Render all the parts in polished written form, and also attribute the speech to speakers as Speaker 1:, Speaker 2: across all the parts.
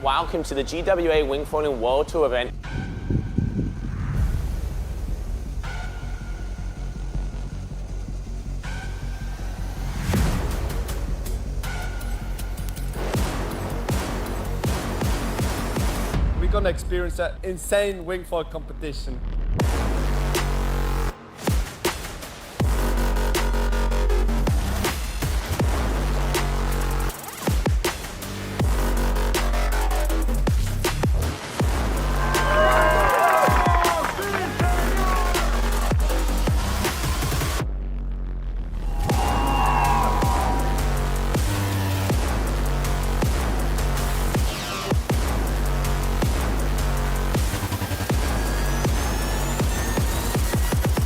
Speaker 1: Welcome to the GWA Wingfoiling World Tour event.
Speaker 2: We're gonna experience an insane wingfoil competition.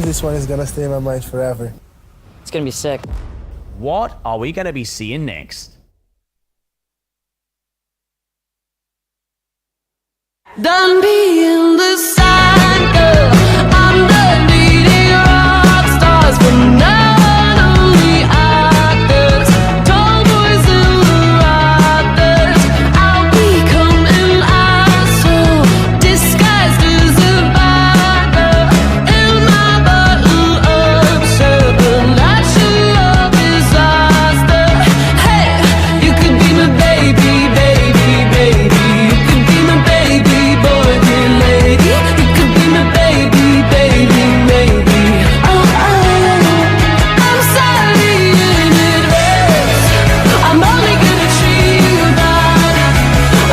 Speaker 3: This one is gonna stay in my mind forever.
Speaker 4: It's gonna be sick.
Speaker 5: What are we gonna be seeing next?
Speaker 6: Done being the side girl, I'm done dating rock stars from now on, only actors, tall boys in the rafters. I'll become an asshole, disguised as a bad girl, in my bottle-up shirt, a natural disaster. Hey, you could be my baby, baby, baby. You could be my baby boy, dear lady. You could be my baby, baby, maybe. I'm sorry in advance. I'm only gonna treat you bad.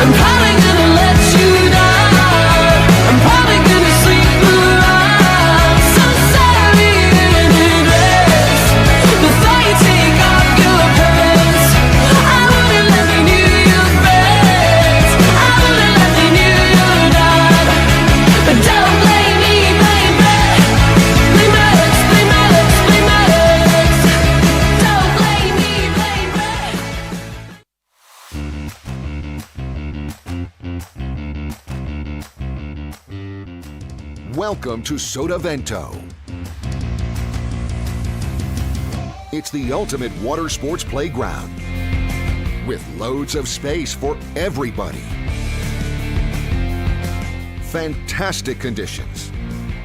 Speaker 6: I'm probably gonna let you down. I'm probably gonna sleep around. So sorry in advance. Before you take off your pants, I wouldn't let me knew your friends. I wouldn't let me knew your dad. But don't blame me, blame me. Blame my ex, blame my ex, blame my ex. Don't blame me, blame me.
Speaker 7: Welcome to Sotavento. It's the ultimate water sports playground with loads of space for everybody. Fantastic conditions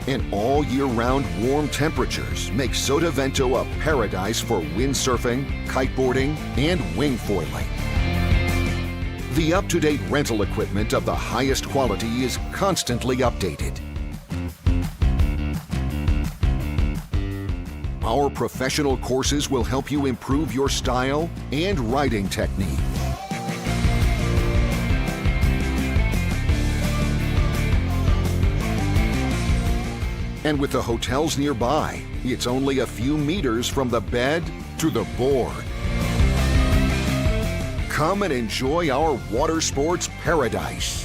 Speaker 7: and all year-round warm temperatures make Sotavento a paradise for windsurfing, kiteboarding, and wingfoiling. The up-to-date rental equipment of the highest quality is constantly updated. Our professional courses will help you improve your style and riding technique. And with the hotels nearby, it's only a few meters from the bed to the board. Come and enjoy our water sports paradise.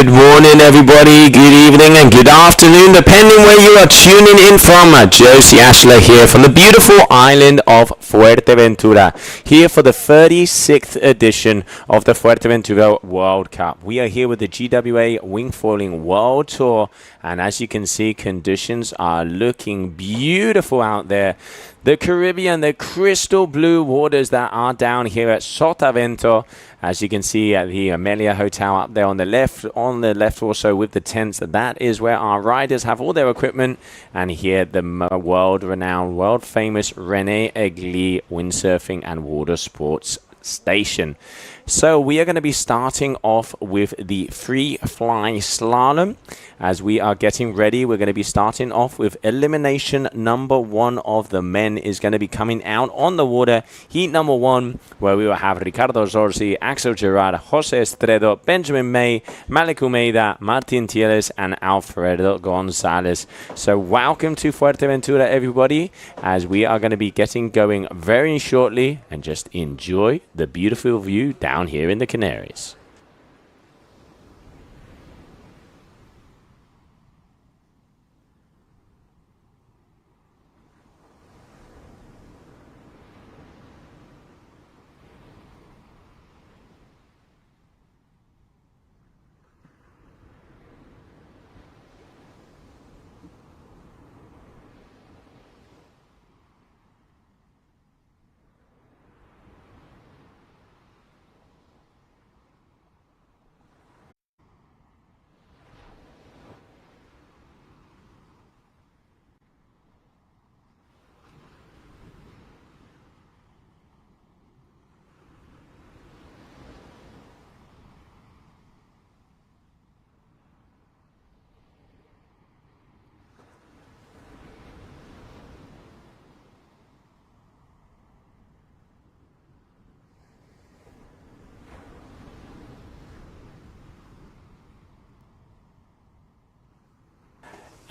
Speaker 4: Good morning, everybody. Good evening and good afternoon, depending where you are tuning in from. Josie Ashler here from the beautiful island of Fuerteventura, here for the 36th edition of the Fuerteventura World Cup. We are here with the GWA Wingfoiling World Tour, and as you can see, conditions are looking beautiful out there. The Caribbean, the crystal blue waters that are down here at Sotavento. As you can see at the Amelia Hotel up there on the left also with the tents, that is where our riders have all their equipment. And here the world-renowned, world-famous René Egli windsurfing and water sports station. So we are going to be starting off with the free fly slalom. As we are getting ready, we're going to be starting off with elimination number 1 of the men is going to be coming out on the water. Heat number 1, where we will have Ricardo Zorzi, Axel Gerard, Jose Estredo, Benjamin May, Malik Umeida, Martin Tieles, and Alfredo Gonzalez. So welcome to Fuerteventura, everybody, as we are going to be getting going very shortly, and just enjoy the beautiful view down here in the Canaries.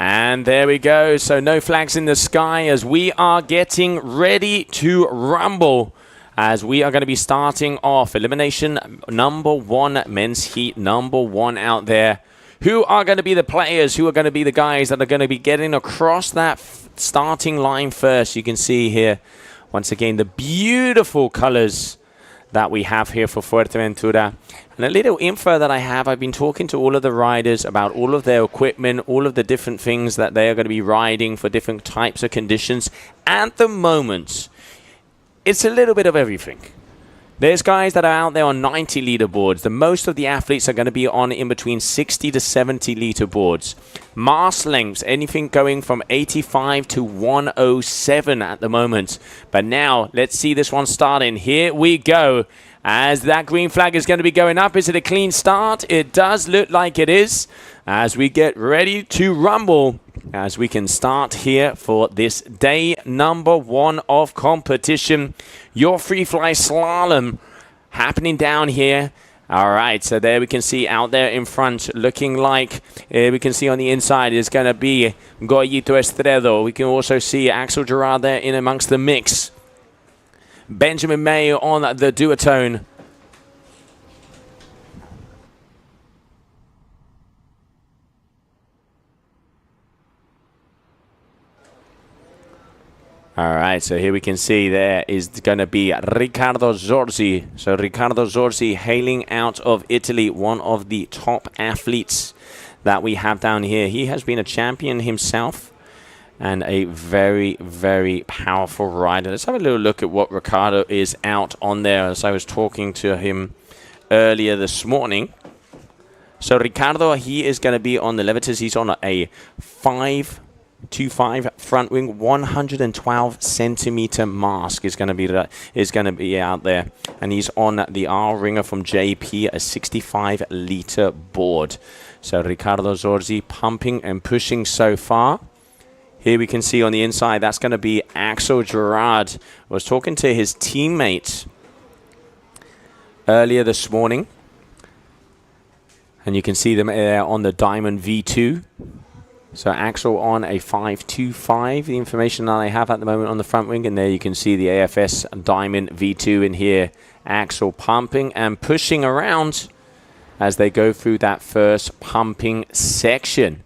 Speaker 4: And there we go. So no flags in the sky as we are getting ready to rumble. As we are going to be starting off elimination number 1, men's heat number 1 out there. Who are going to be the players? Who are going to be the guys that are going to be getting across that starting line first? You can see here, once again, the beautiful colors that we have here for Fuerteventura. And a little info that I have, I've been talking to all of the riders about all of their equipment, all of the different things that they are going to be riding for different types of conditions. At the moment, it's a little bit of everything. There's guys that are out there on 90 liter boards. The most of the athletes are going to be on in between 60 to 70 liter boards. Mast lengths, anything going from 85 to 107 at the moment. But now, let's see this one starting. Here we go. As that green flag is going to be going up. Is it a clean start? It does look like it is. As we get ready to rumble. As we can start here for this day number 1 of competition. Your free fly slalom happening down here. All right, so there we can see out there in front, looking like we can see on the inside is going to be Goyito Estredo. We can also see Axel Gerard there in amongst the mix. Benjamin May on the duotone. All right, so here we can see there is going to be Ricardo Zorzi. So Ricardo Zorzi hailing out of Italy, one of the top athletes that we have down here. He has been a champion himself and a very, very powerful rider. Let's have a little look at what Ricardo is out on there, as I was talking to him earlier this morning. So Ricardo, he is going to be on the leviters. He's on a 525 front wing, 112 centimeter mask is going to be out there, and he's on the R ringer from JP, a 65 liter board. So Ricardo Zorzi pumping and pushing so far. Here we can see on the inside that's going to be Axel Gerard. I was talking to his teammate earlier this morning, and you can see them there on the Diamond V2. So Axel on a 525, the information that I have at the moment on the front wing. And there you can see the AFS Diamond V2 in here. Axel pumping and pushing around. as they go through that first pumping section.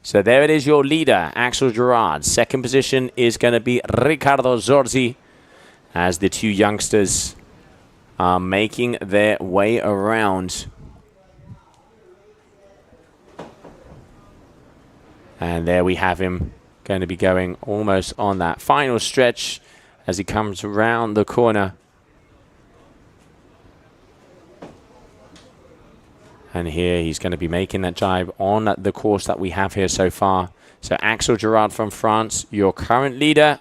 Speaker 4: So there it is, your leader, Axel Gerard. Second position is going to be Ricardo Zorzi, as the two youngsters are making their way around. And there we have him, going to be going almost on that final stretch as he comes around the corner. And here he's going to be making that jibe on the course that we have here so far. So Axel Gerard from France, your current leader.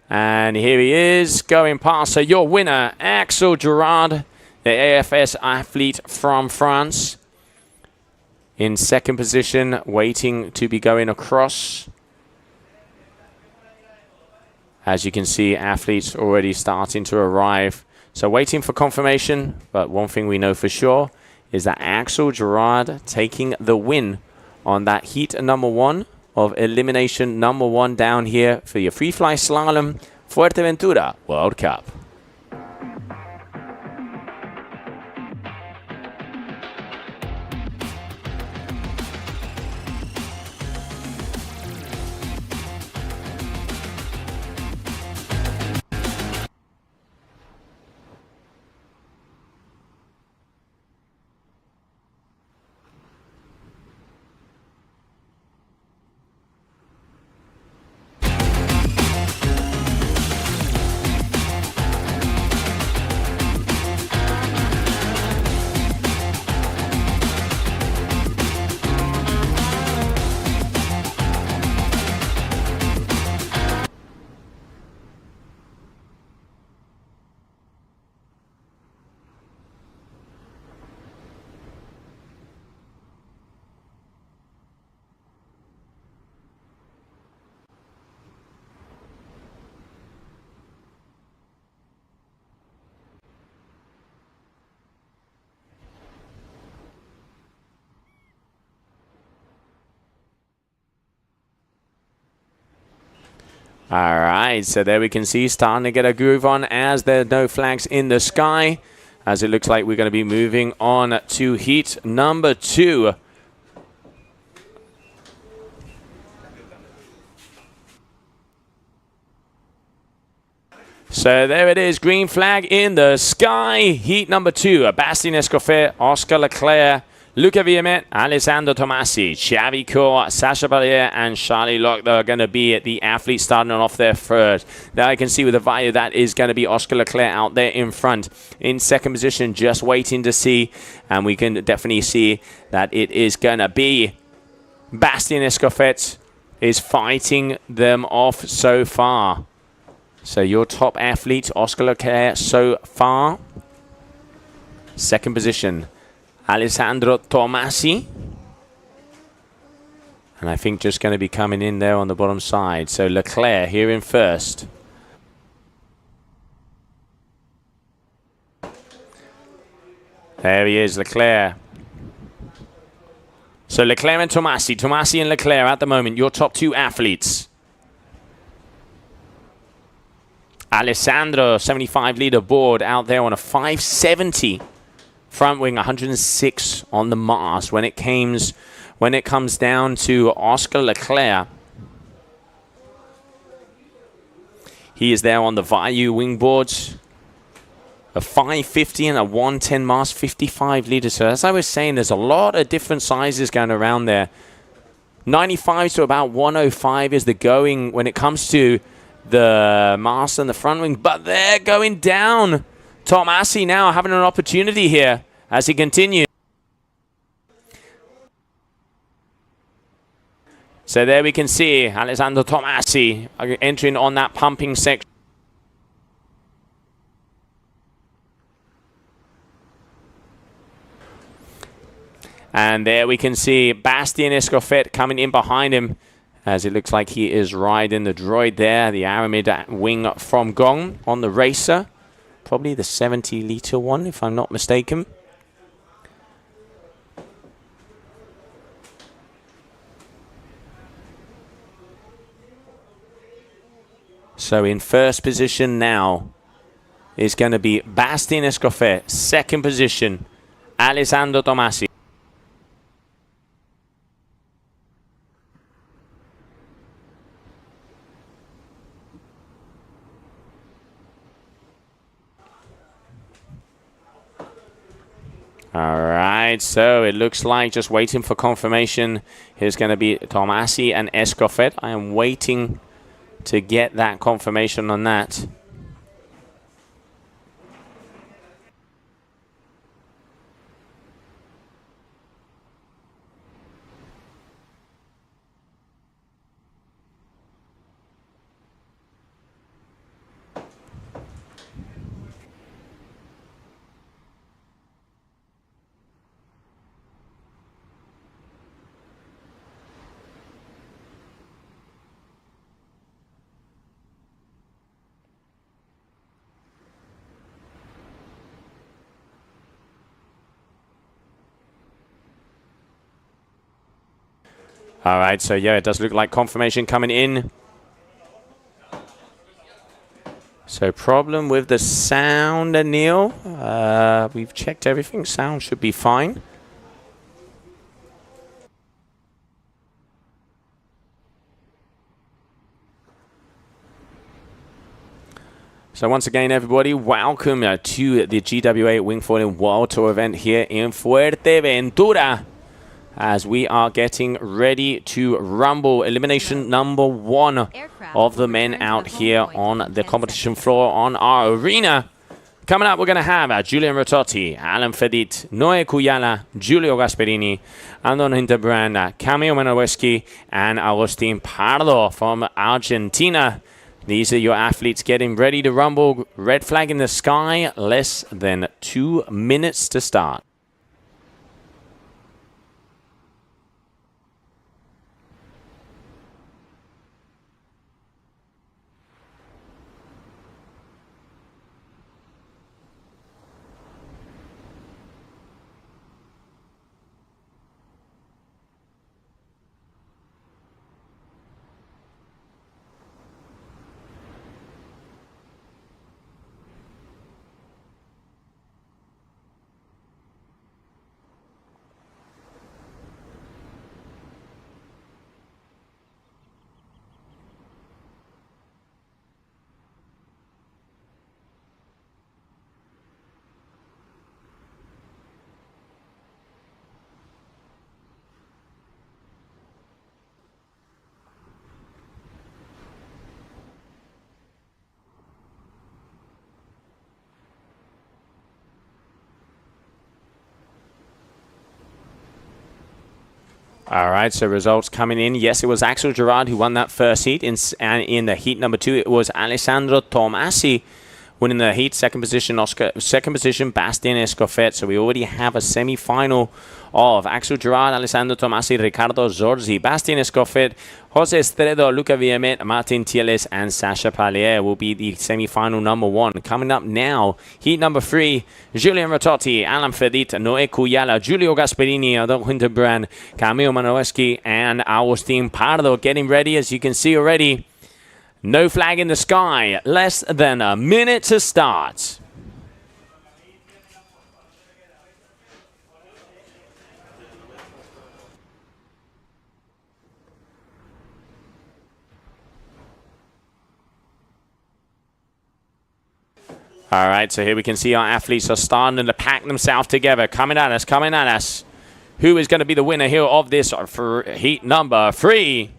Speaker 4: And here he is going past. So your winner, Axel Gerard, the AFS athlete from France. In second position, waiting to be going across. As you can see, athletes already starting to arrive. So waiting for confirmation. But one thing we know for sure is that Axel Gerard taking the win on that heat number 1 of elimination number 1 down here for your free fly slalom Fuerteventura World Cup. All right, so there we can see starting to get a groove on as there are no flags in the sky, as it looks like we're going to be moving on to heat number 2. So there it is, green flag in the sky. Heat number 2, Bastian Escofet, Oscar Leclerc, Luca Villamet, Alessandro Tomasi, Xavi Cour, Sacha Barrier, and Charlie Locke are going to be the athletes starting off there first. Now I can see with the value that is going to be Oscar Leclerc out there in front. In second position, just waiting to see. And we can definitely see that it is going to be Bastian Escofet is fighting them off so far. So your top athlete, Oscar Leclerc, so far. Second position, Alessandro Tomasi. And I think just going to be coming in there on the bottom side. So Leclerc here in first. There he is, Leclerc. So Leclerc and Tomasi. Tomasi and Leclerc at the moment, your top 2 athletes. Alessandro, 75 leaderboard out there on a 570. Front wing, 106 on the Mars. When it comes down to Oscar Leclerc, he is there on the Vayu wingboards. A 550 and a 110 Mars, 55 liters. So as I was saying, there's a lot of different sizes going around there. 95 to about 105 is the going when it comes to the Mars and the front wing. But they're going down. Tomasi now having an opportunity here as he continues. So there we can see Alessandro Tomasi entering on that pumping section. And there we can see Bastian Escofet coming in behind him, as it looks like he is riding the droid there, the Aramid wing from Gong on the racer. Probably the 70-liter one, if I'm not mistaken. So in first position now is going to be Bastian Escofet. Second position, Alessandro Tomasi. All right, so it looks like just waiting for confirmation. Here's going to be Tomasi and Escofet. I am waiting to get that confirmation on that. All right, so yeah, it does look like confirmation coming in. So problem with the sound, Neil. We've checked everything. Sound should be fine. So once again, everybody, welcome to the GWA Wingfoiling World Tour event here in Fuerteventura, as we are getting ready to rumble. Elimination number 1 of the men out here on the competition floor on our arena. Coming up, we're going to have Julian Rototti, Alan Fedit, Noe Cuyala, Giulio Gasperini, Andon Hinterbrand, Camilo Manueski, and Agustin Pardo from Argentina. These are your athletes getting ready to rumble. Red flag in the sky, less than 2 minutes to start. All right, so results coming in. Yes, it was Axel Gerard who won that first heat. And in the heat number 2, it was Alessandro Tomasi winning the heat. Second position, Bastian Escofet. So we already have a semi-final of Axel Gerard, Alessandro Tomasi, Ricardo Zorzi, Bastian Escofet, Jose Estredo, Luca Villamet, Martin Tieles, and Sasha Pallier will be the semi-final number 1. Coming up now, heat number 3, Julian Rototti, Alan Fedit, Noe Cuyala, Giulio Gasperini, Adolfo Hinterbrand, Camilo Manueski, and Agustin Pardo getting ready, as you can see already. No flag in the sky, less than a minute to start. All right, so here we can see our athletes are starting to pack themselves together. Coming at us. Who is going to be the winner here of this for heat number 3?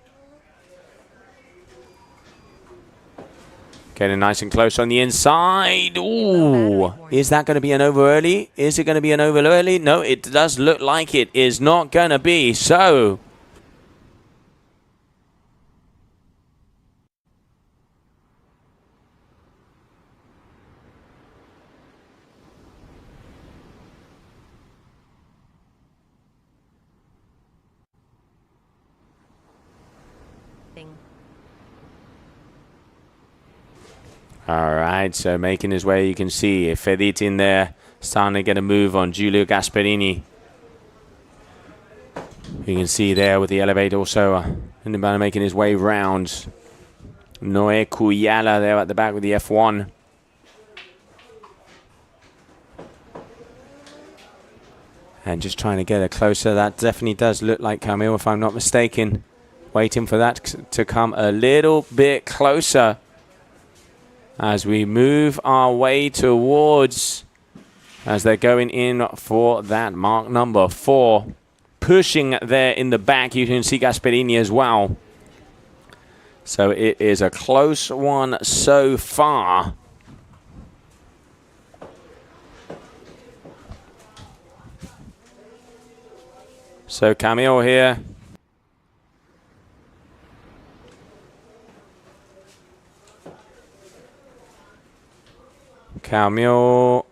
Speaker 4: Getting nice and close on the inside. Ooh, is that going to be an over early? Is it going to be an over early? No, it does look like it is not going to be. So all right, so making his way, you can see Fedit in there, starting to get a move on Giulio Gasperini. You can see there with the elevator also, making his way round. Noe Cuyala there at the back with the F1. And just trying to get her closer. That definitely does look like Camille, if I'm not mistaken. Waiting for that to come a little bit closer as we move our way towards, as they're going in for that mark number 4. Pushing there in the back, you can see Gasperini as well. So it is a close one so far. So Camille here. Camille.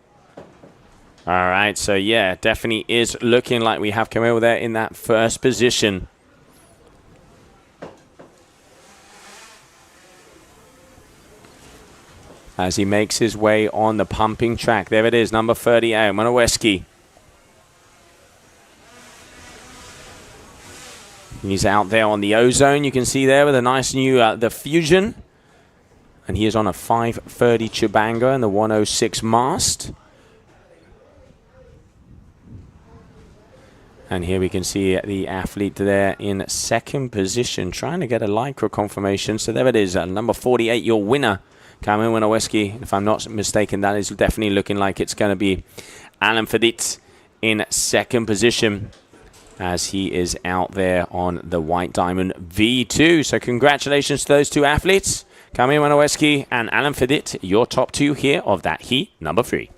Speaker 4: All right, so yeah, definitely is looking like we have Camille there in that first position. As he makes his way on the pumping track. There it is, number 38, Monoweski. He's out there on the ozone, you can see there with a nice new, the Fusion. And he is on a 530 Chubanga and the 106 mast. And here we can see the athlete there in second position, trying to get a Lycra confirmation. So there it is, number 48, your winner, Kamil Winoweski. If I'm not mistaken, that is definitely looking like it's going to be Alan Fedit in second position, as he is out there on the White Diamond V2. So congratulations to those two athletes, Kamil Winoweski and Alan Fedit, your top 2 here of that heat number 3.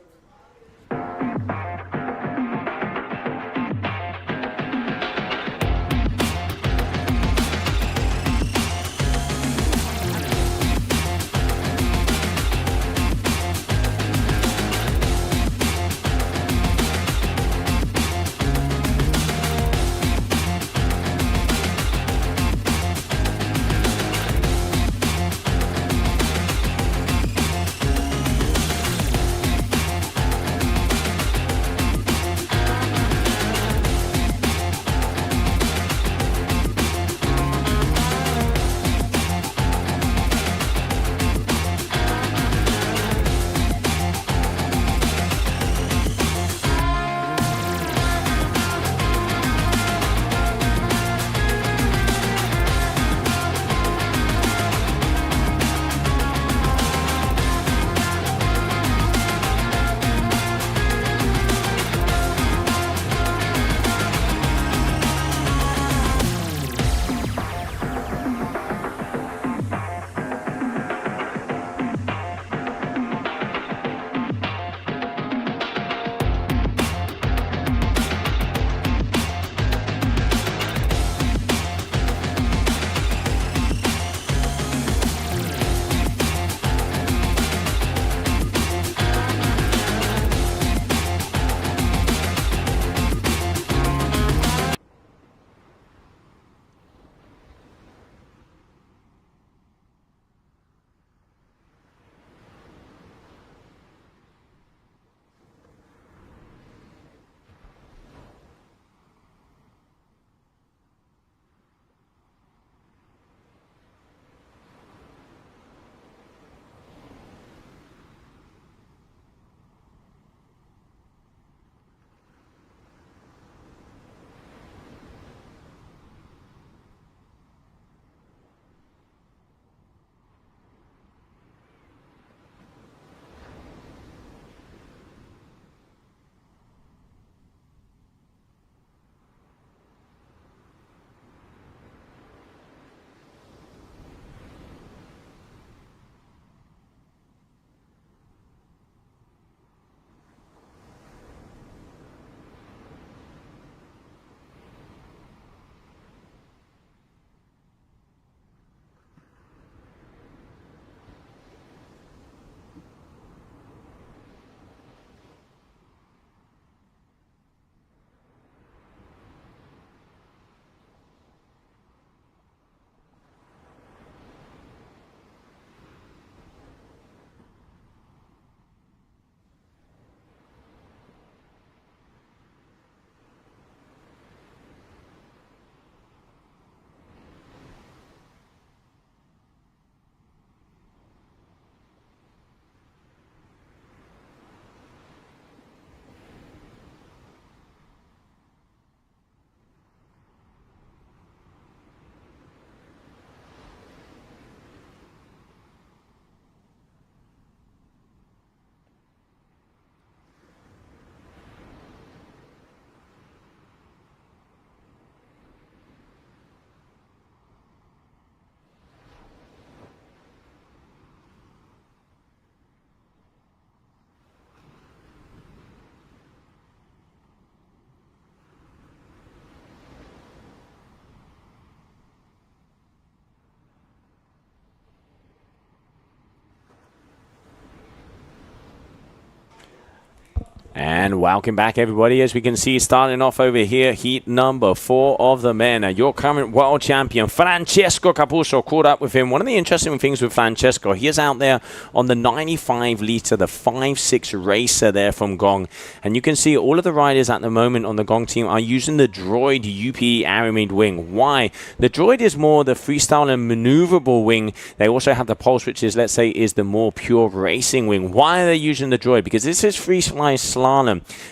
Speaker 4: And welcome back, everybody. As we can see, starting off over here, heat number 4 of the men. Your current world champion, Francesco Capuzzo, caught up with him. One of the interesting things with Francesco, he is out there on the 95-litre, the 5.6 racer there from Gong. And you can see all of the riders at the moment on the Gong team are using the Droid UP Aramid wing. Why? The Droid is more the freestyle and maneuverable wing. They also have the Pulse, which is, let's say, is the more pure racing wing. Why are they using the Droid? Because this is freestyle slalom.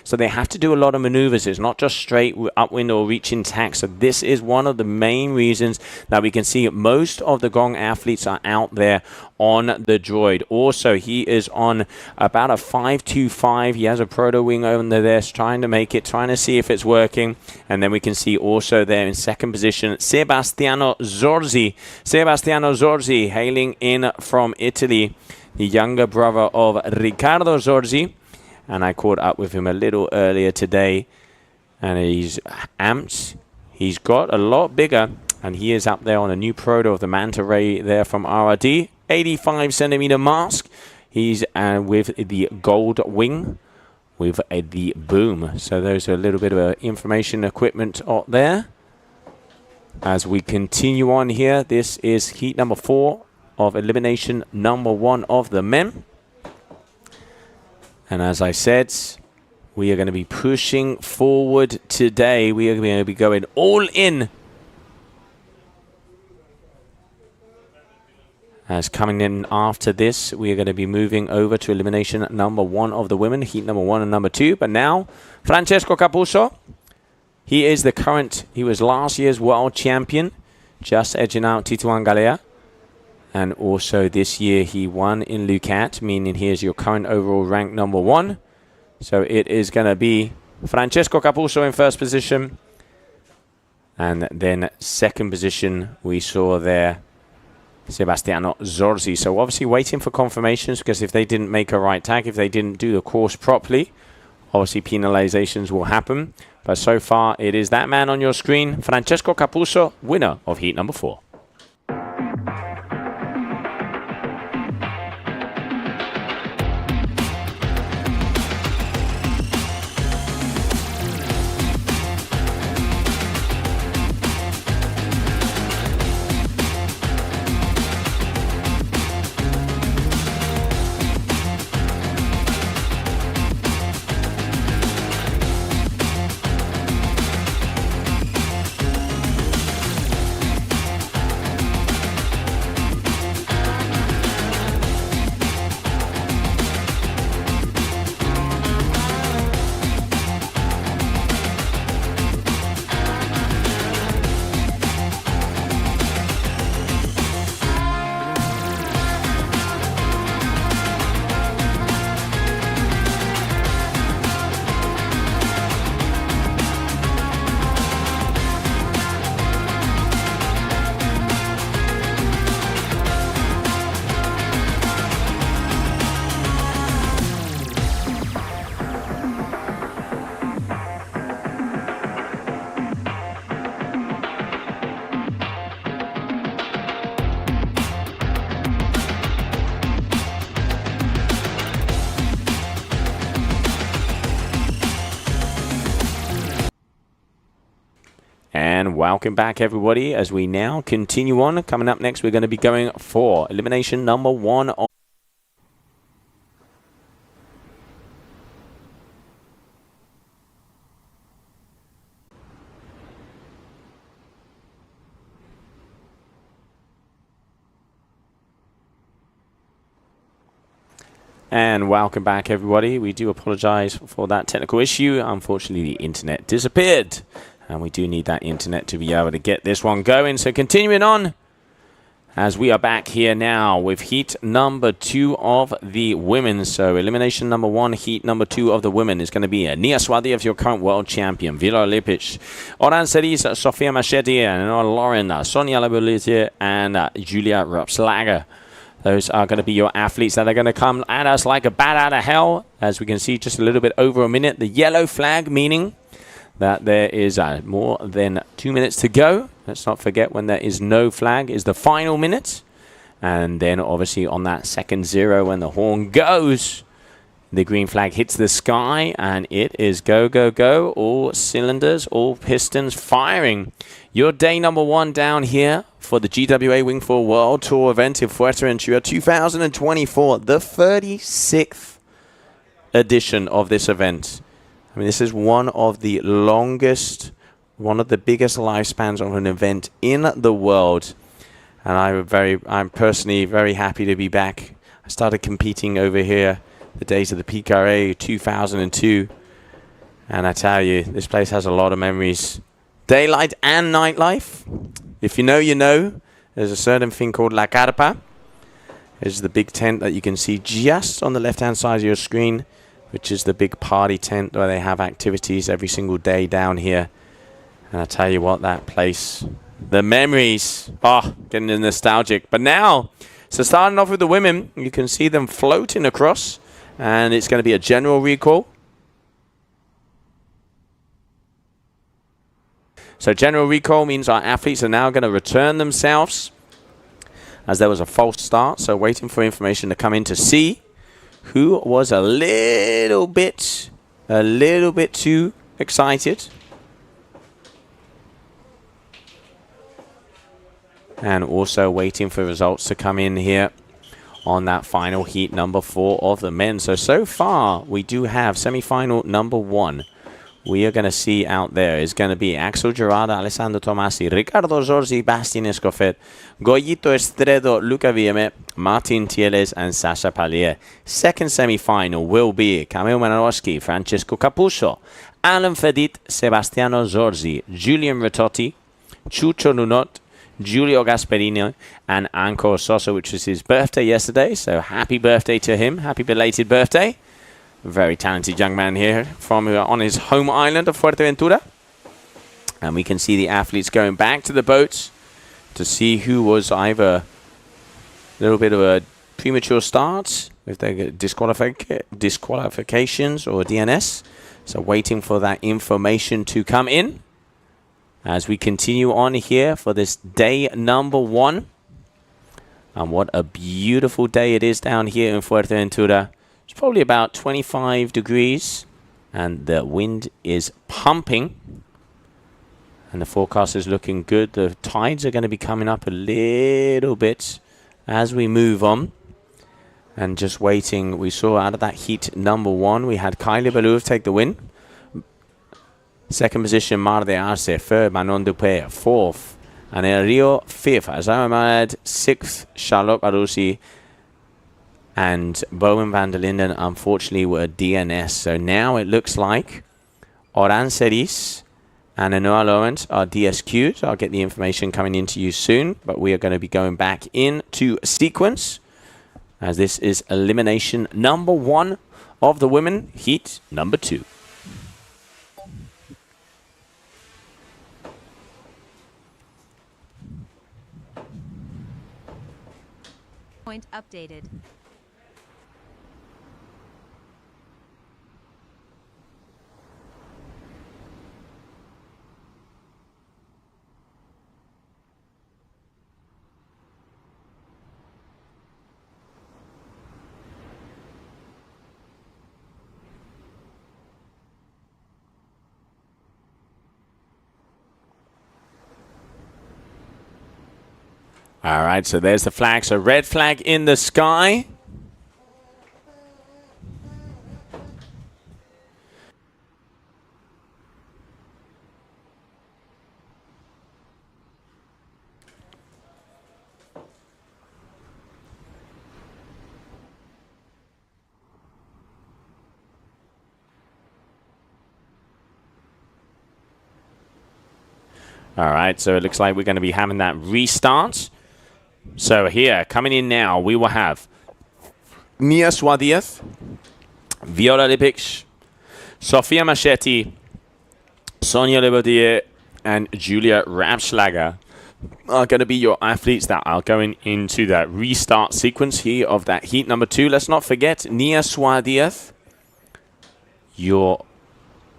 Speaker 4: So they have to do a lot of maneuvers. It's not just straight upwind or reaching tack. So this is one of the main reasons that we can see most of the Gong athletes are out there on the Droid. Also, he is on about a 5.25. He has a proto wing over there, trying to make it, trying to see if it's working. And then we can see also there in second position, Sebastiano Zorzi. Sebastiano Zorzi, hailing in from Italy, the younger brother of Riccardo Zorzi. And I caught up with him a little earlier today. And he's amped. He's got a lot bigger. And he is up there on a new proto of the Manta Ray there from RRD. 85-centimeter mask. He's with the gold wing with the boom. So there's a little bit of information equipment out there. As we continue on here, this is heat number 4 of elimination number 1 of the men. And as I said, we are going to be pushing forward today. We are going to be going all in. As coming in after this, we are going to be moving over to elimination number 1 of the women, heat number 1 and number 2. But now, Francesco Capuzzo, he is the current, he was last year's world champion, just edging out Tituan Galea. And also this year he won in Lucat, meaning he is your current overall rank number 1. So it is going to be Francesco Capuzzo in first position. And then second position we saw there Sebastiano Zorzi. So obviously waiting for confirmations, because if they didn't make a right tag, if they didn't do the course properly, obviously penalizations will happen. But so far it is that man on your screen, Francesco Capuzzo, winner of heat number 4. And welcome back, everybody, as we now continue on. Coming up next, we're going to be going for elimination number 1. And welcome back, everybody. We do apologize for that technical issue. Unfortunately, the internet disappeared. And we do need that internet to be able to get this one going. So continuing on, as we are back here now with heat number 2 of the women. So elimination number 1, heat number 2 of the women is going to be Nia Swadi of your current world champion, Vila Lipic, Oran Cerise, Sofia Machete, and Lauren, Sonia Labulite, and Julia Rupslager. Those are going to be your athletes that are going to come at us like a bat out of hell. As we can see, just a little bit over a minute. The yellow flag meaning that there is more than 2 minutes to go. Let's not forget, when there is no flag is the final minute. And then obviously on that second 0, when the horn goes, The green flag hits the sky, and it is go, go, go. All cylinders, all pistons firing. Your day number 1 down here for the GWA Wingfoil World Tour event in Fuerteventura 2024, the 36th edition of this event. I mean, this is one of the longest, one of the biggest lifespans of an event in the world. And I'm personally very happy to be back. I started competing over here the days of the PKRA 2002. And I tell you, this place has a lot of memories. Daylight and nightlife. If you know, you know. There's a certain thing called La Carpa. It's the big tent that you can see just on the left-hand side of your screen, which is the big party tent where they have activities every single day down here. And I tell you what, that place, the memories, getting nostalgic. But now, so starting off with the women, you can see them floating across, and it's going to be a general recall. So general recall means our athletes are now going to return themselves, as there was a false start. So waiting for information to come in to see who was a little bit too excited. And also waiting for results to come in here on that final heat number 4 of the men. So far, we do have semi-final number 1. We are going to see out there is going to be Axel Gerarda, Alessandro Tomasi, Ricardo Zorzi, Bastian Escofet, Goyito Estredo, Luca Vieme, Martin Tieles, and Sasha Pallier. Second semi-final will be Kamil Manarowski, Francesco Capuscio, Alan Fedit, Sebastiano Zorzi, Julian Ritotti, Chucho Nunot, Giulio Gasperini, and Anko Sosa, which was his birthday yesterday. So happy birthday to him. Happy belated birthday. Very talented young man here from on his home island of Fuerteventura. And we can see the athletes going back to the boats to see who was either a little bit of a premature start with their disqualifications or DNS. So waiting for that information to come in as we continue on here for this day number 1. And what a beautiful day it is down here in Fuerteventura. It's probably about 25 degrees and the wind is pumping. And the forecast is looking good. The tides are going to be coming up a little bit as we move on. And just waiting, we saw out of that heat number 1, we had Kylie Belouv take the win. Second position, Mar de Arce. Third, Manon Dupé. Fourth, and in Rio, 5th. Azar Ahmed, 6th, Charlotte Arusi. And Bowen van der Linden, unfortunately, were DNS. So now it looks like Oran Seris and Anoa Laurent are DSQ'd. I'll get the information coming into you soon. But we are going to be going back into sequence, as this is elimination number 1 of the women, heat number 2.
Speaker 8: Point updated.
Speaker 4: All right, so there's the flag. So red flag in the sky. All right, so it looks like we're going to be having that restart. So here, coming in now, we will have Nia Suadiez, Viola Lipic, Sofia Machetti, Sonia Lebaudier, and Julia Rapschlager are going to be your athletes that are going into that restart sequence here of that heat number 2. Let's not forget Nia Suadiez, your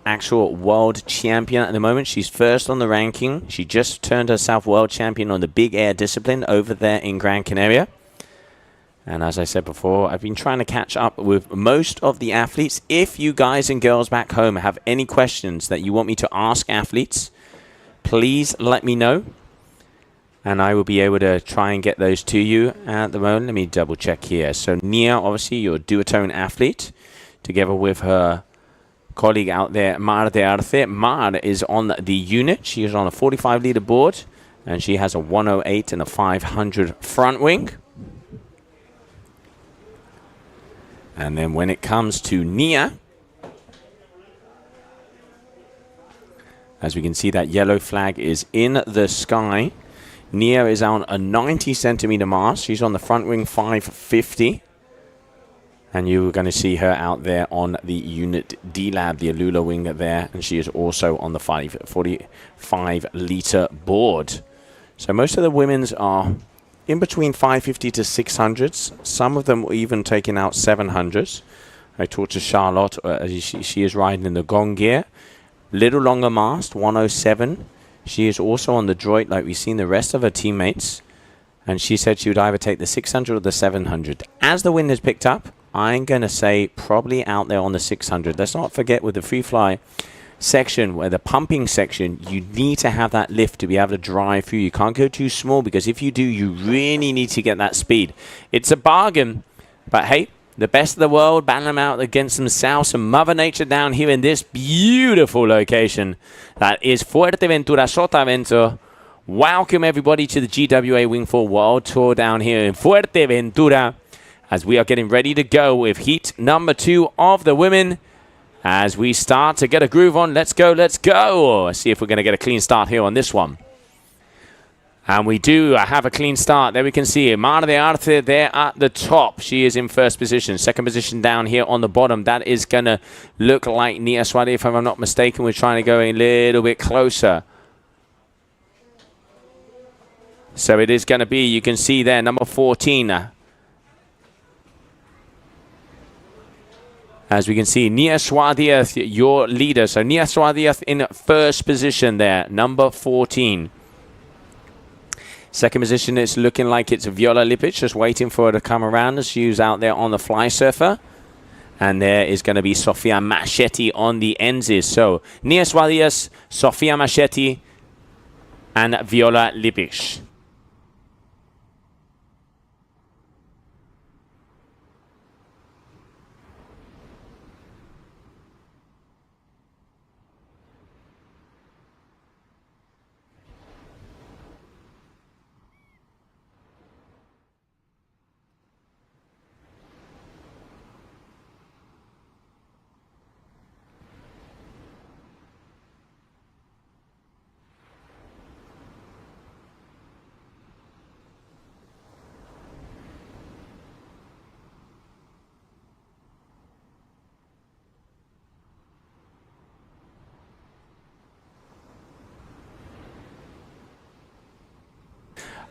Speaker 4: actual world champion at the moment. She's first on the ranking. She just turned herself world champion on the big air discipline over there in Gran Canaria. And as I said before, I've been trying to catch up with most of the athletes. If you guys and girls back home have any questions that you want me to ask athletes, please let me know. And I will be able to try and get those to you at the moment. Let me double check here. So Nia, obviously, your duotone athlete, together with her colleague out there, Mar de Arce. Mar is on the unit. She is on a 45 liter board, and she has a 108 and a 500 front wing. And then when it comes to Nia, as we can see, that yellow flag is in the sky. Nia is on a 90 centimeter mast. She's on the front wing 550. And you're going to see her out there on the unit D-Lab, the Alula wing there. And she is also on the 45 liter board. So most of the women's are in between 550 to 600s. Some of them were even taking out 700s. I talked to Charlotte. She is riding in the Gong gear. Little longer mast, 107. She is also on the droid like we've seen the rest of her teammates. And she said she would either take the 600 or the 700. As the wind has picked up, I'm going to say probably out there on the 600. Let's not forget with the free fly section, where the pumping section, you need to have that lift to be able to drive through. You can't go too small, because if you do, you really need to get that speed. It's a bargain, but hey, the best of the world battle them out against themselves and Mother Nature down here in this beautiful location that is Fuerteventura, Sotavento. Welcome everybody to the GWA Wingfoil World Tour down here in Fuerteventura, as we are getting ready to go with heat number 2 of the women. As we start to get a groove on, let's go, let's go. Let's see if we're going to get a clean start here on this one. And we do have a clean start. There we can see Mar de Arce there at the top. She is in first position. Second position down here on the bottom. That is going to look like Nia Swadi, if I'm not mistaken. We're trying to go a little bit closer. So it is going to be, you can see there, number 14. As we can see, Nia Swadiath, your leader. So Nia Swadiath in first position there, number 14. Second position, it's looking like it's Viola Lipic, just waiting for her to come around as she's out there on the fly surfer. And there is going to be Sofia Machetti on the ends. So Nia Swadiath, Sofia Machetti, and Viola Lipic.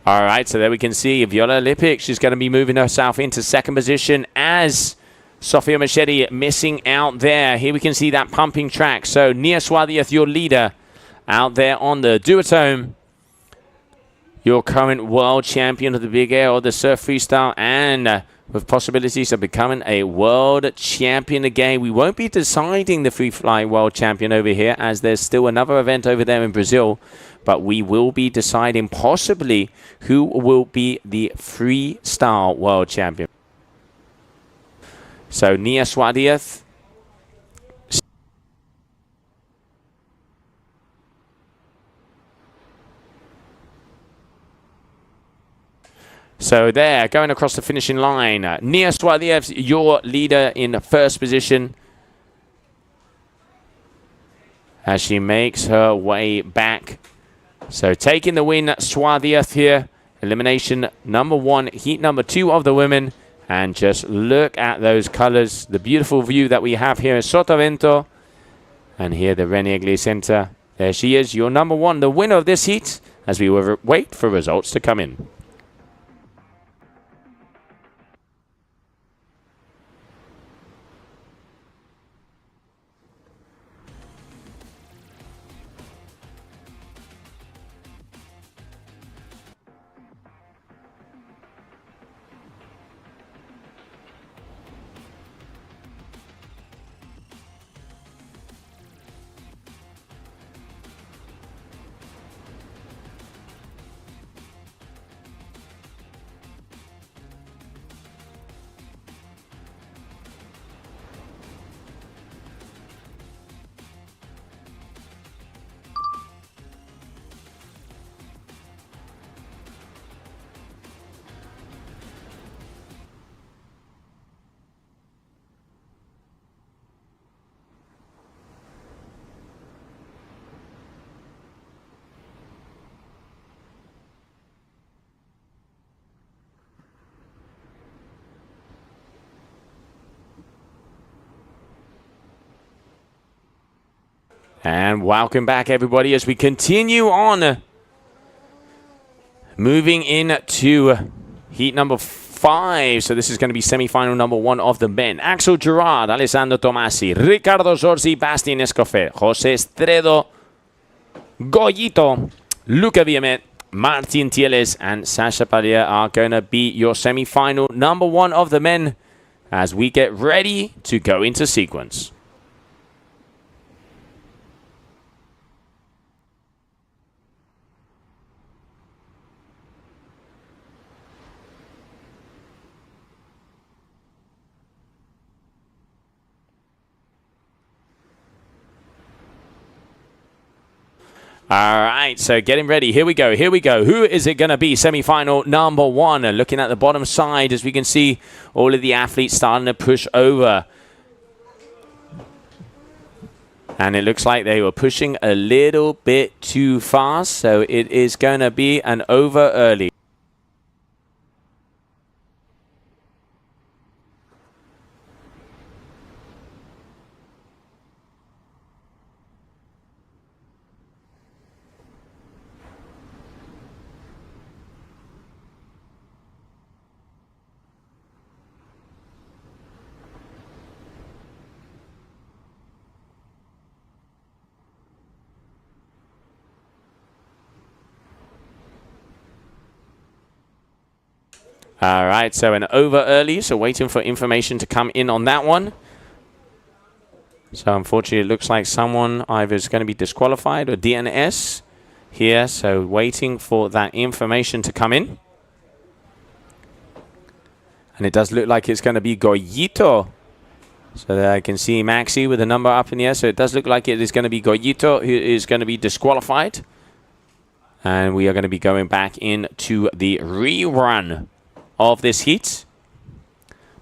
Speaker 4: All right, so there we can see Viola Lipic. She's going to be moving herself into second position as Sofia Machetti missing out there. Here we can see that pumping track. So Nia Swadiath, your leader, out there on the duotone. Your current world champion of the big air or the surf freestyle, and with possibilities of becoming a world champion again. We won't be deciding the free fly world champion over here, as there's still another event over there in Brazil. But we will be deciding possibly who will be the freestyle world champion. So Nia Swadiath. So there, going across the finishing line. Nia Swadiath, your leader in first position, as she makes her way back. So taking the win, Swadiath here. Elimination number 1, heat number 2 of the women. And just look at those colors. The beautiful view that we have here in Sotavento. And here the Reniegli Center. There she is, your number 1, the winner of this heat, as we will wait for results to come in. And welcome back, everybody, as we continue on. Moving into heat number 5. So this is going to be semi-final number 1 of the men. Axel Gerard, Alessandro Tomasi, Ricardo Zorzi, Bastian Escofet, Jose Estredo, Goyito, Luca Viamet, Martin Tieles, and Sasha Padilla are going to be your semi-final number 1 of the men as we get ready to go into sequence. All right, so getting ready. Here we go. Here we go. Who is it going to be? Semi-final number 1. Looking at the bottom side, as we can see, all of the athletes starting to push over. And it looks like they were pushing a little bit too fast, so it is going to be an over early. All right, so an over early, so waiting for information to come in on that one. So unfortunately, it looks like someone either is going to be disqualified or DNS here, so waiting for that information to come in. And it does look like it's going to be Goyito. So there I can see Maxi with the number up in the air, so it does look like it is going to be Goyito who is going to be disqualified. And we are going to be going back into the rerun of this heat.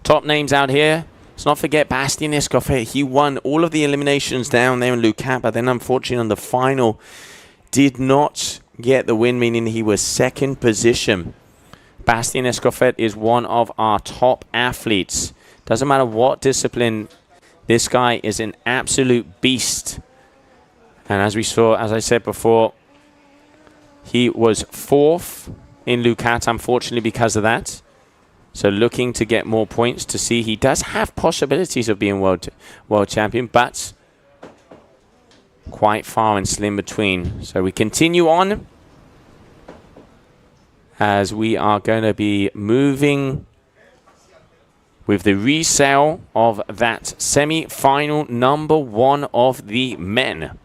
Speaker 4: Top names out here. Let's not forget Bastian Escofet. He won all of the eliminations down there in Lucat, but then unfortunately on the final did not get the win, meaning he was second position. Bastian Escofet is one of our top athletes. Doesn't matter what discipline, this guy is an absolute beast. And as we saw, as I said before, he was 4th in Lucat, unfortunately, because of that. So looking to get more points to see. He does have possibilities of being world champion, but quite far and slim between. So we continue on as we are going to be moving with the resale of that semi-final number 1 of the men.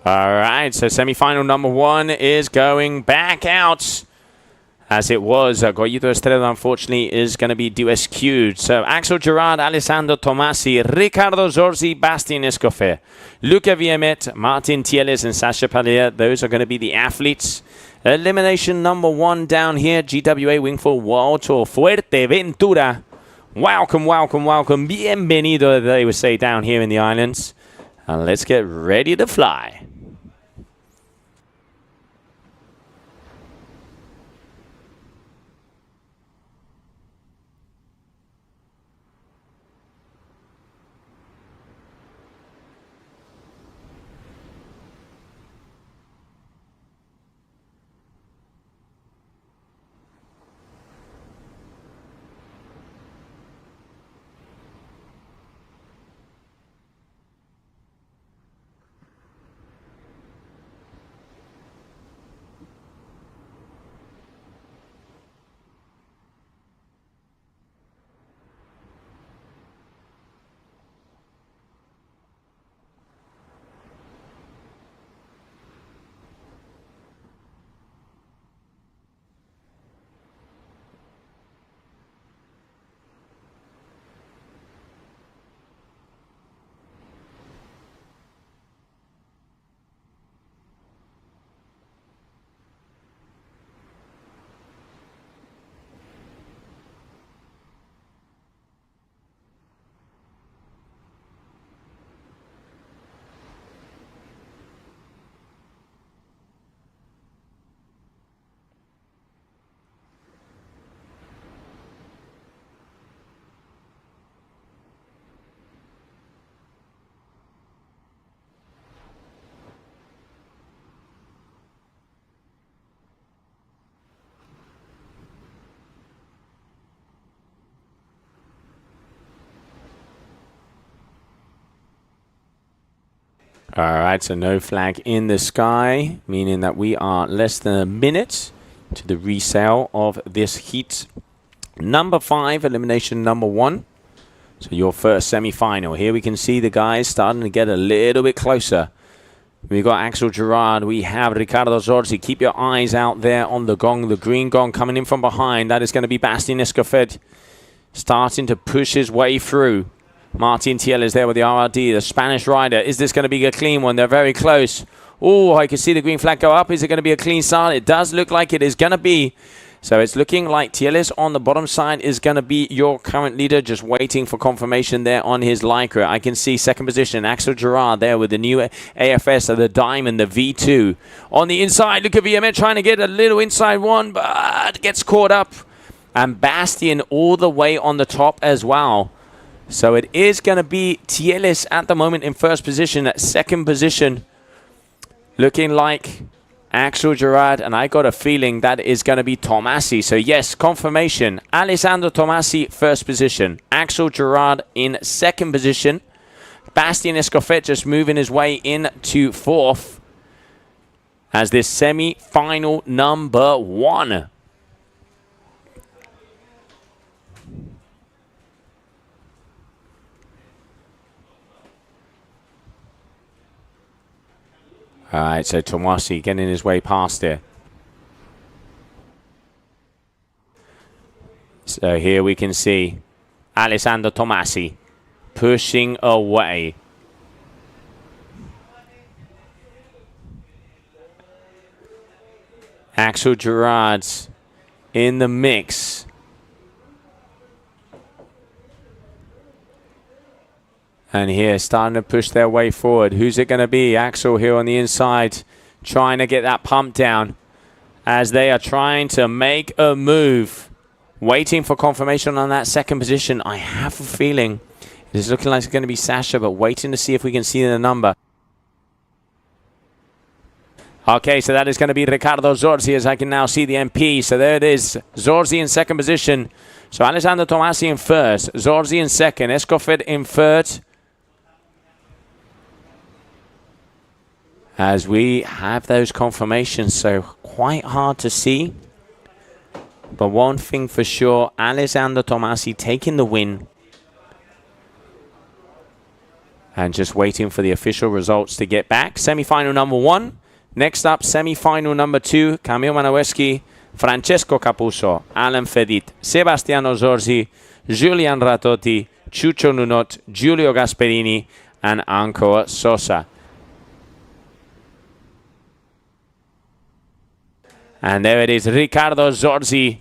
Speaker 4: All right, so semi-final number 1 is going back out as it was. Goyito Estredo, unfortunately, is going to be DSQ'd. So Axel Gerard, Alessandro Tomasi, Ricardo Zorzi, Bastian Escofet, Luca Viamet, Martin Tieles, and Sasha Padilla. Those are going to be the athletes. Elimination number 1 down here, GWA Wingfoil World Tour, Fuerteventura. Welcome, welcome, welcome. Bienvenido, they would say, down here in the islands. And let's get ready to fly. All right, so no flag in the sky, meaning that we are less than a minute to the resale of this heat. Number 5, elimination number 1. So your first semi-final. Here we can see the guys starting to get a little bit closer. We've got Axel Gerard. We have Ricardo Zorzi. Keep your eyes out there on the gong. The green gong coming in from behind. That is going to be Bastian Escofet starting to push his way through. Martin Tiel is there with the RRD, the Spanish rider. Is this going to be a clean one? They're very close. Oh, I can see the green flag go up. Is it going to be a clean start? It does look like it is going to be. So it's looking like Tielis on the bottom side is going to be your current leader, just waiting for confirmation there on his Lycra. I can see second position, Axel Gerard there with the new AFS, the Diamond, the V2. On the inside, look at VMN trying to get a little inside one, but gets caught up. And Bastian all the way on the top as well. So it is going to be Tielis at the moment in first position. At second position, looking like Axel Gerard, and I got a feeling that is going to be Tomasi. So yes, confirmation. Alessandro Tomasi, first position. Axel Gerard in second position. Bastian Escofet just moving his way into fourth as this semi-final number 1. All right, so Tomasi getting his way past here. So here we can see Alessandro Tomasi pushing away. Axel Gerard's in the mix. And here, starting to push their way forward. Who's it going to be? Axel here on the inside, trying to get that pump down as they are trying to make a move. Waiting for confirmation on that second position. I have a feeling it is looking like it's going to be Sasha, but waiting to see if we can see the number. Okay, so that is going to be Ricardo Zorzi, as I can now see the MP. So there it is. Zorzi in second position. So Alessandro Tomasi in first. Zorzi in second. Escofet in third. As we have those confirmations, so quite hard to see. But one thing for sure, Alessandro Tomasi taking the win. And just waiting for the official results to get back. Semi-final number 1. Next up, semi-final number 2. Camille Manowski, Francesco Capuzzo, Alan Fedit, Sebastiano Zorzi, Julian Ratotti, Chucho Nunot, Giulio Gasperini, and Anko Sosa. And there it is. Ricardo Zorzi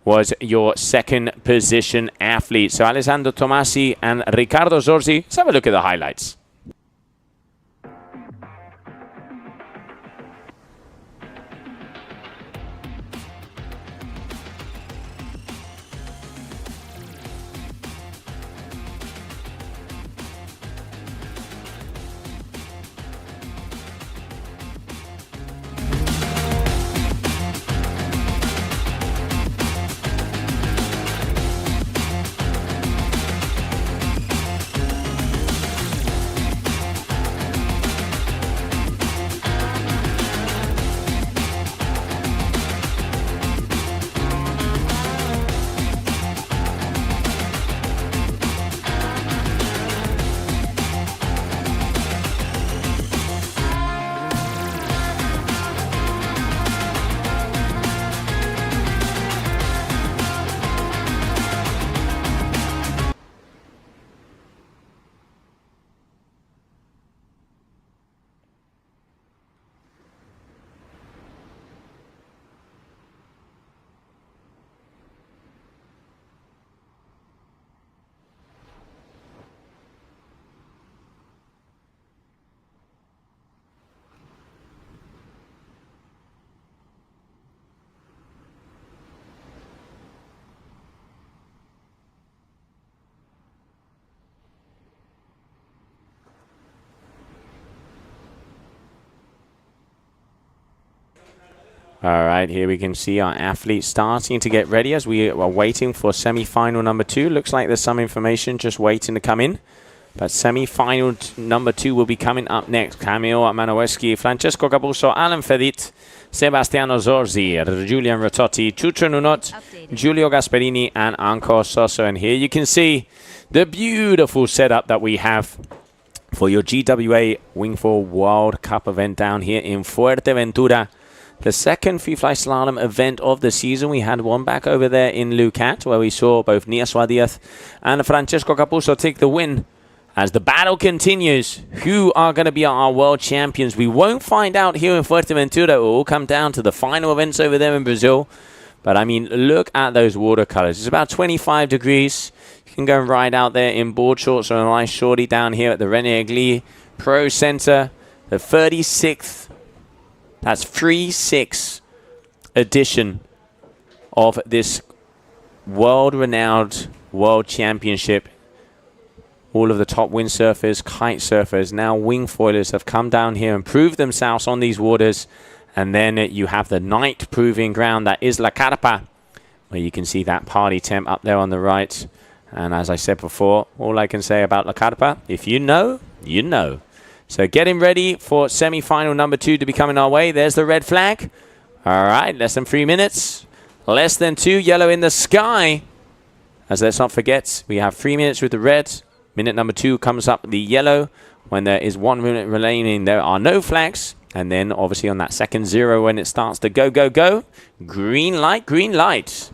Speaker 4: was your second position athlete. So Alessandro Tomasi and Ricardo Zorzi. Let's have a look at the highlights. All right, here we can see our athletes starting to get ready as we are waiting for semi-final number 2. Looks like there's some information just waiting to come in. But semi-final number 2 will be coming up next. Camille Manoweski, Francesco Capuzzo, Alan Fedit, Sebastiano Zorzi, Julian Rototti, Chucho Nunot, Giulio Gasperini, and Anko Soso. And here you can see the beautiful setup that we have for your GWA Wingfoil World Cup event down here in Fuerteventura. The second free fly slalom event of the season. We had one back over there in Lucat, where we saw both Nia Suadiaz and Francesco Capuzzo take the win. As the battle continues, who are going to be our world champions? We won't find out here in Fuerteventura. It will all come down to the final events over there in Brazil. But, I mean, look at those watercolors. It's about 25 degrees. You can go and ride out there in board shorts or a nice shorty down here at the René Agli Pro Center. The 36th, that's 3/6 edition of this world-renowned World Championship. All of the top windsurfers, kite surfers, now wingfoilers have come down here and proved themselves on these waters. And then you have the night proving ground that is La Carpa, where you can see that party tent up there on the right. And as I said before, all I can say about La Carpa, if you know, you know. So getting ready for semi-final number 2 to be coming our way. There's the red flag. All right, less than 3 minutes. Less than 2, yellow in the sky. As let's not forget, we have 3 minutes with the red. Minute number 2 comes up the yellow. When there is 1 minute remaining, there are no flags. And then obviously on that second 0, when it starts to go, go, go, green light, green light.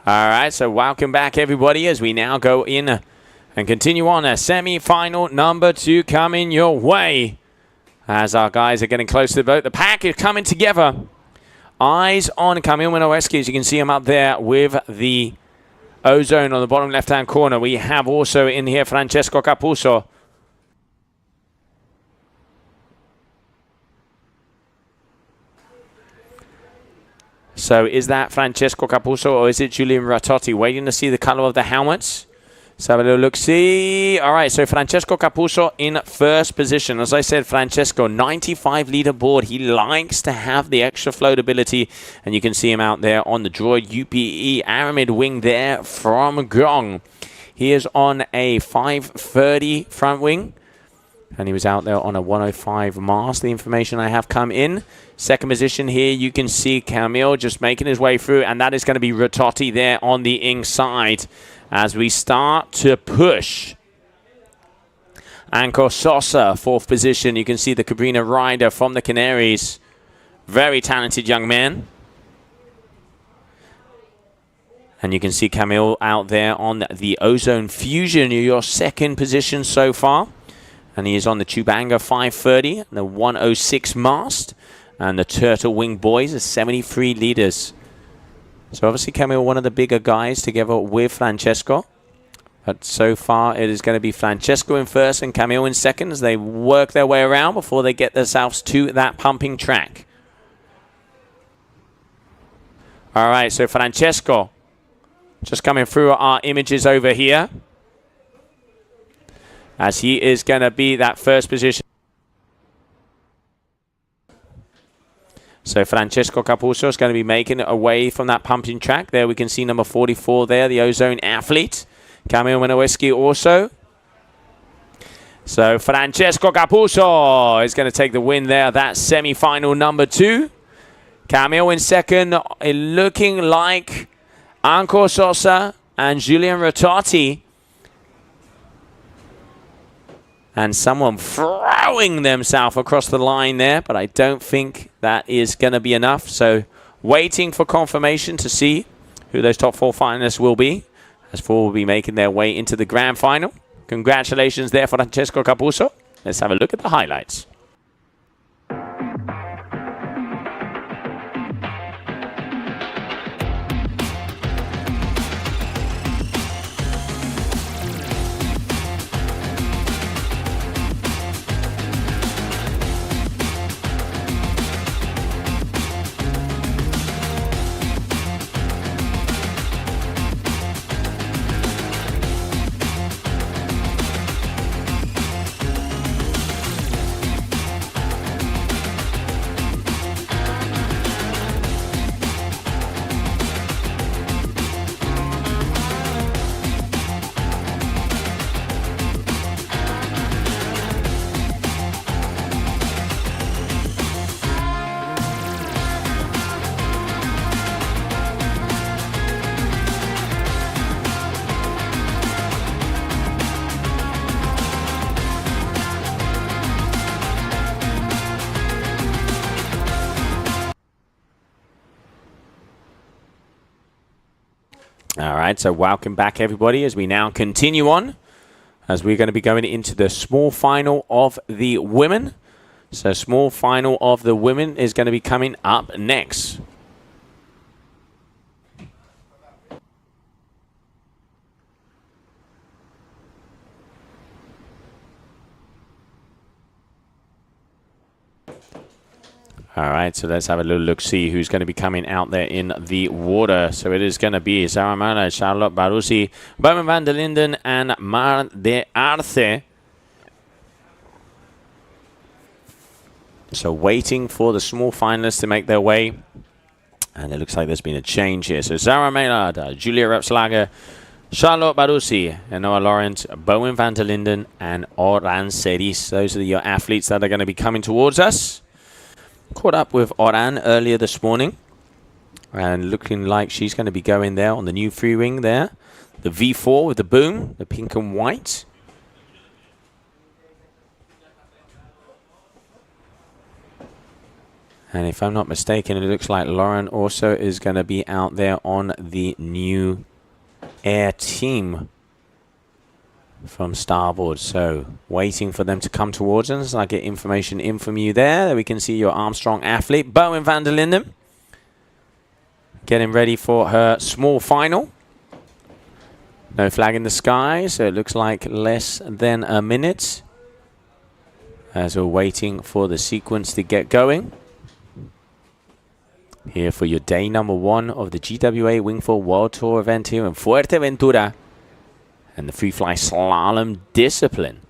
Speaker 4: All right, so welcome back, everybody, as we now go in and continue on a semi-final number 2 coming your way. As our guys are getting close to the boat, the pack is coming together. Eyes on Camille Minoweski, as you can see him up there with the ozone on the bottom left-hand corner. We have also in here Francesco Capuzzo. So is that Francesco Capuzzo or is it Julian Rototti? Waiting to see the color of the helmets. Let's have a little look-see. All right, so Francesco Capuzzo in first position. As I said, Francesco, 95-liter board. He likes to have the extra floatability. And you can see him out there on the Droid UPE Aramid wing there from Gong. He is on a 530 front wing. And he was out there on a 105 mast, the information I have come in. Second position here, you can see Camille just making his way through. And that is going to be Rototti there on the inside as we start to push. Anko Sosa, fourth position. You can see the Cabrina rider from the Canaries. Very talented young man. And you can see Camille out there on the Ozone Fusion, your second position so far. And he is on the Chubanga 530, the 106 mast. And the Turtle Wing Boys are 73 liters. So obviously Camille, one of the bigger guys together with Francesco. But so far it is going to be Francesco in first and Camille in second as they work their way around before they get themselves to that pumping track. All right, so Francesco just coming through our images over here, as he is going to be that first position. So Francesco Capuzzo is going to be making it away from that pumping track. There we can see number 44 there, the Ozone athlete. Kamil Minowiecki also. So Francesco Capuzzo is going to take the win there. That's semi-final number 2. Kamil in second, looking like Anko Sosa and Julian Rototti. And someone throwing themselves across the line there, but I don't think that is going to be enough. So waiting for confirmation to see who those top 4 finalists will be, as 4 will be making their way into the grand final. Congratulations there for Francesco Capuzzo. Let's have a look at the highlights. All right, so welcome back, everybody, as we now continue on, as we're going to be going into the small final of the women. So small final of the women is going to be coming up next. All right, so let's have a little look, see who's going to be coming out there in the water. So it is going to be Sarah Mana, Charlotte Barussi, Bowman van der Linden, and Mar de Arce. So waiting for the small finalists to make their way. And it looks like there's been a change here. So Sarah Maynard, Julia Repslager, Charlotte Barussi, and Noah Laurent, Bowen van der Linden, and Oran Seris. Those are your athletes that are going to be coming towards us. Caught up with Oran earlier this morning, and looking like she's going to be going there on the new free wing there. The V4 with the boom, the pink and white. And if I'm not mistaken, it looks like Lauren also is going to be out there on the new air team from starboard. So waiting for them to come towards us. I get information in from you there. We can see your Armstrong athlete, Bowen van der Linden, getting ready for her small final. No flag in the sky, so it looks like less than a minute as we're waiting for the sequence to get going. Here for your day number 1 of the GWA Wingfoil World Tour event here in Fuerteventura, and the free fly slalom discipline.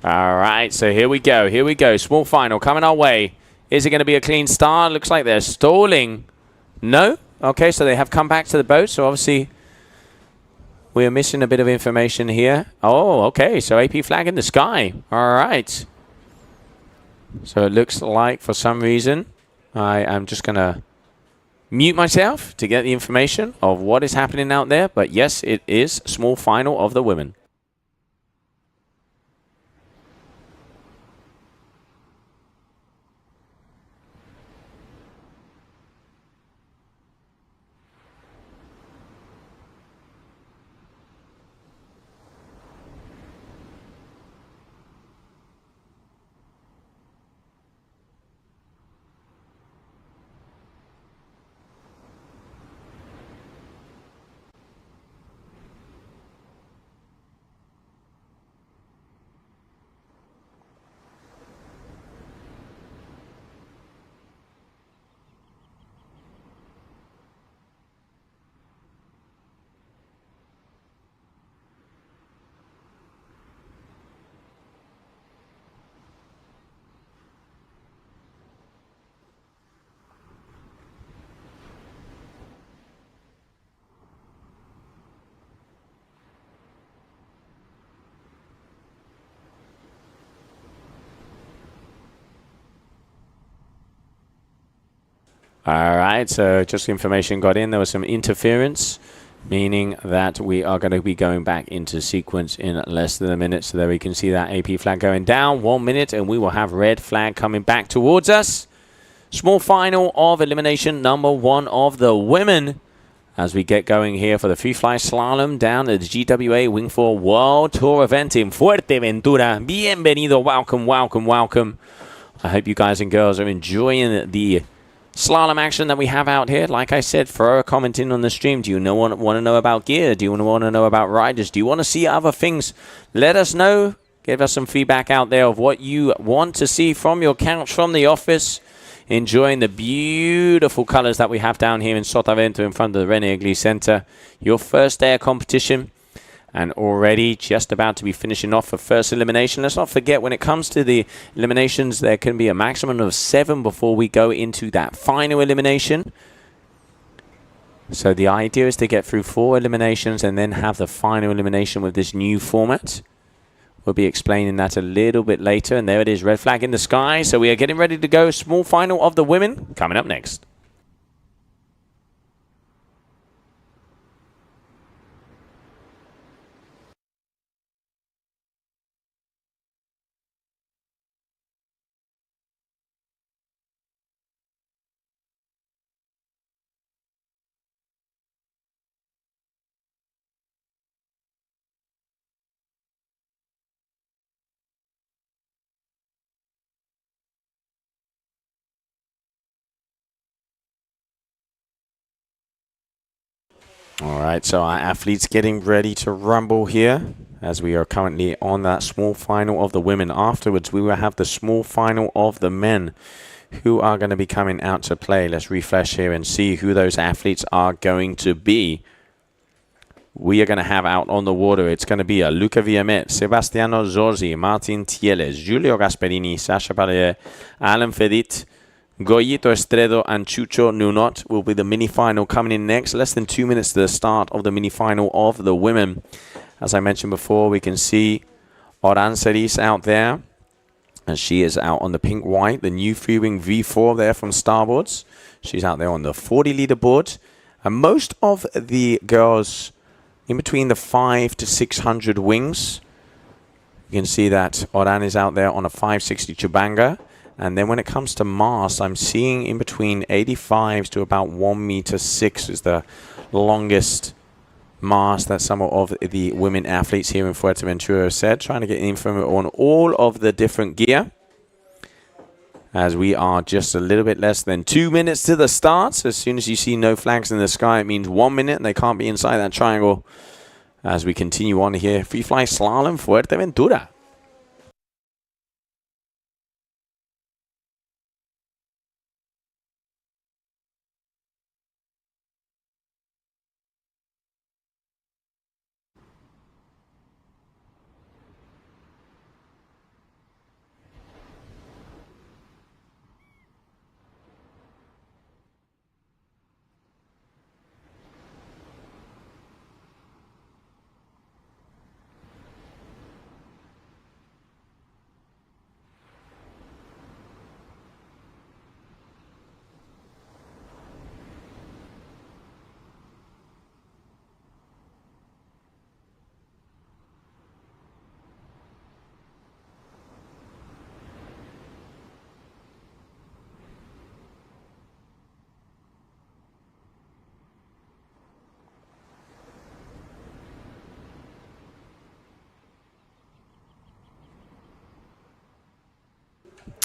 Speaker 4: All right, so here we go. Here we go. Small final coming our way. Is it going to be a clean start? Looks like they're stalling. No? Okay, so they have come back to the boat. So obviously we're missing a bit of information here. Oh, okay. So AP flag in the sky. All right. So it looks like for some reason I am just going to mute myself to get the information of what is happening out there. But yes, it is small final of the women. All right, so just information got in. There was some interference, meaning that we are going to be going back into sequence in less than a minute. So there we can see that AP flag going down. 1 minute, and we will have red flag coming back towards us. Small final of elimination number 1 of the women as we get going here for the free fly slalom down at the GWA Wingfoil World Tour event in Fuerteventura. Bienvenido, welcome, welcome, welcome. I hope you guys and girls are enjoying the slalom action that we have out here. Like I said, throw a comment in on the stream. Do you want to know about gear? Do you want to know about riders? Do you want to see other things? Let us know. Give us some feedback out there of what you want to see from your couch, from the office. Enjoying the beautiful colors that we have down here in Sotavento in front of the René Egli Center. Your first air competition. And already just about to be finishing off for first elimination. Let's not forget, when it comes to the eliminations, there can be a maximum of 7 before we go into that final elimination. So the idea is to get through 4 eliminations and then have the final elimination with this new format. We'll be explaining that a little bit later. And there it is, red flag in the sky. So we are getting ready to go. Small final of the women coming up next. All right, so our athletes getting ready to rumble here as we are currently on that small final of the women. Afterwards, we will have the small final of the men who are going to be coming out to play. Let's refresh here and see who those athletes are going to be. We are going to have out on the water. It's going to be Luca Viamet, Sebastiano Zorzi, Martin Tieles, Giulio Gasperini, Sasha Parier, Alan Fedit, Goyito, Estredo, and Chucho Nunot will be the mini-final coming in next. Less than 2 minutes to the start of the mini-final of the women. As I mentioned before, we can see Oran Ceris out there. And she is out on the pink-white, the new Freewing V4 there from Starboards. She's out there on the 40 leaderboard. And most of the girls in between the 500 to 600 wings. You can see that Oran is out there on a 560 Chubanga. And then when it comes to mast, I'm seeing in between 85s to about 1 meter 6 is the longest mast that some of the women athletes here in Fuerteventura have said. Trying to get info on all of the different gear. As we are just a little bit less than 2 minutes to the start. As soon as you see no flags in the sky, it means 1 minute and they can't be inside that triangle. As we continue on here, free fly slalom Fuerteventura.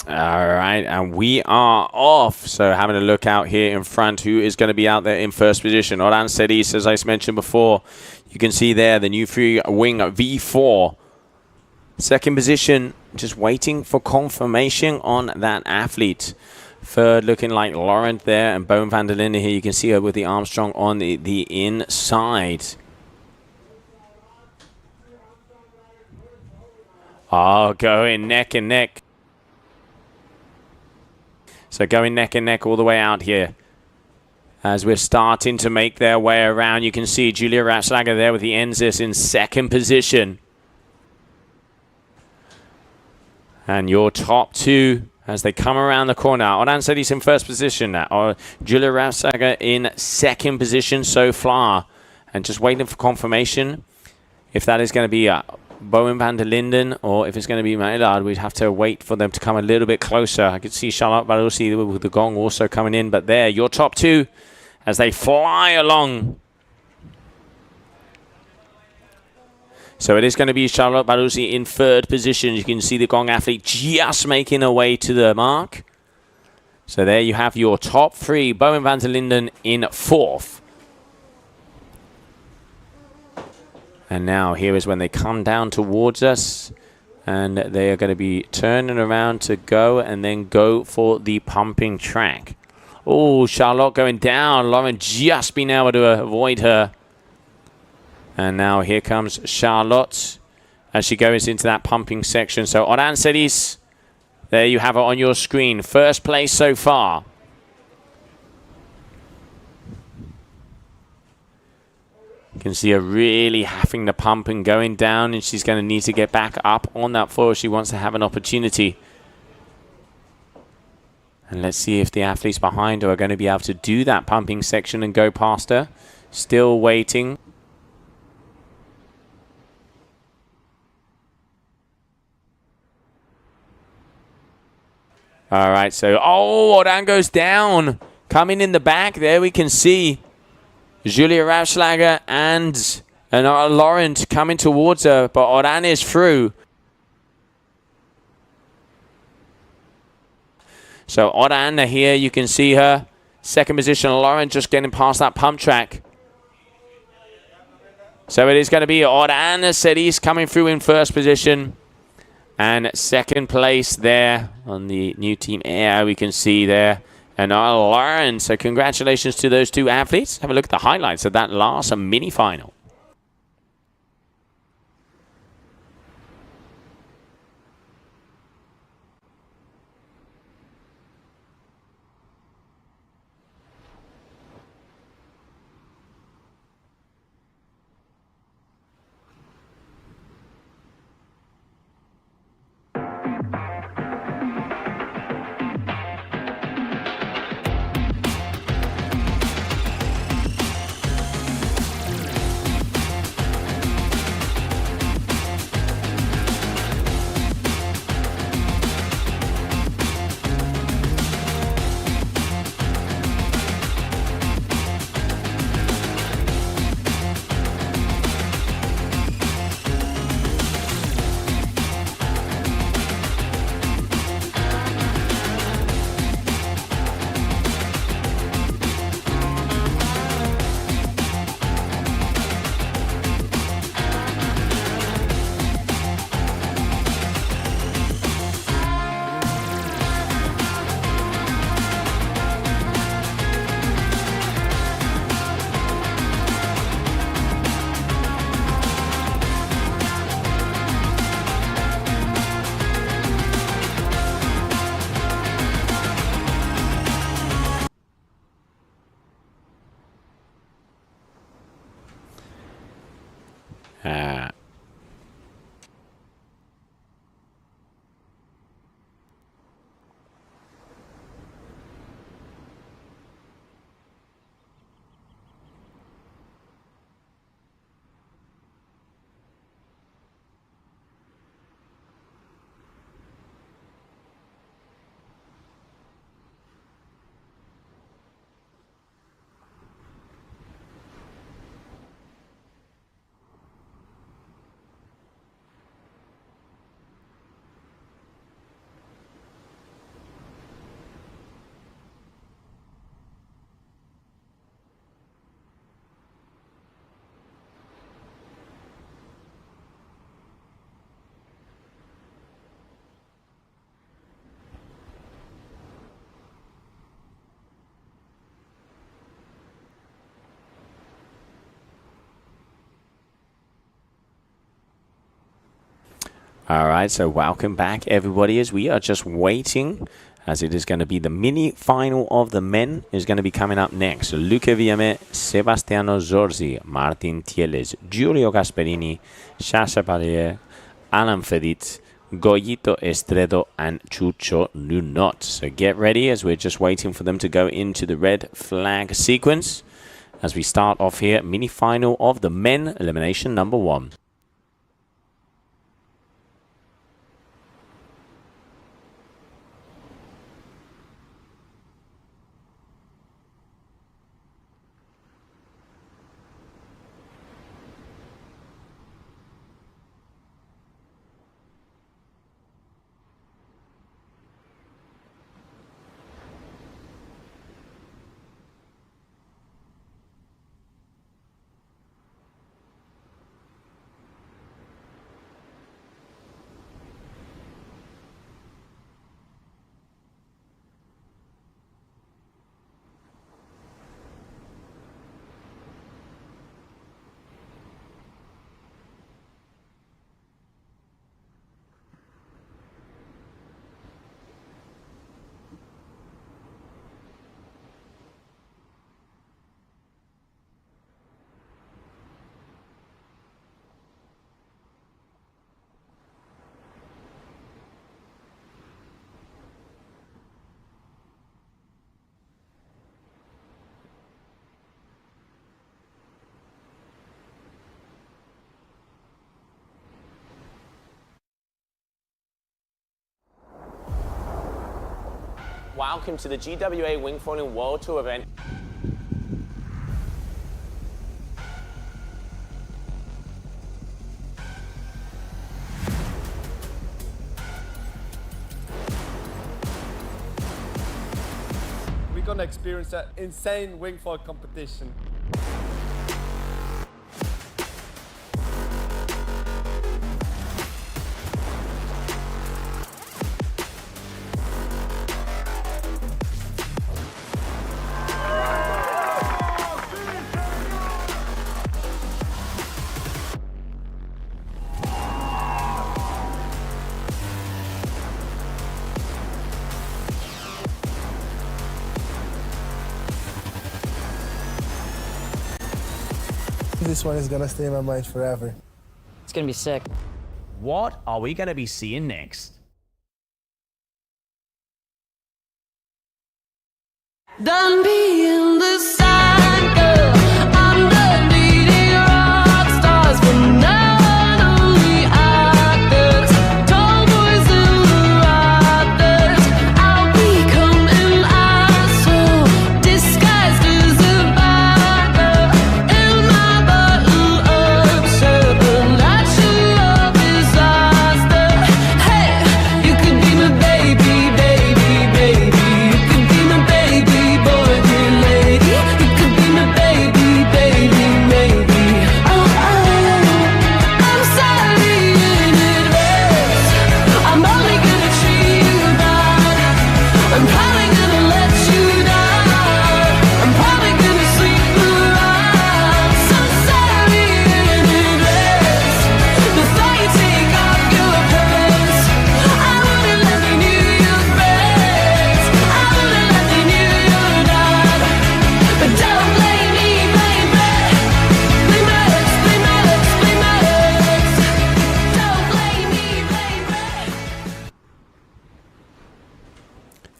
Speaker 4: All right, and we are off. So having a look out here in front, who is going to be out there in first position? Oran Ceris, as I mentioned before. You can see there the new free wing V4. Second position, just waiting for confirmation on that athlete. Third, looking like Laurent there, and Bowen van der Linden here. You can see her with the Armstrong on the inside. Oh, going neck and neck. So going neck and neck all the way out here. As we're starting to make their way around, you can see Julia Rapslager there with the Enzis in second position. And your top two as they come around the corner. Oran Sedis in first position. Julia Rausager in second position so far. And just waiting for confirmation if that is going to be Bowen van der Linden or if it's going to be Maillard. We'd have to wait for them to come a little bit closer. I could see Charlotte Barussi with the gong also coming in. But there, your top two as they fly along. So it is going to be Charlotte Barussi in third position. You can see the gong athlete just making her way to the mark. So there you have your top three. Bowen van der Linden in fourth. And now here is when they come down towards us. And they are going to be turning around to go and then go for the pumping track. Oh, Charlotte going down. Lauren just being able to avoid her. And now here comes Charlotte as she goes into that pumping section. So Oran Sedis, there you have it on your screen. First place so far. You can see her really having to pump and going down, and she's going to need to get back up on that foil if she wants to have an opportunity. And let's see if the athletes behind her are going to be able to do that pumping section and go past her. Still waiting. All right, so, Oran goes down. Coming in the back there, we can see Julia Rauschlager and Laurent coming towards her, but Oran is through. So Oran here, you can see her. Second position, Laurent just getting past that pump track. So it is going to be Oran Sedis coming through in first position. And second place there on the new team air, we can see there. And Lauren, so congratulations to those two athletes. Have a look at the highlights of that last mini-final. All right, so welcome back, everybody, as we are just waiting, as it is going to be the mini-final of the men is going to be coming up next. Luca Viame, Sebastiano Zorzi, Martin Tieles, Giulio Gasperini, Sasha Palier, Alan Fedit, Goyito, Estredo, and Chucho Nunot. So get ready as we're just waiting for them to go into the red flag sequence as we start off here, mini final of the men elimination number 1.
Speaker 1: Welcome to the GWA Wingfoiling World Tour event.
Speaker 2: We're gonna experience an insane wingfoil competition.
Speaker 3: This one is gonna stay in my mind forever.
Speaker 9: It's gonna be sick.
Speaker 5: What are we gonna be seeing next?
Speaker 6: Done being the side girl. I'm done dating rock stars for non-only actors. Tomboys in the rafters. I'll become an asshole disguised as a bad girl in my bottle-up shirt. A natural disaster. Hey, you could be my baby, baby, baby. You could be my baby. Boy, dear lady, you could be my baby, baby, maybe. Oh, I'm sorry in advance. I'm only gonna treat you bad. I'm probably gonna let you down. I'm probably gonna sleep around. So sorry in advance. Before you take off your pants, I wouldn't let me knew your friends. I wouldn't let me knew your dad. But don't blame me, blame me. Blame my ex, blame my ex, blame my ex. Don't blame me, blame me.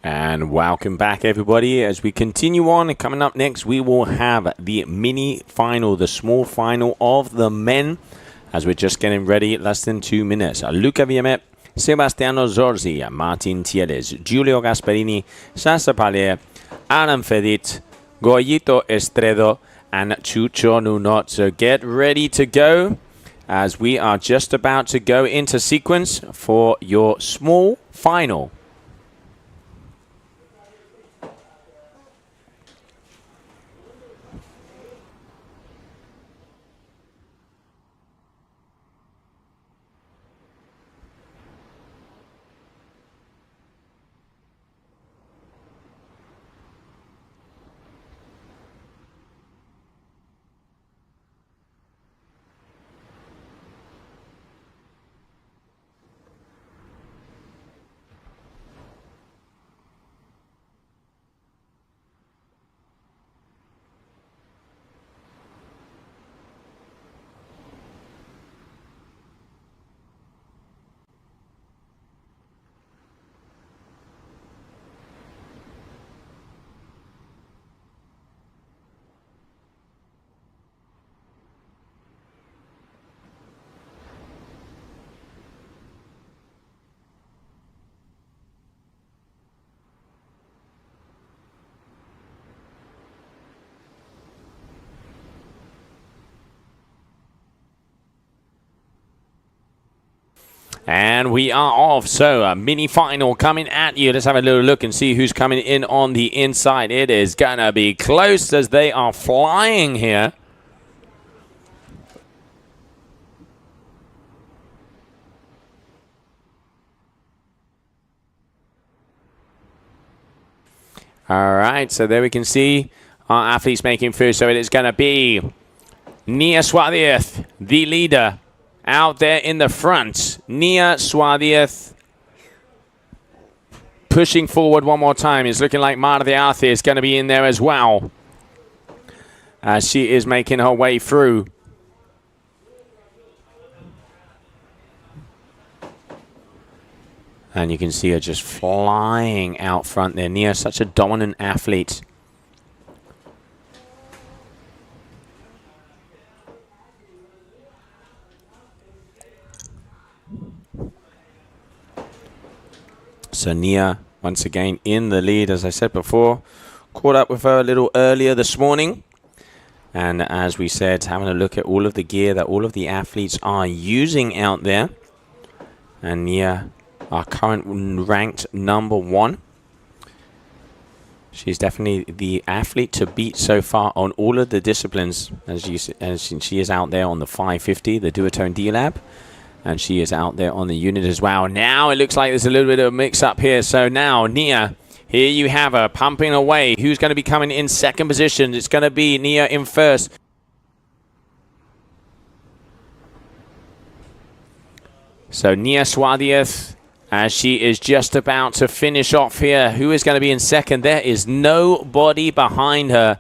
Speaker 4: And welcome back, everybody, as we continue on. Coming up next, we will have the mini final, the small final of the men, as we're just getting ready, less than 2 minutes. Luca Viamet, Sebastiano Zorzi, Martin Tieles, Giulio Gasperini, Sasa Palier, Alan Fedit, Goyito Estredo, and Chucho Nunot. So get ready to go, as we are just about to go into sequence for your small final. And we are off. So a mini final coming at you. Let's have a little look and see who's coming in on the inside. It is going to be close as they are flying here. All right, so there we can see our athletes making through. So it is going to be Nia Suarez, the leader, out there in the front. Nia Suarez pushing forward one more time. It's looking like Mara de Arce is going to be in there as well, as she is making her way through. And you can see her just flying out front there. Nia, such a dominant athlete. So Nia, once again, in the lead, as I said before. Caught up with her a little earlier this morning. And as we said, having a look at all of the gear that all of the athletes are using out there. And Nia, our current ranked #1. She's definitely the athlete to beat so far on all of the disciplines. As she is out there on the 550, the duotone D-Lab. And she is out there on the unit as well. Now it looks like there's a little bit of a mix-up here. So now, Nia, here you have her pumping away. Who's going to be coming in second position? It's going to be Nia in first. So Nia Suarez, as she is just about to finish off here. Who is going to be in second? There is nobody behind her.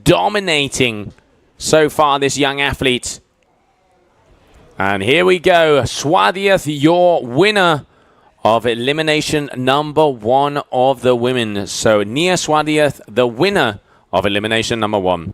Speaker 4: Dominating so far, this young athlete. And here we go. Suarez, your winner of elimination #1 of the women. So Nia Suarez, the winner of elimination #1.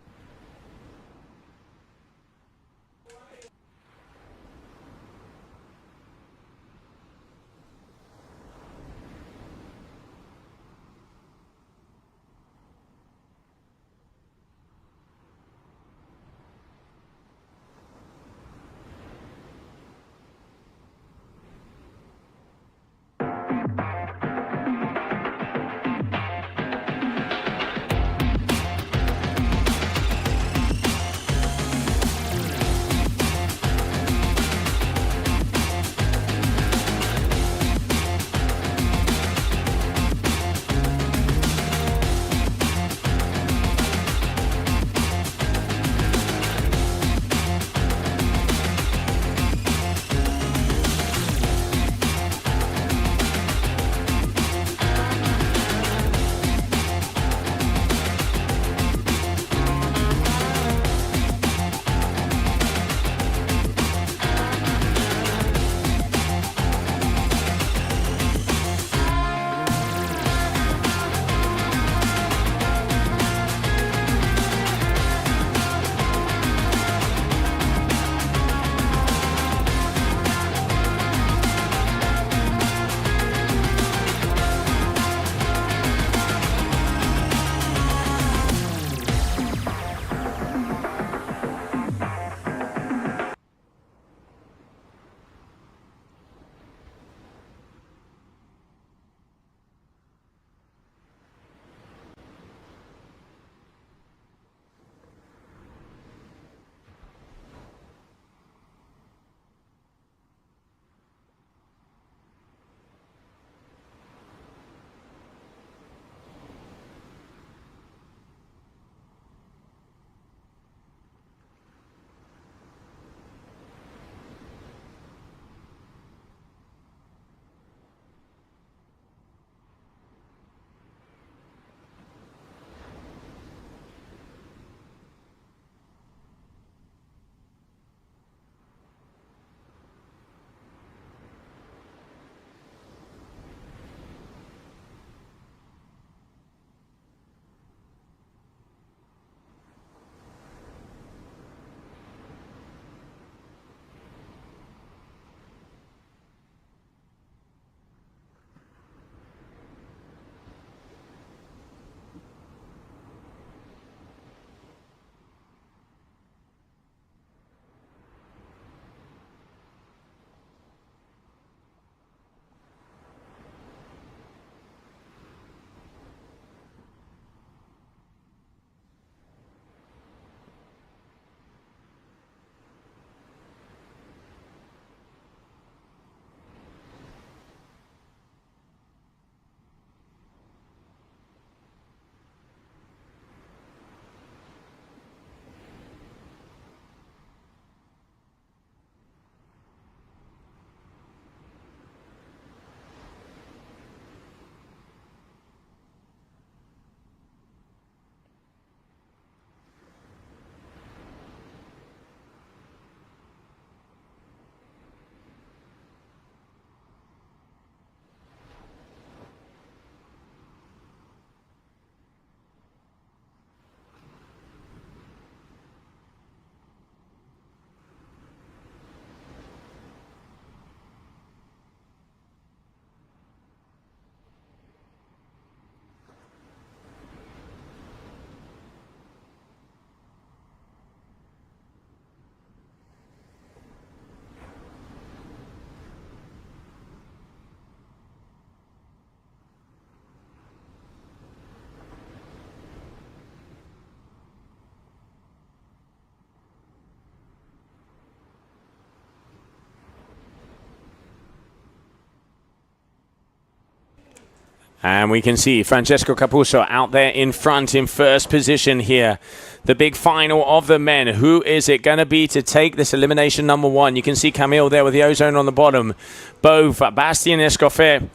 Speaker 4: And we can see Francesco Capuzzo out there in front in first position here. The big final of the men. Who is it going to be to take this elimination number 1? You can see Camille there with the ozone on the bottom. Both Bastian Escofet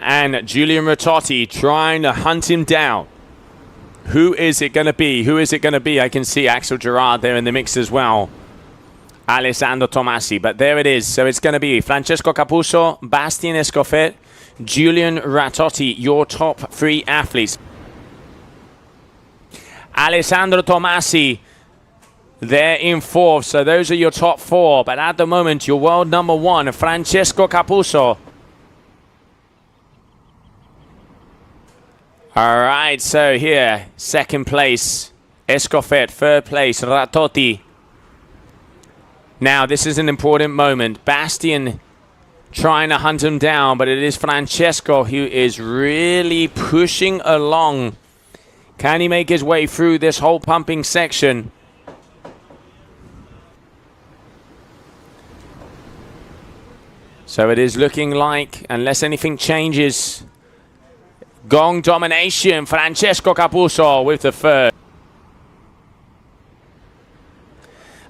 Speaker 4: and Julian Ratotti trying to hunt him down. Who is it going to be? Who is it going to be? I can see Axel Gerard there in the mix as well. Alessandro Tomasi, but there it is. So it's going to be Francesco Capuzzo, Bastian Escofet, Julian Ratotti, your top 3 athletes. Alessandro Tomasi there in 4th. So those are your top 4. But at the moment, your world number 1, Francesco Capuzzo. All right, so here, 2nd place, Escofet, 3rd place, Ratotti. Now, this is an important moment. Bastian trying to hunt him down, but it is Francesco who is really pushing along. Can he make his way through this whole pumping section? So it is looking like, unless anything changes, gong domination. Francesco Capuzzo with the 3rd.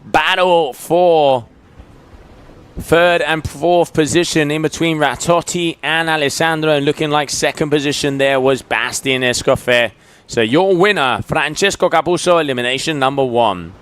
Speaker 4: Battle for 3rd and 4th position in between Ratotti and Alessandro, and looking like 2nd position there was Bastian Escofet. So your winner, Francesco Capuzzo, elimination number 1.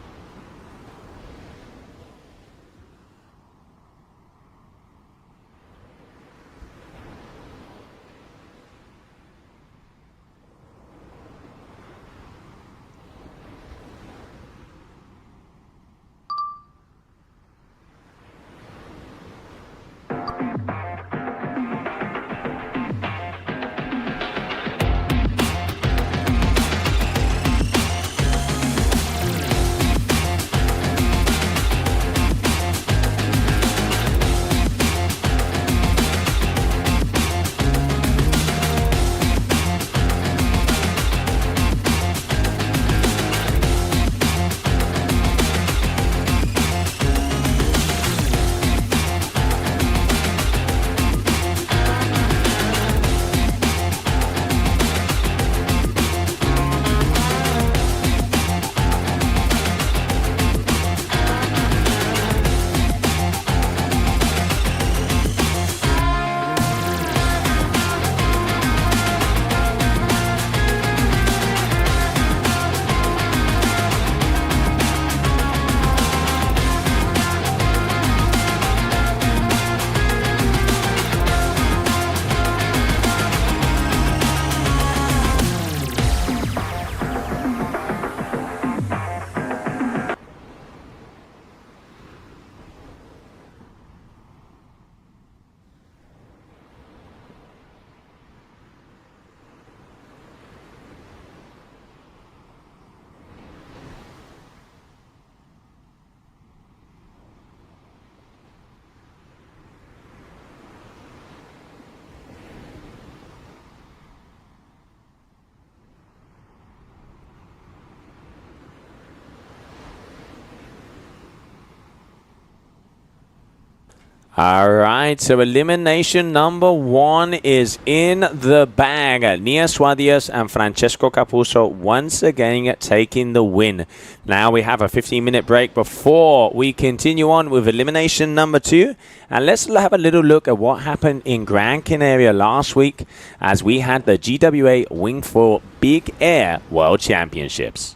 Speaker 4: All right, so elimination number 1 is in the bag. Nia Suadias and Francesco Capuzzo once again taking the win. Now we have a 15-minute break before we continue on with elimination number 2. And let's have a little look at what happened in Gran Canaria last week as we had the GWA Wingfoil Big Air World Championships.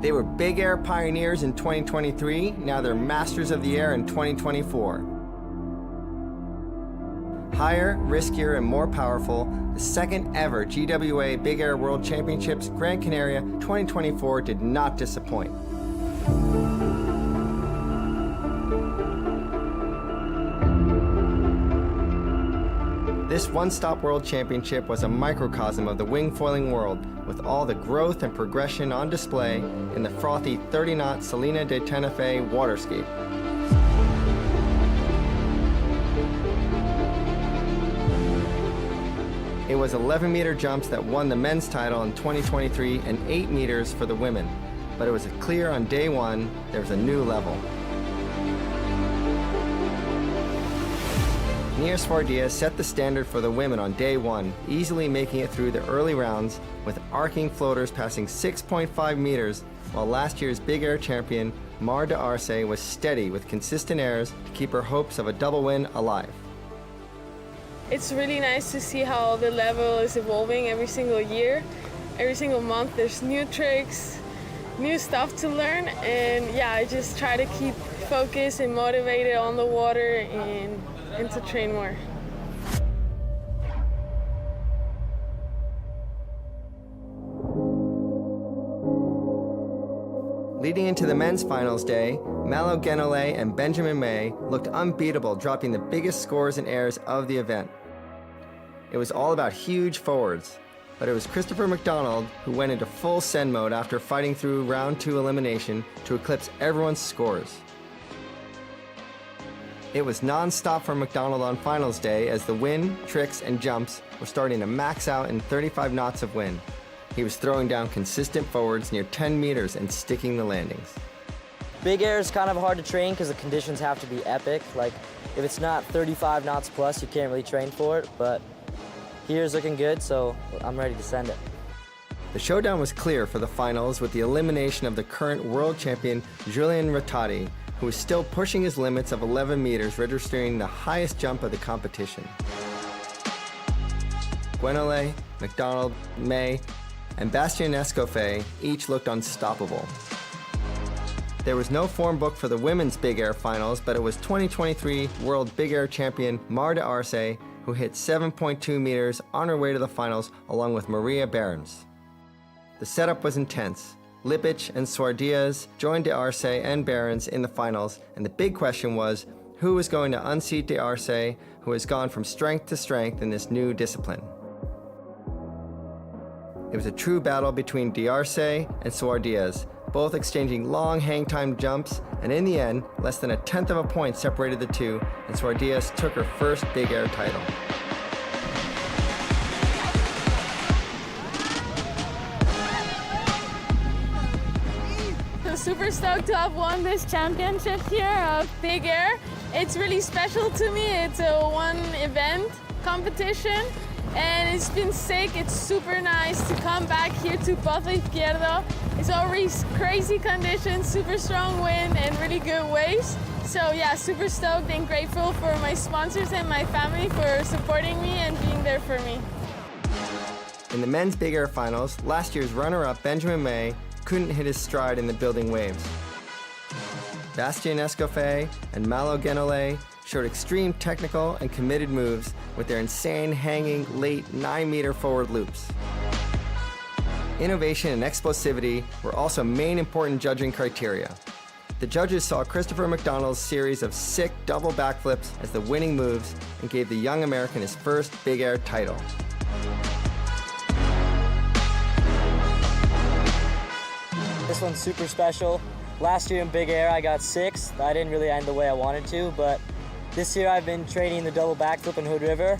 Speaker 9: They were big air pioneers in 2023, now they're masters of the air in 2024. Higher, riskier, and more powerful, the 2nd ever GWA Big Air World Championships Gran Canaria 2024 did not disappoint. This one-stop World Championship was a microcosm of the wingfoiling world, with all the growth and progression on display in the frothy 30-knot Salina de Tenerife waterscape. It was 11-meter jumps that won the men's title in 2023 and 8 meters for the women. But it was clear on day one there was a new level. Nia Suardias set the standard for the women on day one, easily making it through the early rounds with arcing floaters passing 6.5 meters, while last year's Big Air champion Mar de Arce was steady with consistent airs to keep her hopes of a double win alive.
Speaker 10: It's really nice to see how the level is evolving every single year. Every single month there's new tricks, new stuff to learn, and yeah, I just try to keep focused and motivated on the water and to train more.
Speaker 9: Leading into the men's finals day, Malo Genole and Benjamin May looked unbeatable, dropping the biggest scores and airs of the event. It was all about huge forwards, but it was Christopher McDonald who went into full send mode after fighting through round 2 elimination to eclipse everyone's scores. It was non-stop for McDonald on finals day as the wind, tricks, and jumps were starting to max out in 35 knots of wind. He was throwing down consistent forwards near 10 meters and sticking the landings.
Speaker 11: Big air is kind of hard to train because the conditions have to be epic. Like, if it's not 35 knots plus, you can't really train for it, but here's looking good, so I'm ready to send it.
Speaker 9: The showdown was clear for the finals with the elimination of the current world champion Julien Rattati, who was still pushing his limits of 11 meters, registering the highest jump of the competition. Genole, McDonald, May, and Bastian Escofet each looked unstoppable. There was no form book for the women's Big Air finals, but it was 2023 World Big Air champion Mar de Arce who hit 7.2 meters on her way to the finals along with Maria Behrens. The setup was intense. Lipich and Suardias joined de Arce and Behrens in the finals, and the big question was who was going to unseat de Arce, who has gone from strength to strength in this new discipline. It was a true battle between de Arce and Suardias, both exchanging long hang time jumps, and in the end, less than 1/10 of a point separated the two, and Suardias took her first Big Air title.
Speaker 10: I'm super stoked to have won this championship here of Big Air. It's really special to me. It's a one event competition, and it's been sick. It's super nice to come back here to Pozo Izquierdo. It's always crazy conditions, super strong wind, and really good waves. So yeah, super stoked and grateful for my sponsors and my family for supporting me and being there for me.
Speaker 9: In the men's Big Air finals, last year's runner-up Benjamin May couldn't hit his stride in the building waves. Bastian Escofet and Malo Genole showed extreme technical and committed moves with their insane hanging late 9-meter forward loops. Innovation and explosivity were also main important judging criteria. The judges saw Christopher McDonald's series of sick double backflips as the winning moves and gave the young American his first Big Air title.
Speaker 11: This one's super special. Last year in Big Air I got 6th. I didn't really end the way I wanted to, but this year I've been training the double backflip in Hood River,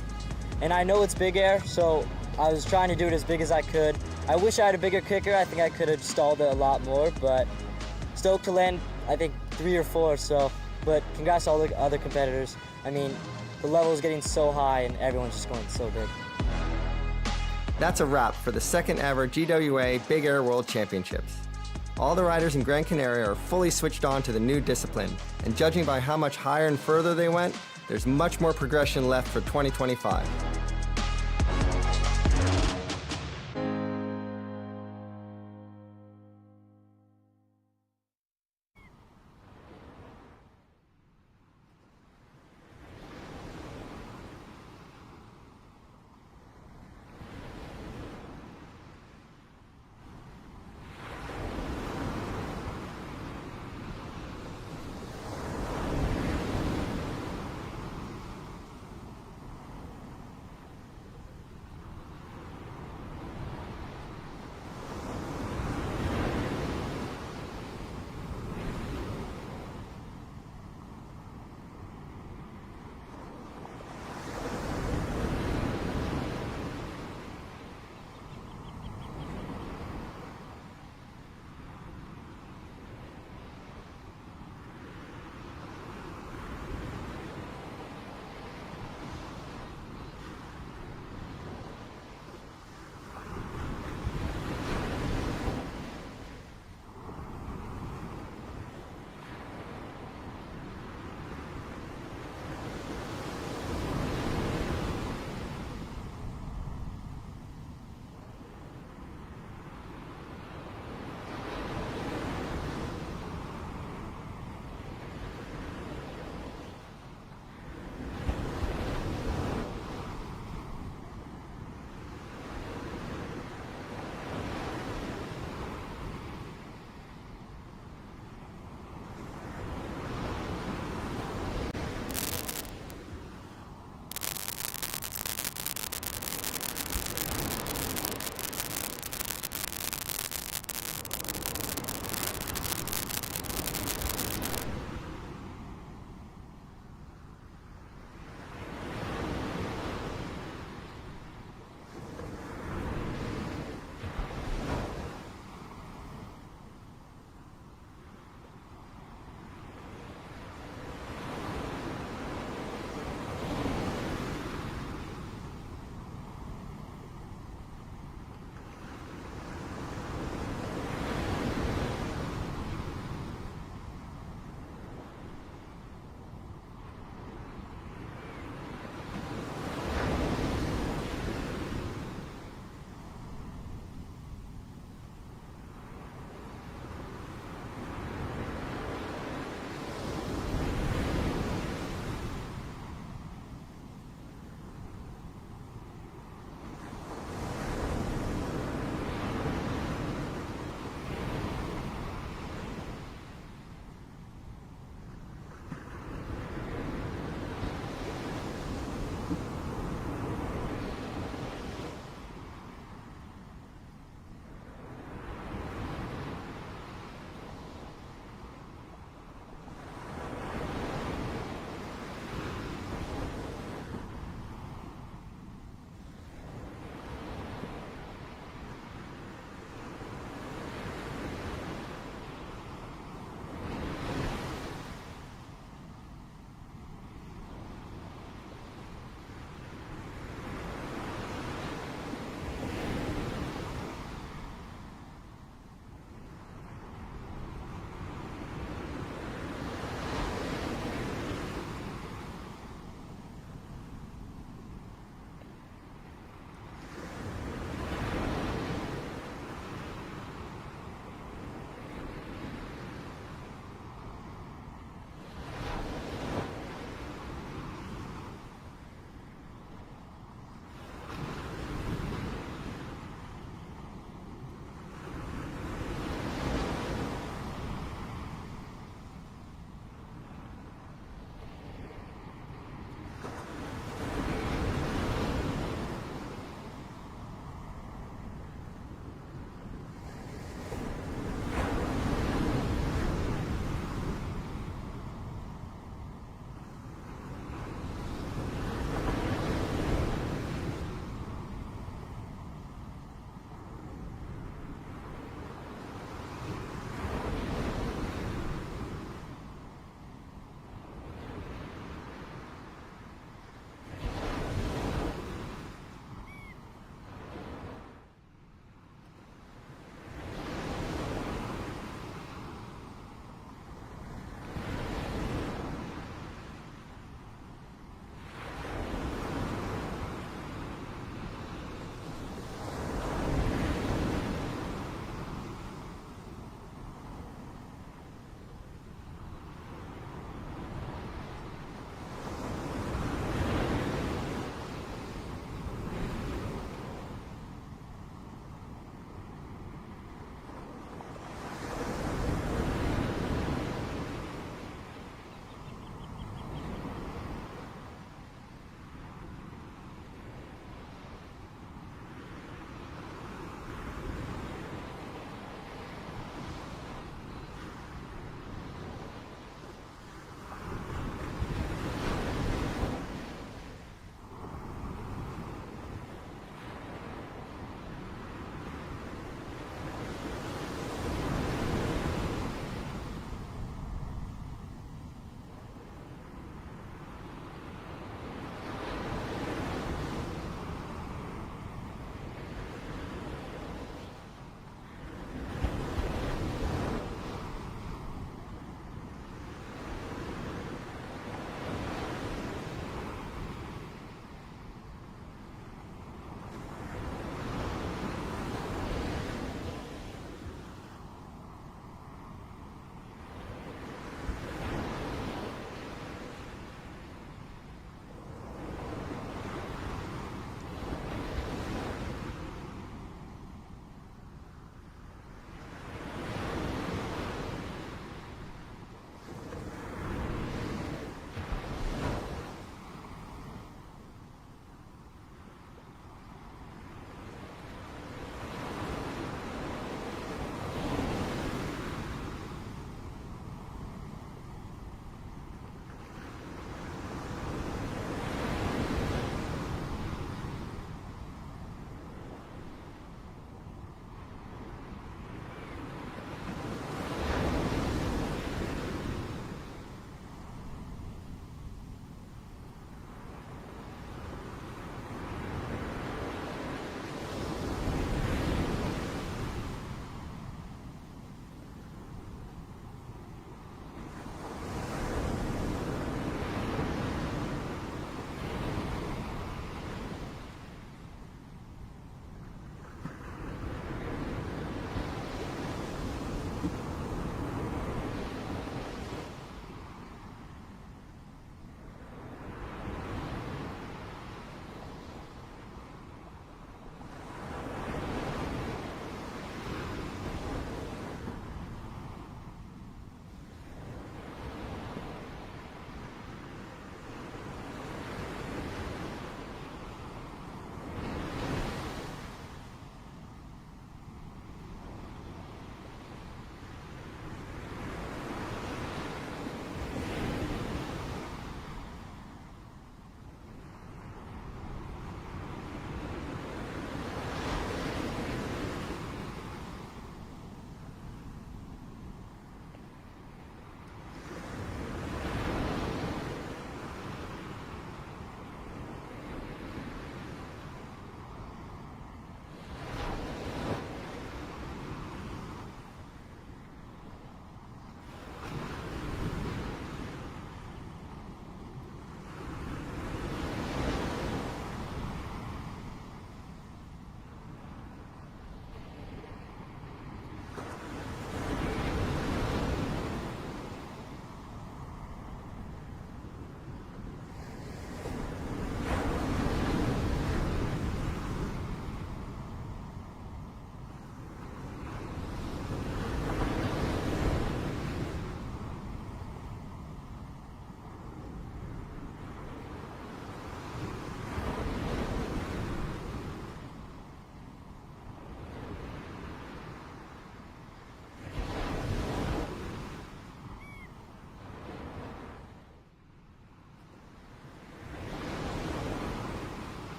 Speaker 11: and I know it's Big Air, so I was trying to do it as big as I could. I wish I had a bigger kicker. I think I could have stalled it a lot more, but stoked to land, I think, 3 or 4, so, but congrats to all the other competitors. I mean, the level is getting so high and everyone's just going so big.
Speaker 9: That's a wrap for the second ever GWA Big Air World Championships. All the riders in Gran Canaria are fully switched on to the new discipline, and judging by how much higher and further they went, there's much more progression left for 2025.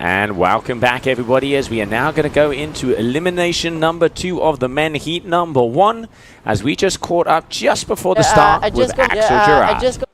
Speaker 4: And welcome back, everybody, as we are now going to go into elimination number 2 of the men heat number 1, as we just caught up just before the start with Axel Gerard.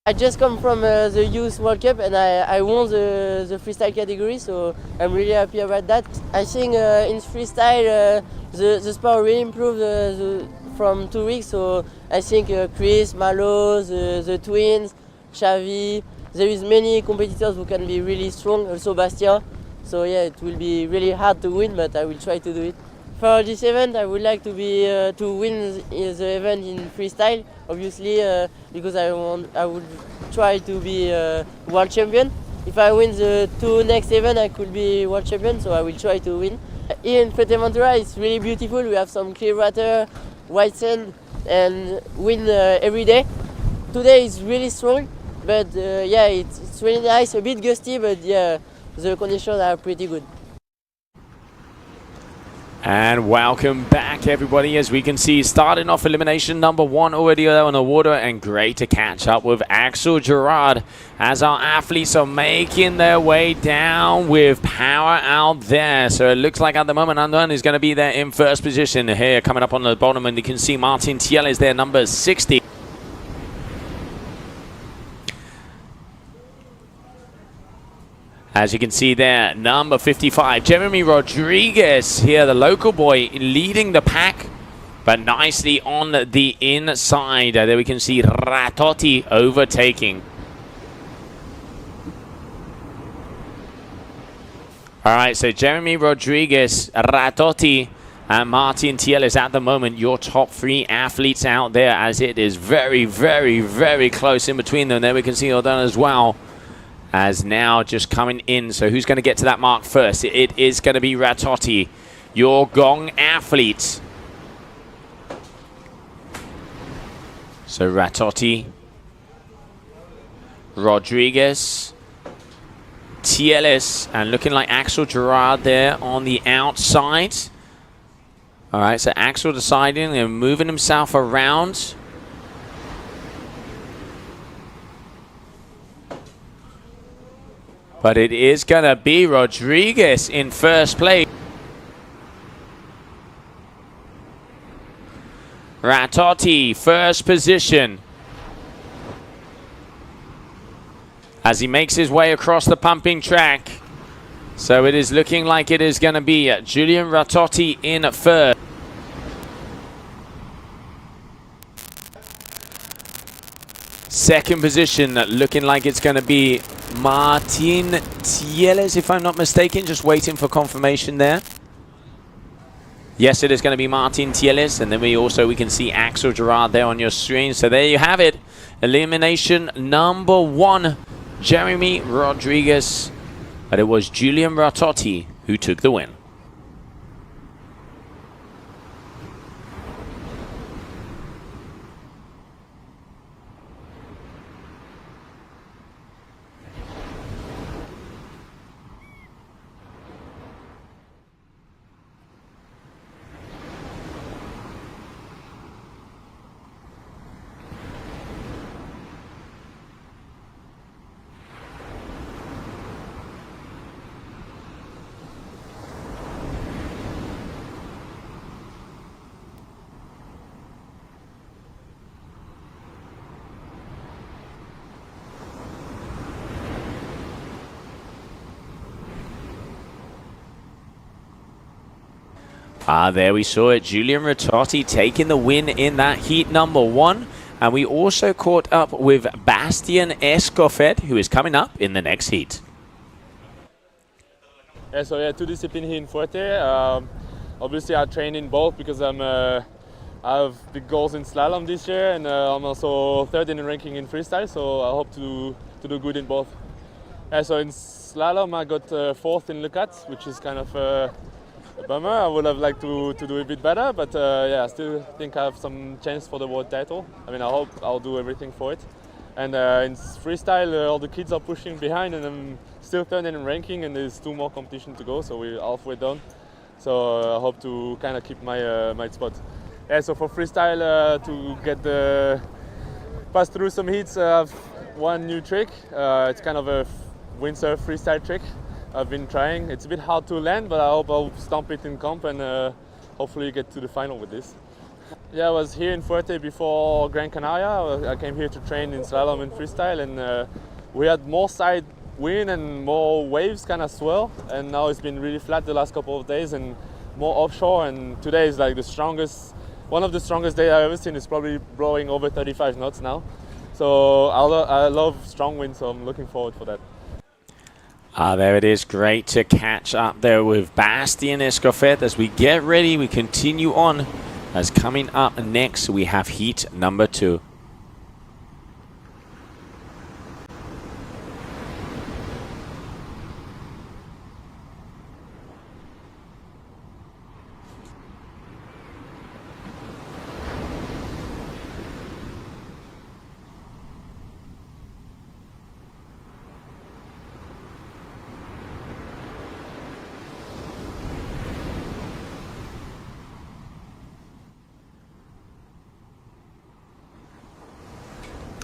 Speaker 12: I just come from the Youth World Cup and I won the freestyle category, so I'm really happy about that. I think in freestyle the sport really improved from 2 weeks, so I think Chris, Malo, the twins, Xavi, there is many competitors who can be really strong, also Bastian, so yeah, it will be really hard to win, but I will try to do it. For this event, I would like to be to win the event in freestyle, obviously, because I would try to be world champion. If I win the 2 next events, I could be world champion, so I will try to win. Here in Fuerteventura, it's really beautiful. We have some clear water, white sand, and wind every day. Today is really strong, but yeah, it's really nice, a bit gusty, but yeah, the conditions are pretty good.
Speaker 4: And welcome back, everybody, as we can see, starting off elimination number 1 already there on the water, and great to catch up with Axel Gerard as our athletes are making their way down with power out there. So it looks like at the moment Andon is going to be there in first position here, coming up on the bottom, and you can see Martin Thiel is there, number 60. As you can see there, number 55, Jeremy Rodriguez here, the local boy, leading the pack, but nicely on the inside. There we can see Ratotti overtaking. All right, so Jeremy Rodriguez, Ratotti, and Martin Thiel is at the moment your top 3 athletes out there, as it is very, very, very close in between them. There we can see Odon as well, as now just coming in. So who's going to get to that mark first? It is going to be Ratotti, your gong athlete. So Ratotti, Rodriguez, Thielis, and looking like Axel Gerard there on the outside. All right, so Axel deciding and moving himself around. But it is going to be Rodriguez in first place. Ratotti, first position, as he makes his way across the pumping track. So it is looking like it is going to be Julian Ratotti in first. Second position, looking like it's going to be Martin Thielis, if I'm not mistaken. Just waiting for confirmation there. Yes, it is going to be Martin Thielis. And then we can see Axel Gerard there on your screen. So there you have it. Elimination number 1, Jeremy Rodriguez. But it was Julian Ratotti who took the win. There we saw it, Julian Ratotti taking the win in that heat number 1. And we also caught up with Bastian Escofet, who is coming up in the next heat.
Speaker 13: Yeah, so yeah, 2 disciplines here in Fuerte. Obviously I train in both because I have big goals in slalom this year, and I'm also 3rd in the ranking in freestyle, so I hope to do good in both. Yeah, so in slalom I got 4th in Le Cat, which is kind of a bummer. I would have liked to do a bit better, but yeah, I still think I have some chance for the world title. I mean, I hope I'll do everything for it. And in freestyle, all the kids are pushing behind, and I'm still 3rd in ranking, and there's 2 more competitions to go, so we're halfway done. So I hope to kind of keep my spot. Yeah, so for freestyle, to get pass through some heats, I've one new trick. It's kind of a windsurf freestyle trick I've been trying. It's a bit hard to land, but I hope I'll stomp it in comp and hopefully get to the final with this. Yeah, I was here in Fuerte before Gran Canaria. I came here to train in slalom and freestyle, and we had more side wind and more waves kind of swirl, and now it's been really flat the last couple of days and more offshore, and today is like the strongest, one of the strongest days I've ever seen. It's probably blowing over 35 knots now. So I love strong wind, so I'm looking forward for that.
Speaker 4: There it is. Great to catch up there with Bastian Escofet. As we get ready, we continue on. As coming up next, we have heat number 2.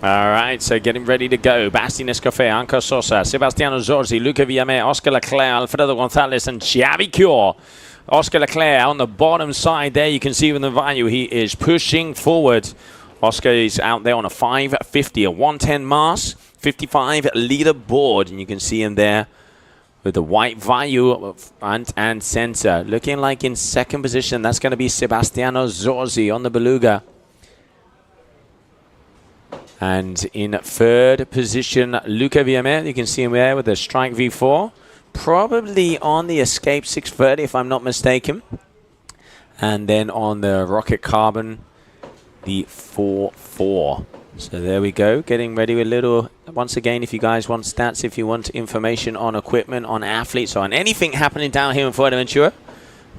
Speaker 4: All right, so getting ready to go. Bastian Escofet, Anko Sosa, Sebastiano Zorzi, Luca Villamet, Oscar Leclerc, Alfredo Gonzalez, and Xavi Cure. Oscar Leclerc on the bottom side there. You can see with the value, he is pushing forward. Oscar is out there on a 550, a 110 mass, 55 leaderboard. And you can see him there with the white value front and center. Looking like in second position, that's going to be Sebastiano Zorzi on the Beluga. And in third position, Luca Villamet. You can see him there with the Strike V4. Probably on the Escape 630, if I'm not mistaken. And then on the Rocket Carbon, the 4.4. So there we go. Getting ready with a little... Once again, if you guys want stats, if you want information on equipment, on athletes, or on anything happening down here in Fuerteventura,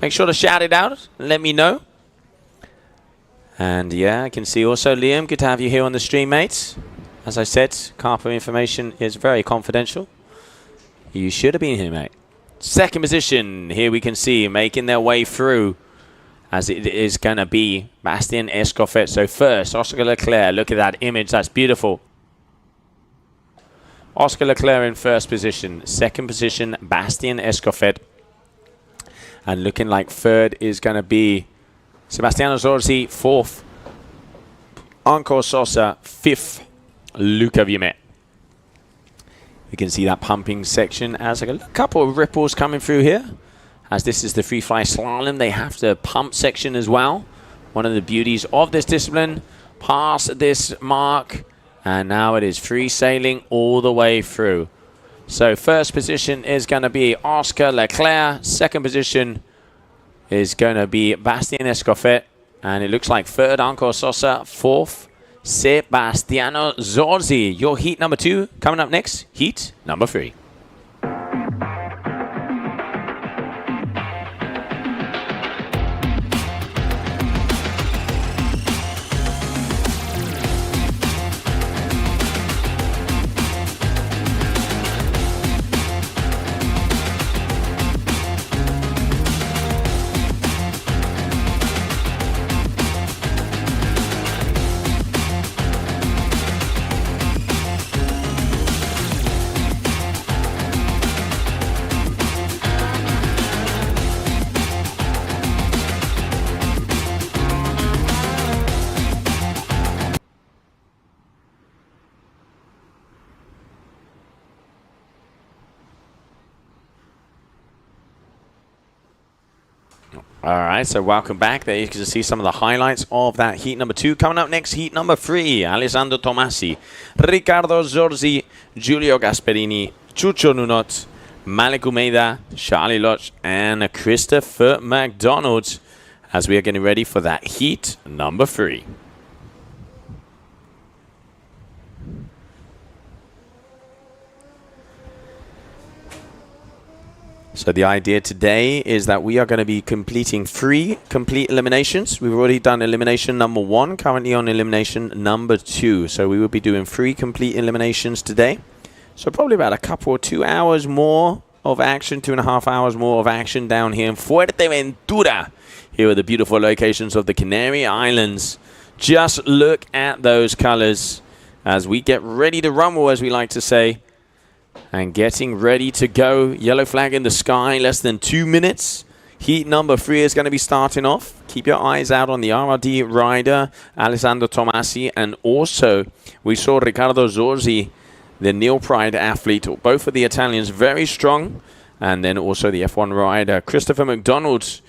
Speaker 4: make sure to shout it out and let me know. And yeah, I can see also Liam, good to have you here on the stream, mates. As I said, carpet information is very confidential. You should have been here, mate. Second position, here we can see making their way through, as it is going to be Bastian Escofet. So first, Oscar Leclerc, look at that image, that's beautiful. Oscar Leclerc in first position. Second position, Bastian Escofet. And looking like third is going to be Sebastiano Zorzi, 4th. Anko Sosa, 5th. Luca Villamet. You can see that pumping section as a couple of ripples coming through here. As this is the free fly slalom, they have the pump section as well. One of the beauties of this discipline. Past this mark, and now it is free sailing all the way through. So first position is going to be Oscar Leclerc. Second position is going to be Bastian Escofet. And it looks like third, Anko Sosa. 4th, Sebastiano Zorzi. Your heat number 2 coming up next. Heat number 3. All right, so welcome back. There you can see some of the highlights of that heat number 2. Coming up next, heat number 3. Alessandro Tomasi, Riccardo Zorzi, Giulio Gasperini, Chucho Nunot, Malik Umeda, Charlie Loch, and Christopher McDonald, as we are getting ready for that heat number 3. So the idea today is that we are going to be completing 3 complete eliminations. We've already done elimination number 1, currently on elimination number 2. So we will be doing 3 complete eliminations today. So probably about a couple or 2 hours more of action, 2.5 hours more of action down here in Fuerteventura. Here are the beautiful locations of the Canary Islands. Just look at those colors as we get ready to rumble, as we like to say. And getting ready to go. Yellow flag in the sky, less than 2 minutes. Heat number 3 is going to be starting off. Keep your eyes out on the RRD rider, Alessandro Tomasi, and also we saw Riccardo Zorzi, the Neil Pride athlete, both of the Italians very strong. And then also the F1 rider, Christopher McDonald,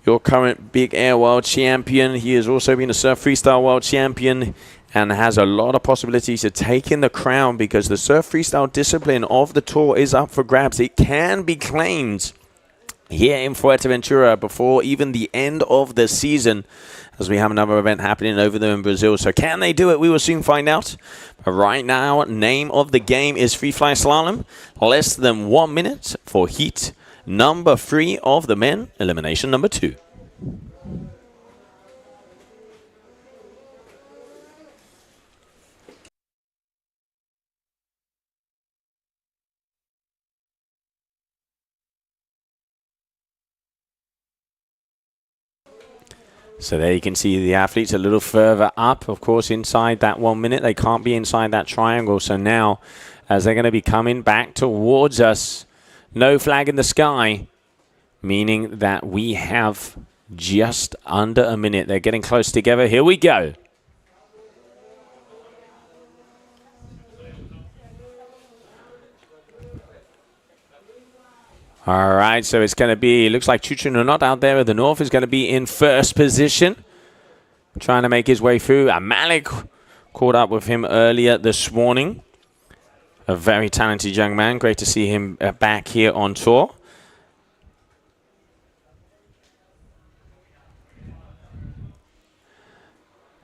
Speaker 4: your current big air world champion. He has also been a surf freestyle world champion and has a lot of possibilities to take in the crown because the surf freestyle discipline of the tour is up for grabs. It can be claimed here in Fuerteventura before even the end of the season, as we have another event happening over there in Brazil. So can they do it? We will soon find out. But right now, name of the game is Free Fly Slalom. Less than 1 minute for heat number 3 of the men, elimination number 2. So there you can see the athletes a little further up, of course, inside that 1 minute. They can't be inside that triangle. So now, as they're going to be coming back towards us, no flag in the sky, meaning that we have just under a minute. They're getting close together. Here we go. All right, so it's going to be, looks like Chuchu Nonot out there in the north is going to be in first position, trying to make his way through. Malik caught up with him earlier this morning. A very talented young man. Great to see him back here on tour.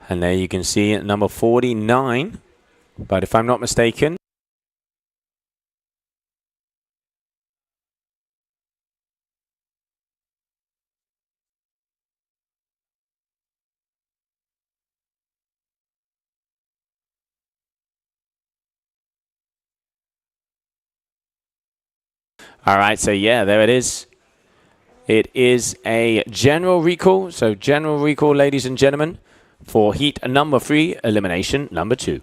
Speaker 4: And there you can see number 49, but if I'm not mistaken, all right, so yeah, there it is. It is a general recall. So general recall, ladies and gentlemen, for heat number 3, elimination number 2.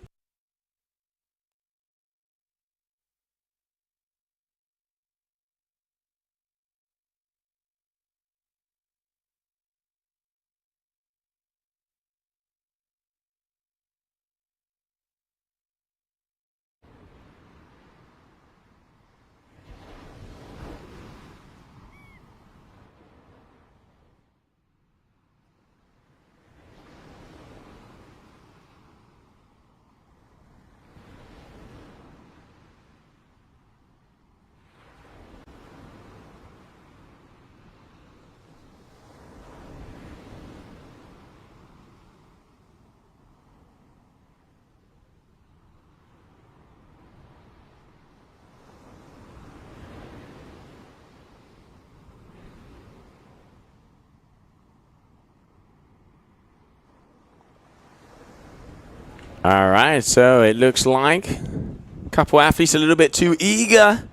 Speaker 4: All right, so it looks like a couple athletes a little bit too eager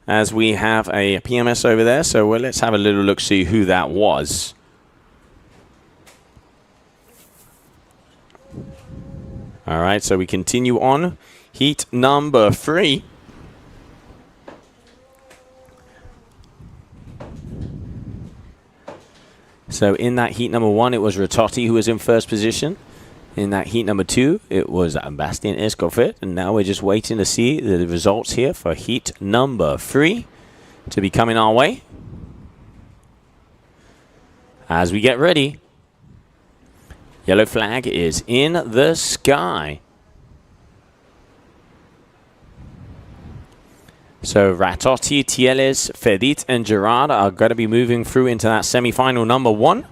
Speaker 4: as we have a PMS over there. So let's have a little look, see who that was. All right, so we continue on. Heat number 3. So in that heat number 1, it was Ratotti who was in first position. In that heat number 2, it was Bastian Escofet. And now we're just waiting to see the results here for heat number 3 to be coming our way. As we get ready, yellow flag is in the sky. So Ratotti, Tieles, Fedit, and Gerard are going to be moving through into that semi-final number 1.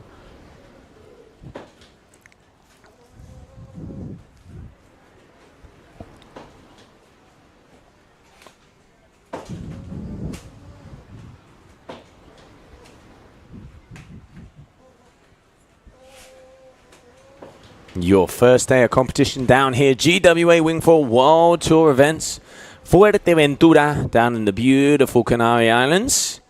Speaker 4: Your first day of competition down here, GWA Wingfoil World Tour events, Fuerteventura, down in the beautiful Canary Islands.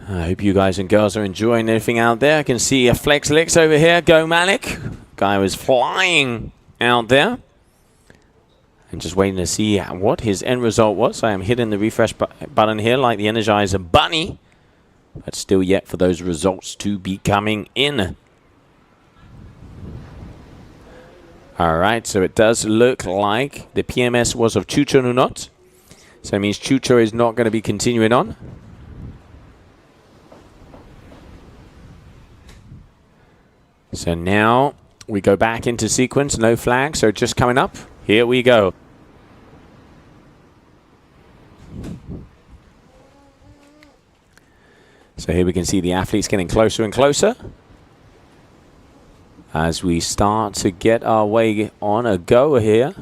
Speaker 4: I hope you guys and girls are enjoying everything out there. I can see a Flex Licks over here. Go Malik. Guy was flying out there. And just waiting to see what his end result was. I am hitting the refresh button here like the Energizer Bunny. But still yet for those results to be coming in. Alright, so it does look like the PMS was of Chucho Nunot. So that means Chucho is not going to be continuing on. So now we go back into sequence, no flag, so just coming up. Here we go. So here we can see the athletes getting closer and closer as we start to get our way on a go here.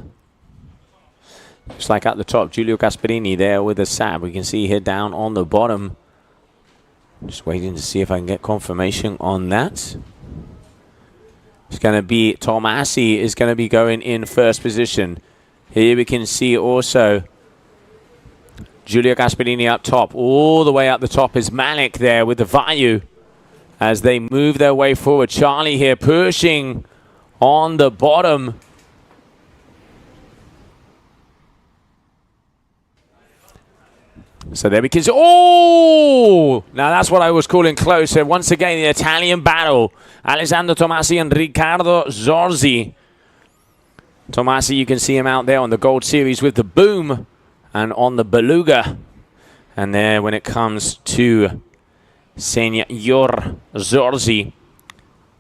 Speaker 4: Just like at the top, Giulio Gasparini there with a sab. We can see here down on the bottom. Just waiting to see if I can get confirmation on that. It's going to be Tomasi is going to be going in first position. Here we can see also Giulio Gasparini up top. All the way up the top is Malik there with the Vayu as they move their way forward. Charlie here pushing on the bottom. So there we can see. Oh! Now that's what I was calling close. And once again, the Italian battle. Alessandro Tomasi and Riccardo Zorzi. Tomasi, you can see him out there on the Gold Series with the Boom and on the Beluga. And there when it comes to Senor Zorzi,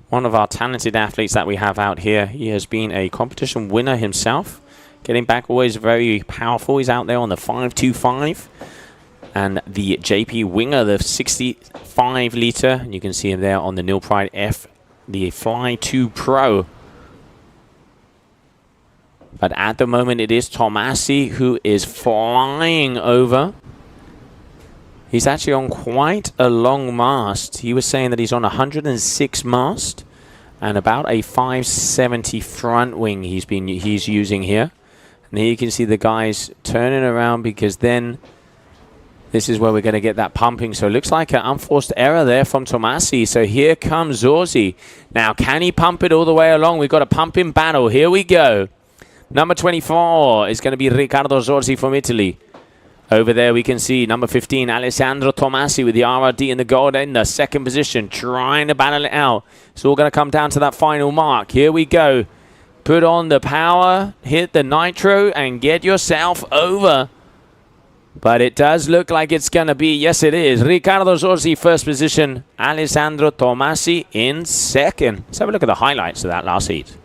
Speaker 4: one of our talented athletes that we have out here. He has been a competition winner himself. Getting back always very powerful. He's out there on the 525. And the JP Winger, the 65 litre. And you can see him there on the Nil Pride F, the Fly 2 Pro. But at the moment, it is Tomasi who is flying over. He's actually on quite a long mast. He was saying that he's on 106 mast and about a 570 front wing he's using here. And here you can see the guys turning around because then this is where we're going to get that pumping. So it looks like an unforced error there from Tomasi. So here comes Zorzi. Now, can he pump it all the way along? We've got a pumping battle. Here we go. Number 24 is going to be Riccardo Zorzi from Italy. Over there we can see number 15, Alessandro Tomasi with the RRD in the gold in the second position, trying to battle it out. It's all going to come down to that final mark. Here we go. Put on the power, hit the nitro, and get yourself over. But it does look like it's going to be, yes it is, Riccardo Zorzi first position, Alessandro Tomasi in second. Let's have a look at the highlights of that last heat.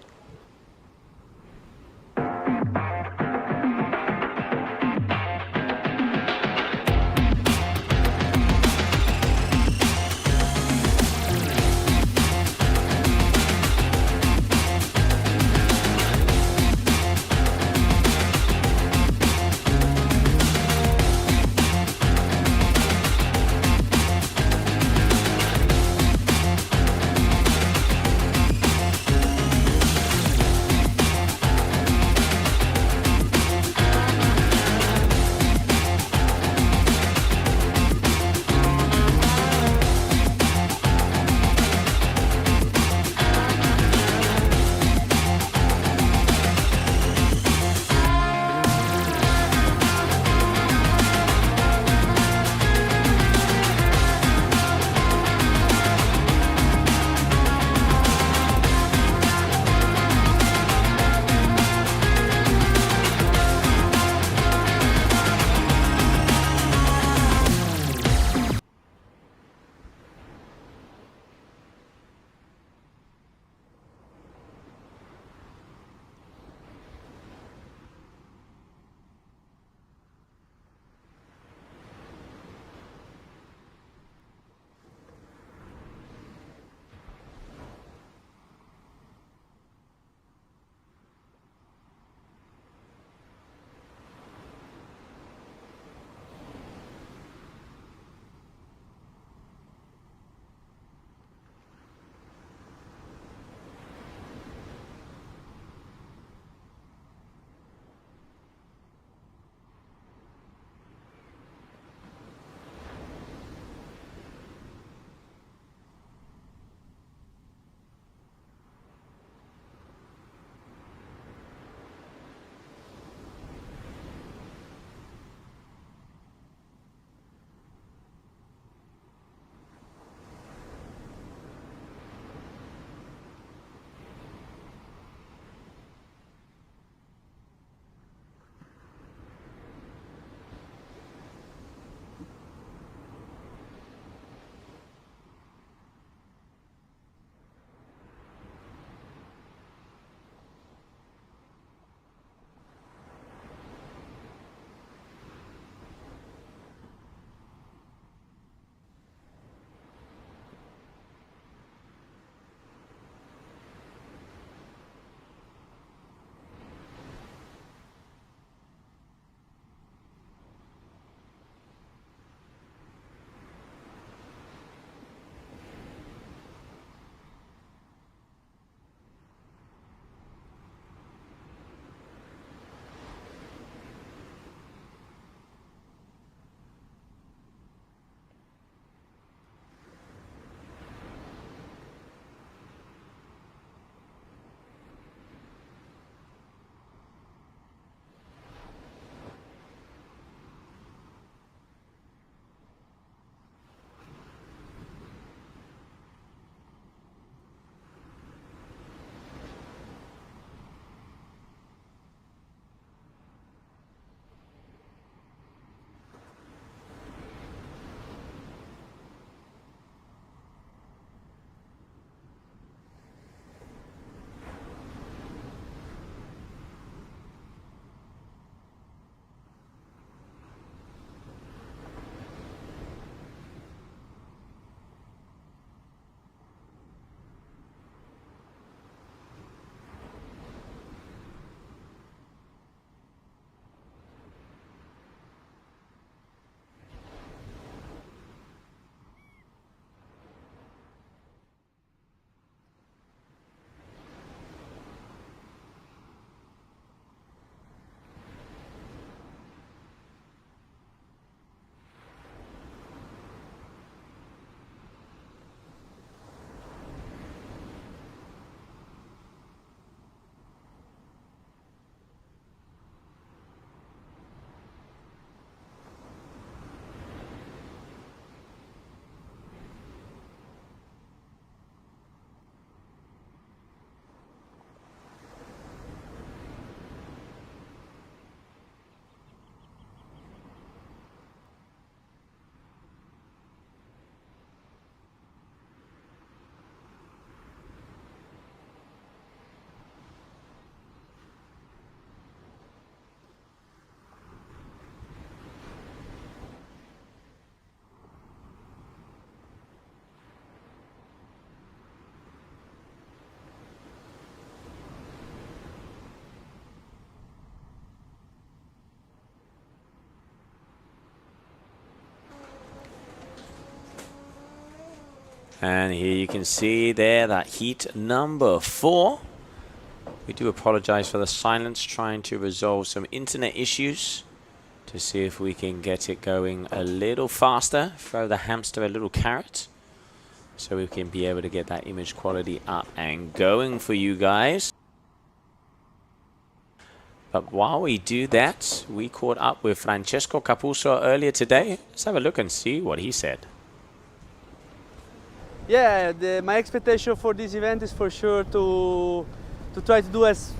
Speaker 4: And here you can see there that heat number 4. We do apologize for the silence, trying to resolve some internet issues to see if we can get it going a little faster. Throw the hamster a little carrot so we can be able to get that image quality up and going for you guys. But while we do that, we caught up with Francesco Capuzzo earlier today. Let's have a look and see what he said.
Speaker 14: Yeah, my expectation for this event is for sure to try to do as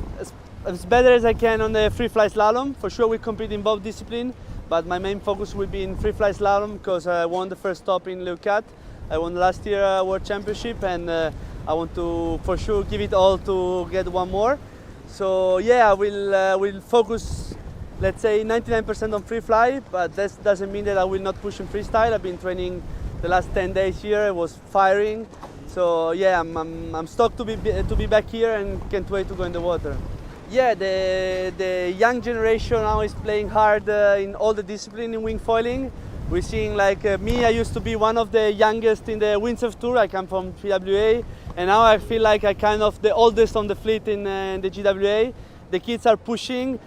Speaker 14: better as I can on the free fly slalom. For sure we compete in both disciplines, but my main focus will be in free fly slalom because I won the first stop in Leucat. I won last year World Championship, and I want to for sure give it all to get one more. So yeah, I will focus, let's say 99% on free fly, but that doesn't mean that I will not push in freestyle. I've been training the last 10 days here. I was firing. So yeah, I'm stoked to be back here and can't wait to go in the water. Yeah, the young generation now is playing hard in all the disciplines in wingfoiling. We're seeing like me, I used to be one of the youngest in the windsurf tour. I come from GWA, and now I feel like I kind of the oldest on the fleet in the GWA. The kids are pushing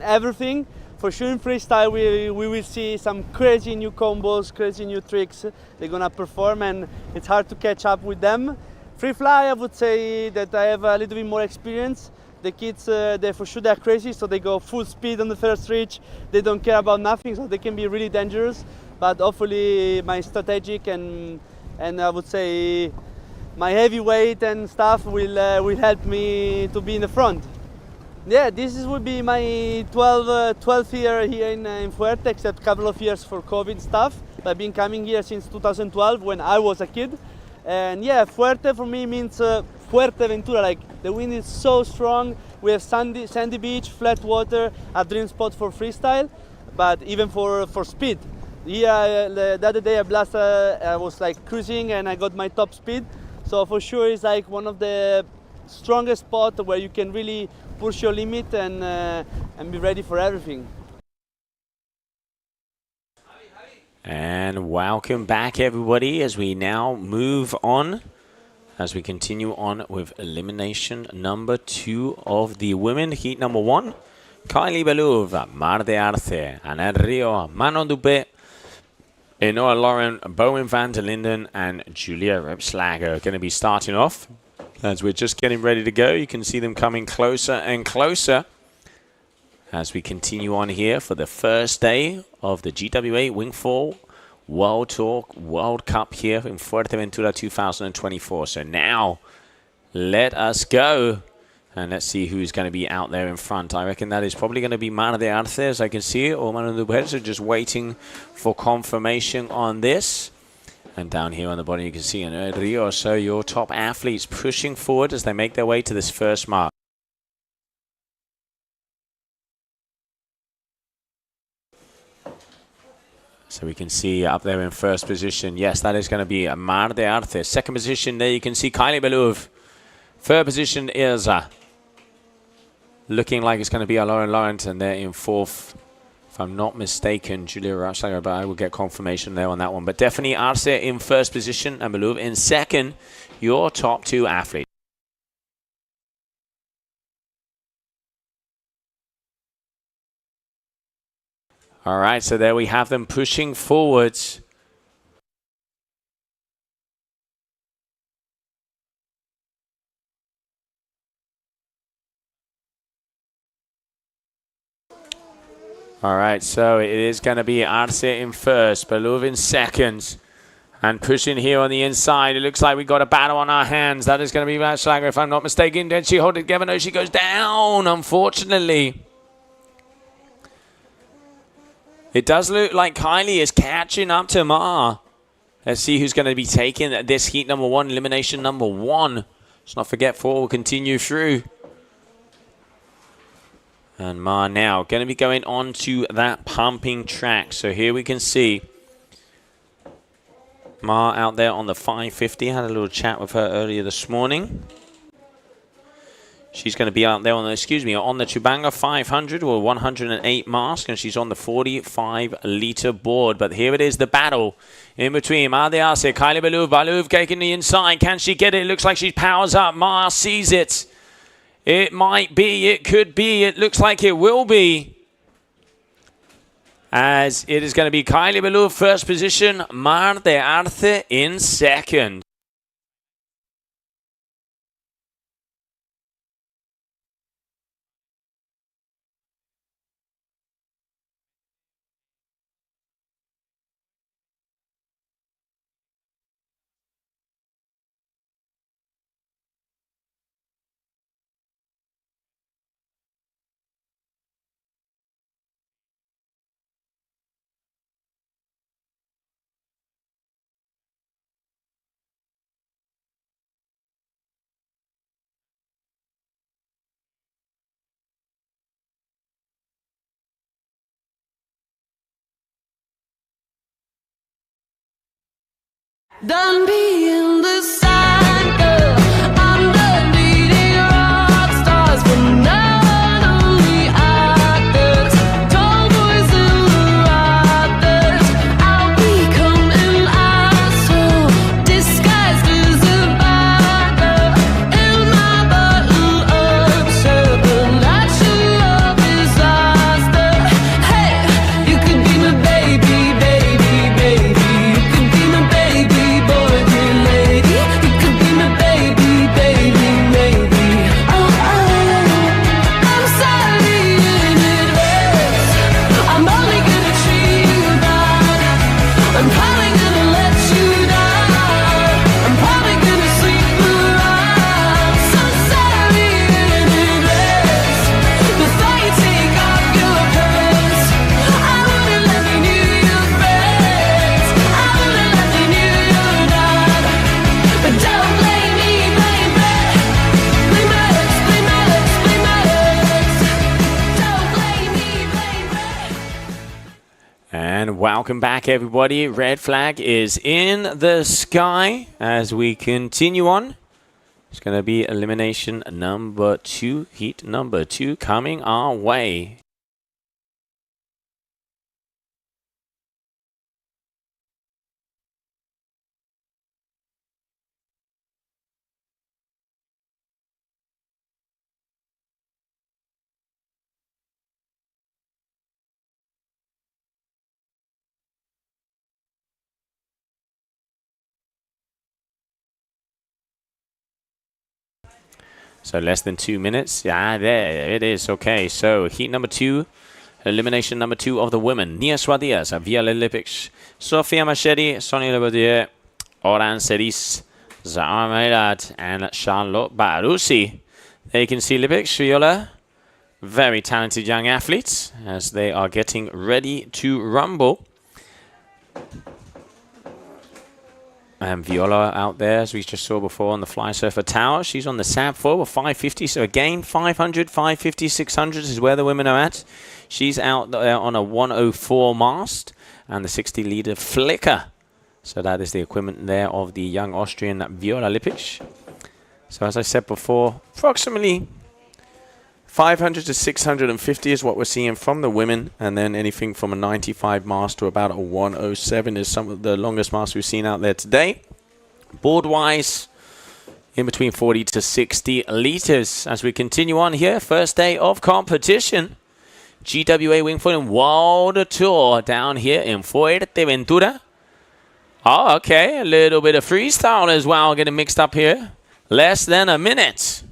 Speaker 14: everything. For sure in freestyle we will see some crazy new combos, crazy new tricks they're gonna perform, and it's hard to catch up with them. Free fly, I would say that I have a little bit more experience. The kids, they for sure they're crazy, so they go full speed on the first reach. They don't care about nothing, so they can be really dangerous. But hopefully my strategic and I would say my heavy weight and stuff will help me to be in the front. Yeah, this will be my 12th year here in Fuerte, except a couple of years for COVID stuff. I've been coming here since 2012 when I was a kid. And yeah, Fuerte for me means Fuerteventura, like the wind is so strong. We have sandy beach, flat water, a dream spot for freestyle, but even for speed. Here, the other day I was like cruising and I got my top speed. So for sure it's like one of the strongest spots where you can really push your limit and be ready for everything.
Speaker 4: And welcome back everybody as we now move on, as we continue on with elimination number 2 of the women. Heat number 1, Kylie Belouv, Mar de Arce, Anna Rio, Manon Dupé, Enoa Lauren, Bowen van der Linden, and Julia Repslager going to be starting off. As we're just getting ready to go, you can see them coming closer and closer as we continue on here for the first day of the GWA Wingfoil World Tour World Cup here in Fuerteventura 2024. So now, let us go. And let's see who's going to be out there in front. I reckon that is probably going to be Mar de Arce, as I can see it, or Manon Dupé. So just waiting for confirmation on this. And down here on the bottom, you can see in Rio, so your top athletes pushing forward as they make their way to this first mark. So we can see up there in first position, yes, that is going to be Mar de Arce. Second position, there you can see Kylie Belouv. Third position is looking like it's going to be Lauren Laurent, and they're in fourth. If I'm not mistaken, Julia Rapsager, but I will get confirmation there on that one. But definitely Arce in first position and Belouv in second, your top 2 athletes. All right, so there we have them pushing forwards. All right, so it is going to be Arce in first, Belouv in second. And pushing here on the inside, it looks like we've got a battle on our hands. That is going to be Rapsager, if I'm not mistaken. Did she hold it together? No, she goes down, unfortunately. It does look like Kylie is catching up to Mar. Let's see who's going to be taking this heat number 1, elimination number 1. Let's not forget 4 will continue through. And Mar now going to be going on to that pumping track. So here we can see Mar out there on the 550. Had a little chat with her earlier this morning. She's going to be out there on the, on the Chubanga 500 or 108 mask, and she's on the 45-liter board. But here it is, the battle in between Mardease, Kylie Balouv taking the inside. Can she get it? It looks like she powers up. Mars sees it. It might be, it could be, it looks like it will be. As it is going to be Kylie Balouv first position, Mar de Arce in second.
Speaker 6: Done being the side girl. I'm done beating rock stars, but not only actors. Tall boys in the rafters. I'll become an asshole disguised as a bad girl. In my bottle of supernatural disaster. Hey, you could be my baby, baby, baby. You could be my baby.
Speaker 4: And welcome back, everybody. Red flag is in the sky as we continue on. It's going to be elimination number 2, heat number 2 coming our way. So less than 2 minutes. Yeah, there it is. Okay, so heat number 2, elimination number 2 of the women. Nia Swadias, Viola Lipic, Sofia Machedi, Sonia Lebaudier, Oran Seris, Zara Meilat, and Charlotte Barussi. There you can see Lipic, Viola, very talented young athletes as they are getting ready to rumble. And Viola out there, as we just saw before, on the Fly Surfer Tower. She's on the SAB 4 with 550. So again, 500, 550, 600 is where the women are at. She's out there on a 104 mast and the 60-liter flicker. So that is the equipment there of the young Austrian Viola Lipic. So as I said before, approximately 500 to 650 is what we're seeing from the women, and then anything from a 95 mast to about a 107 is some of the longest masts we've seen out there today. Board-wise, in between 40 to 60 liters. As we continue on here, first day of competition. GWA Wingfoil World Tour down here in Fuerteventura. Oh, okay, a little bit of freestyle as well getting mixed up here. Less than a minute.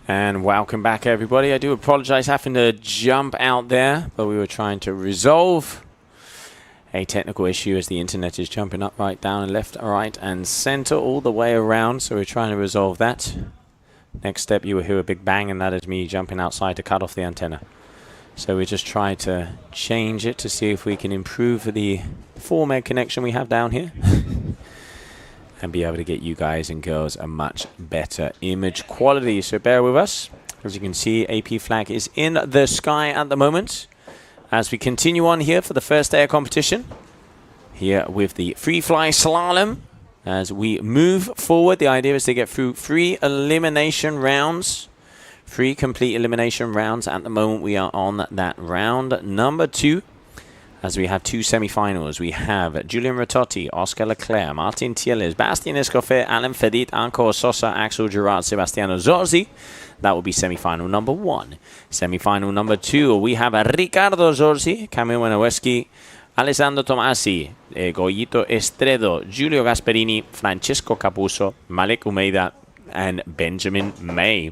Speaker 4: And welcome back, everybody. I do apologize having to jump out there, but we were trying to resolve a technical issue as the internet is jumping up, right, down, and left, right, and center all the way around. So we're trying to resolve that. Next step, you will hear a big bang, and that is me jumping outside to cut off the antenna. So we just try to change it to see if we can improve the 4 meg connection we have down here and be able to get you guys and girls a much better image quality. So bear with us. As you can see, AP flag is in the sky at the moment. As we continue on here for the first day of competition, here with the free fly slalom. As we move forward, the idea is to get through 3 elimination rounds. 3 complete elimination rounds. At the moment, we are on that round number 2. As we have 2 semifinals, we have Julian Ratotti, Oscar Leclerc, Martin Tieles, Bastian Escofet, Alan Fedit, Anko Sosa, Axel Gerard, Sebastiano Zorzi. That will be semifinal number 1. Semifinal number 2, we have Ricardo Zorzi, Camille Wenoweski, Alessandro Tomasi, Goyito Estredo, Giulio Gasperini, Francesco Capuzzo, Malek Umeida, and Benjamin May.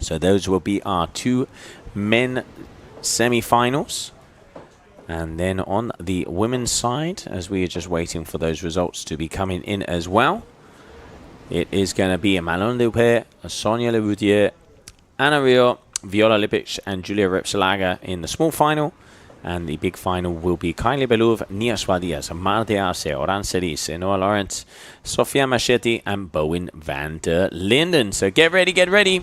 Speaker 4: So those will be our 2 men semifinals. And then on the women's side, as we are just waiting for those results to be coming in as well, it is going to be Manon Leupé, Sonia Leroutier, Anna Rio, Viola Lipic, and Julia Repsalaga in the small final. And the big final will be Kylie Belouv, Nia Swadias, Marde Arce, Oran Cerise, Noah Lawrence, Sofia Machetti, and Bowen van der Linden. So get ready,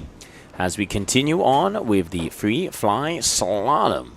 Speaker 4: as we continue on with the free fly slalom.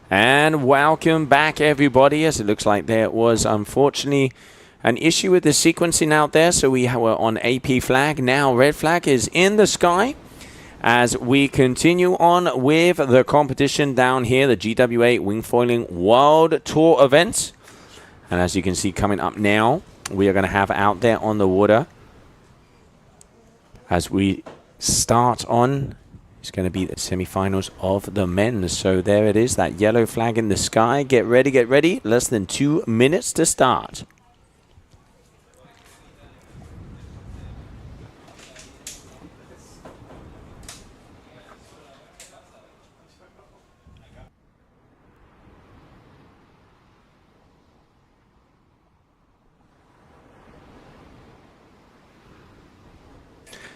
Speaker 4: And welcome back, everybody, as it looks like there was, unfortunately, an issue with the sequencing out there. So we were on AP flag. Now red flag is in the sky as we continue on with the competition down here, the GWA Wingfoiling World Tour event. And as you can see coming up now, we are going to have out there on the water as we start on. It's going to be the semifinals of the men. So there it is, that yellow flag in the sky. Get ready, get ready. Less than 2 minutes to start.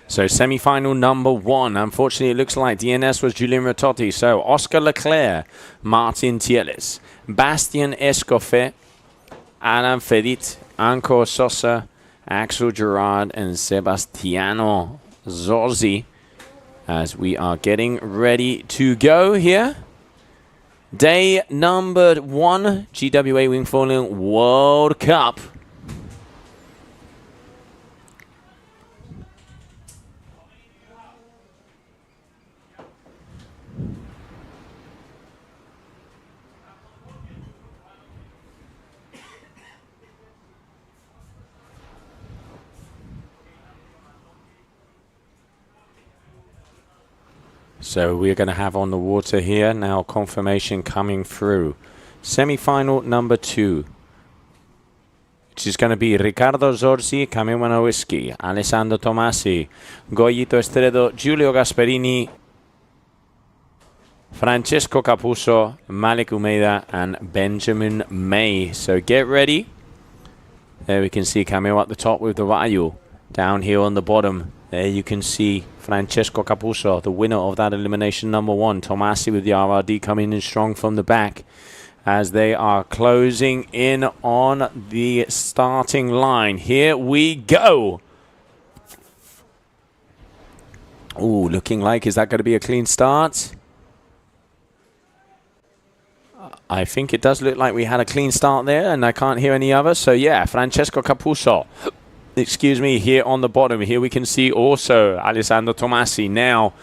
Speaker 4: So semi-final number 1. Unfortunately, it looks like DNS was Julien Ratotti. So Oscar Leclerc, Martin Tieles, Bastian Escofet, Alan Fedit, Anko Sosa, Axel Gerard, and Sebastiano Zorzi as we are getting ready to go here. Day number 1, GWA Wingfoiling World Cup. So we're going to have on the water here now confirmation coming through. Semi-final number 2, which is going to be Riccardo Zorzi, Camille Manowiski, Alessandro Tomasi, Goyito Estredo, Giulio Gasperini, Francesco Capuzzo, Malik Umeida, and Benjamin May. So get ready. There we can see Camille at the top with the Rayo. Down here on the bottom, there you can see Francesco Capuzzo, the winner of that elimination number 1. Tomasi with the RRD coming in strong from the back as they are closing in on the starting line. Here we go. Ooh, looking like, is that going to be a clean start? I think it does look like we had a clean start there, and I can't hear any other. So yeah, Francesco Capuzzo, excuse me, here on the bottom. Here we can see also Alessandro Tomasi now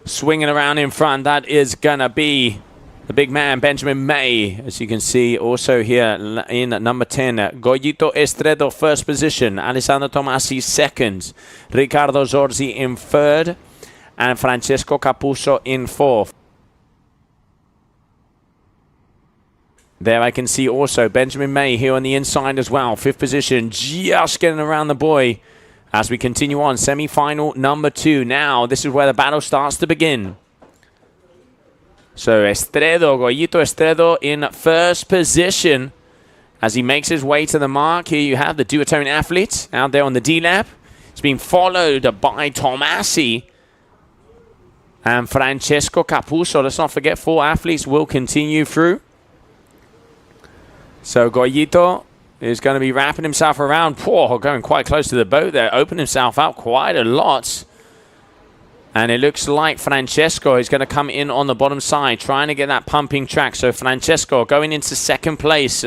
Speaker 4: swinging around in front. That is going to be the big man, Benjamin May. As you can see also here in number 10, Goyito Estredo first position, Alessandro Tomasi second, Riccardo Zorzi in third, and Francesco Capuzzo in fourth. There I can see also Benjamin May here on the inside as well. Fifth position, just getting around the buoy as we continue on. Semi-final number 2. Now, this is where the battle starts to begin. So, Estredo, Goyito Estredo in first position as he makes his way to the mark. Here you have the duotone athlete out there on the D-lap. It's being followed by Tomasi and Francesco Capuzzo. Let's not forget 4 athletes will continue through. So Goyito is going to be wrapping himself around. Whoa, going quite close to the boat there. Opened himself up quite a lot. And it looks like Francesco is going to come in on the bottom side, trying to get that pumping track. So Francesco going into second place.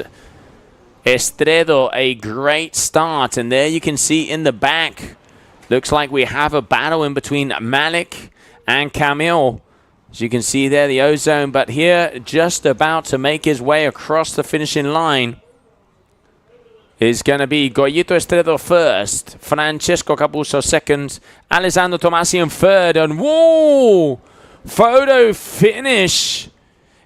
Speaker 4: Estredo, a great start. And there you can see in the back, looks like we have a battle in between Malik and Camille. As you can see there, the ozone, but here just about to make his way across the finishing line is going to be Goyito Estredo first, Francesco Capuzzo second, Alessandro Tomasi in third, and whoa! Photo finish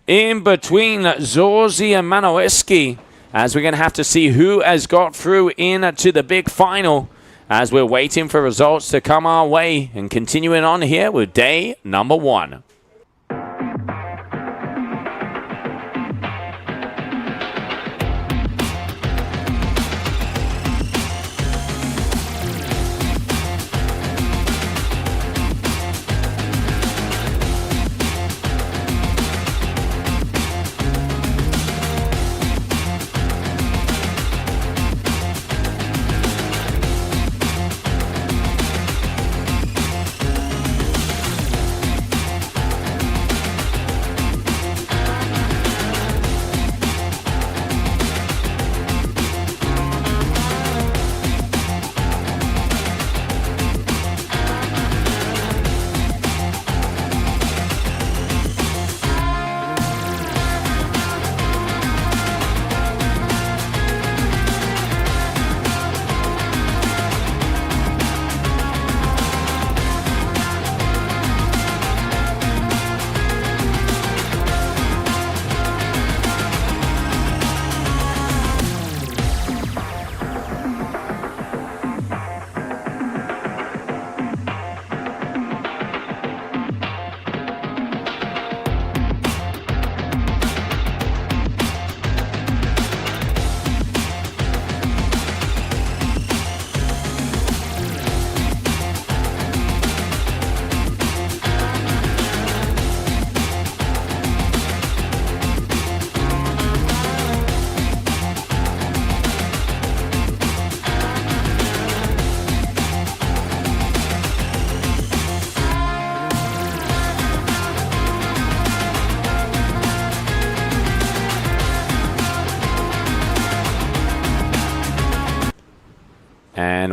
Speaker 4: in between Zorzi and Manowiski, as we're going to have to see who has got through into the big final as we're waiting for results to come our way and continuing on here with day number 1.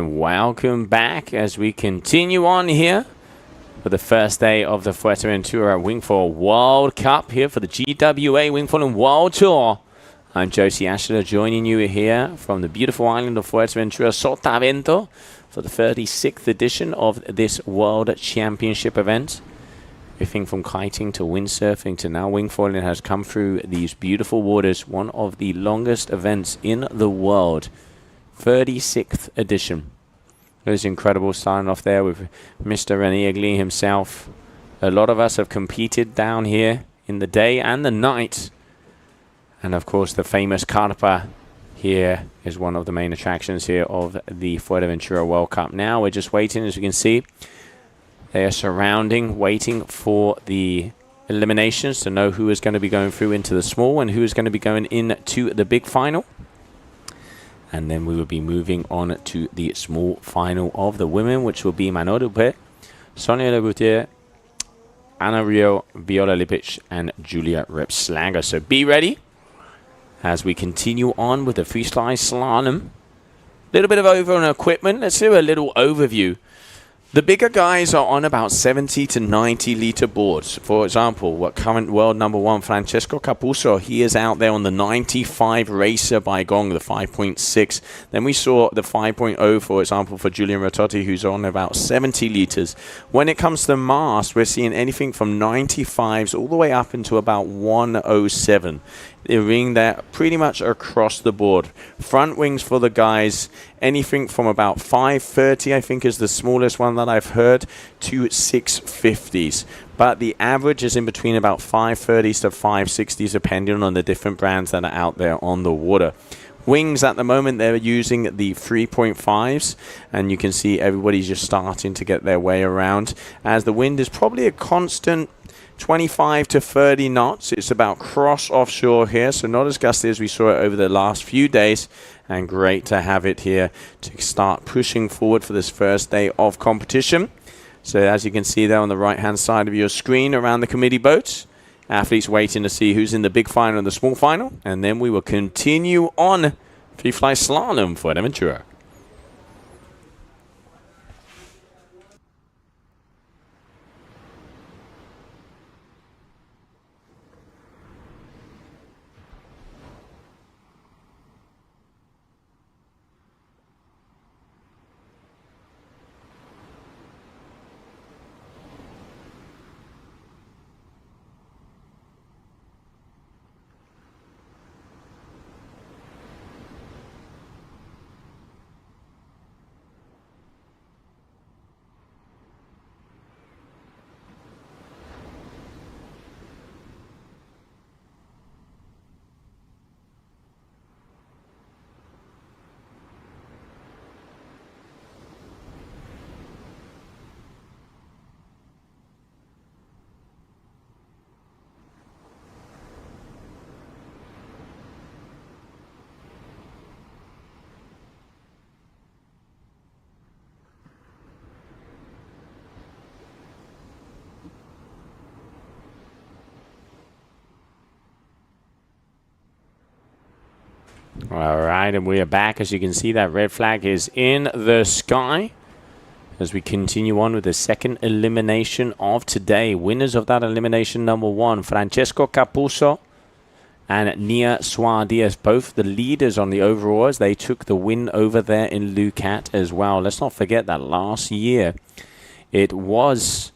Speaker 4: and welcome back as we continue on here for the first day of the Fuerteventura Wingfoil World Cup here for the GWA Wingfoiling World Tour. I'm Josie Ashler joining you here from the beautiful island of Fuerteventura, Sotavento, for the 36th edition of this World Championship event. Everything from kiting to windsurfing to now wingfoiling has come through these beautiful waters. One of the longest events in the world. 36th edition. It was incredible, starting off there with Mr. René Egli himself. A lot of us have competed down here in the day and the night. And of course the famous carpa here is one of the main attractions here of the Fuerteventura World Cup. Now we're just waiting, as you can see. They are surrounding, waiting for the eliminations to know who is going to be going through into the small and who is going to be going into the big final. And then we will be moving on to the small final of the women, which will be Manon Dupé, Sonia Lebutier, Anna Rio, Viola Lipic, and Julia Repslager. So be ready as we continue on with the freestyle slalom. A little bit of over on equipment. Let's do a little overview. The bigger guys are on about 70 to 90 litre boards. For example, what current world number one, Francesco Capuzzo, he is out there on the 95 racer by Gong, the 5.6. Then we saw the 5.0, for example, for Julian Ratotti, who's on about 70 litres. When it comes to mass, we're seeing anything from 95s all the way up into about 107. The ring there pretty much across the board. Front wings for the guys, anything from about 530, I think is the smallest one that I've heard, to 650s. But the average is in between about 530s to 560s, depending on the different brands that are out there on the water. Wings at the moment, they're using the 3.5s, and you can see everybody's just starting to get their way around, as the wind is probably a constant 25 to 30 knots. It's about cross offshore here, so not as gusty as we saw it over the last few days, and great to have it here to start pushing forward for this first day of competition. So as you can see there on the right hand side of your screen around the committee boats, athletes waiting to see who's in the big final and the small final, and then we will continue on free fly slalom for Fuerteventura. All right, and we are back. As you can see, that red flag is in the sky as we continue on with the second elimination of today. Winners of that elimination, number one, Francesco Capuzzo and Nia Suarez, both the leaders on the overalls. They took the win over there in Lucat as well. Let's not forget that last year it was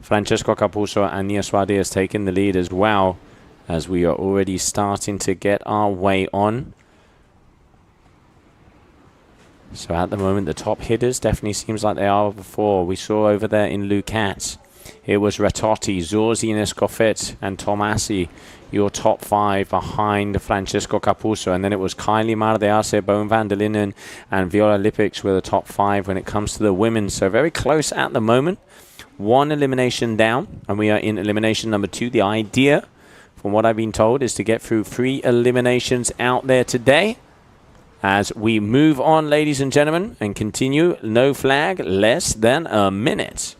Speaker 4: Francesco Capuzzo and Nia Suarez taking the lead as well, as we are already starting to get our way on. So at the moment, the top hitters definitely seems like they are before. We saw over there in Lucat, it was Ratotti, Zorzi and Escofet and Tomasi, your top five behind Francesco Capuzzo. And then it was Kylie Mardease, Bowen van der Linden and Viola Lipic were the top five when it comes to the women. So very close at the moment. One elimination down, and we are in elimination number two. The idea, from what I've been told, is to get through 3 eliminations out there today. As we move on, ladies and gentlemen, and continue, no flag, less than a minute.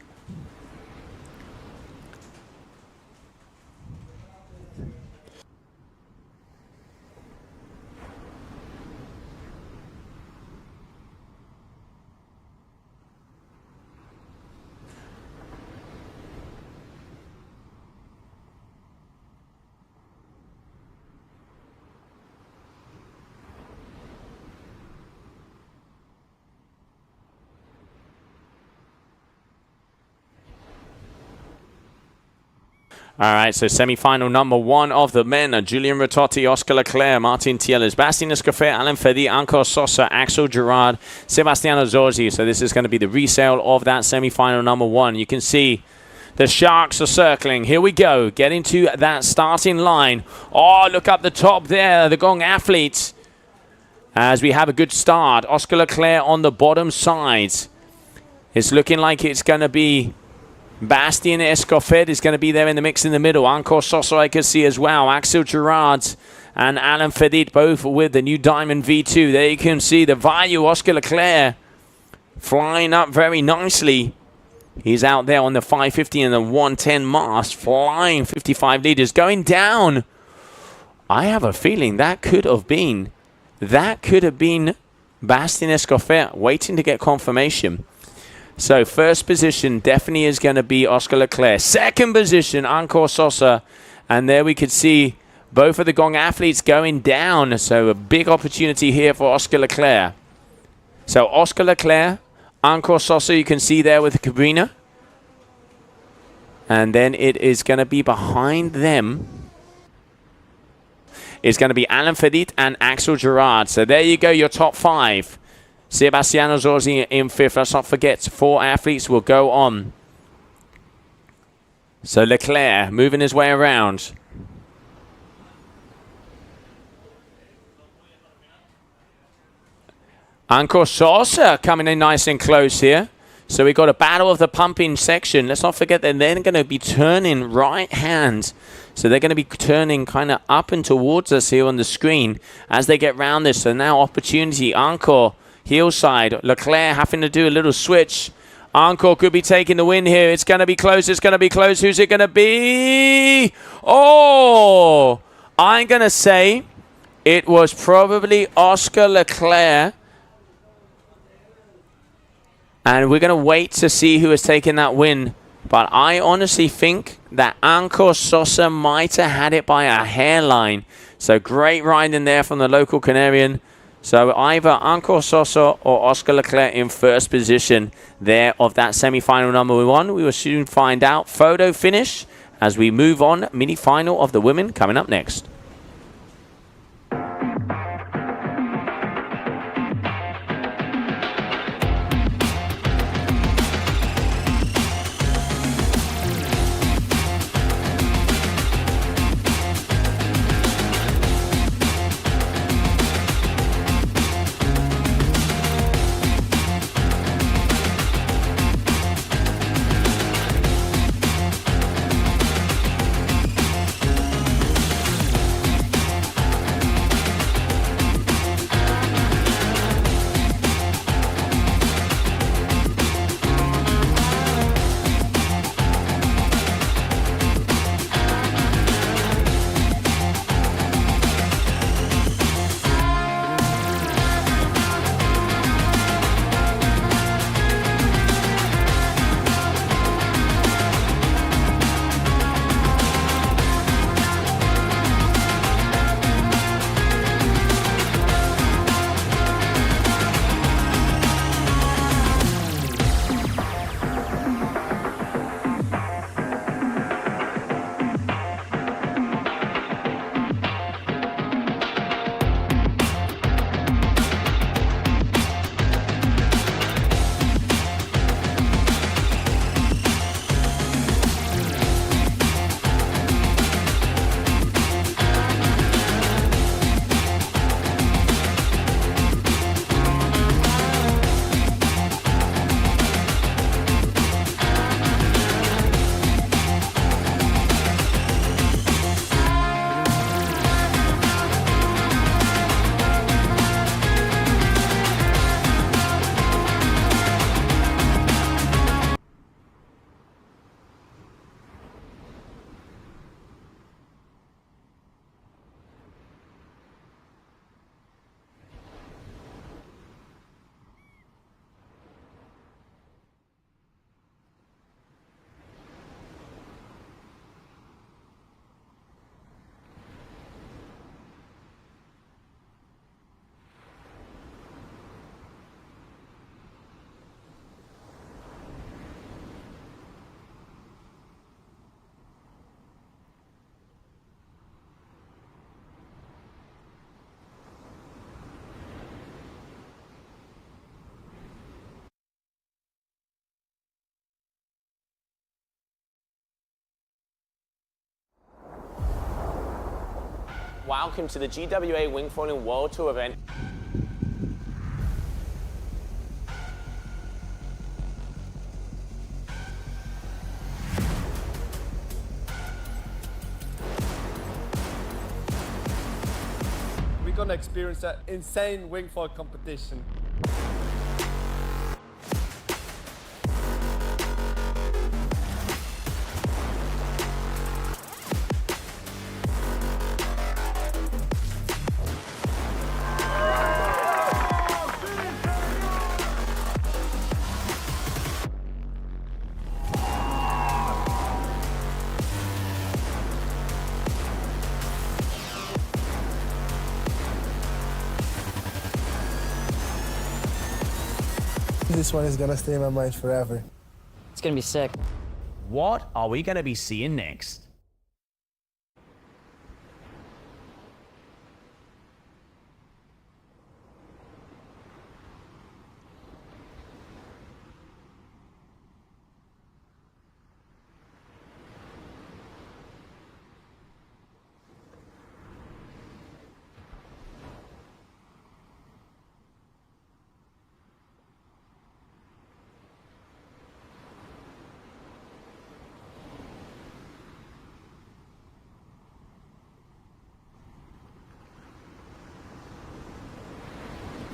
Speaker 4: All right, so semi-final number 1 of the men are Julian Ritotti, Oscar Leclerc, Martin Tieles, Bastian Escofet, Alain Fedi, Anko Sosa, Axel Gerard, Sebastiano Zorzi. So this is going to be the resale of that semi-final number 1. You can see the Sharks are circling. Here we go, getting to that starting line. Oh, look up the top there, the Gong athletes. As we have a good start, Oscar Leclerc on the bottom side. It's looking like it's going to be Bastian Escofet is going to be there in the mix in the middle. Anko Sosa I can see as well. Axel Gerard and Alain Fedit both with the new Diamond V2. There you can see the value. Oscar Leclerc flying up very nicely. He's out there on the 550 and the 110 mast, flying 55 liters, going down. I have a feeling that could have been Bastian Escofet waiting to get confirmation. So first position definitely is going to be Oscar Leclerc. Second position, Anko Sosa. And there we could see both of the Gong athletes going down. So a big opportunity here for Oscar Leclerc. So Oscar Leclerc, Anko Sosa, you can see there with the Cabina. And then it is going to be behind them. It's going to be Alain Fedit and Axel Gerard. So there you go, your top 5. Sebastiano Zorzi in 5th. Let's not forget, 4 athletes will go on. So Leclerc moving his way around. Anko Sosa coming in nice and close here. So we've got a battle of the pumping section. Let's not forget that they're going to be turning right hand. So they're going to be turning kind of up and towards us here on the screen as they get round this. So now opportunity. Anko heel side. Leclerc having to do a little switch. Anko could be taking the win here. It's going to be close. It's going to be close. Who's it going to be? Oh! I'm going to say it was probably Oscar Leclerc. And we're going to wait to see who has taken that win. But I honestly think that Anko Sosa might have had it by a hairline. So great riding there from the local Canarian. So either Anko Sosa or Oscar Leclerc in first position there of that semi-final number 1. We will soon find out. Photo finish as we move on. Mini-final of the women coming up next.
Speaker 1: Welcome to the GWA Wingfoiling World Tour event.
Speaker 2: We're gonna experience an insane wingfoil competition.
Speaker 3: This one is gonna stay in my mind forever.
Speaker 11: It's gonna be sick.
Speaker 5: What are we going to be seeing next?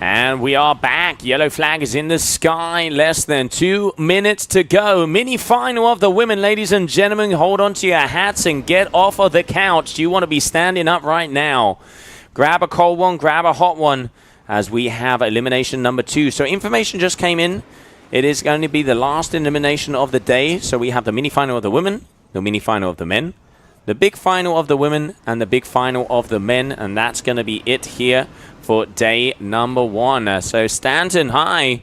Speaker 4: And we are back. Yellow flag is in the sky. Less than 2 minutes to go. Mini final of the women, ladies and gentlemen. Hold on to your hats and get off of the couch. You want to be standing up right now. Grab a cold one, grab a hot one, as we have elimination number 2. So information just came in. It is going to be the last elimination of the day. So we have the mini final of the women, the mini final of the men, the big final of the women, and the big final of the men. And that's going to be it here for day number 1. So Stanton high,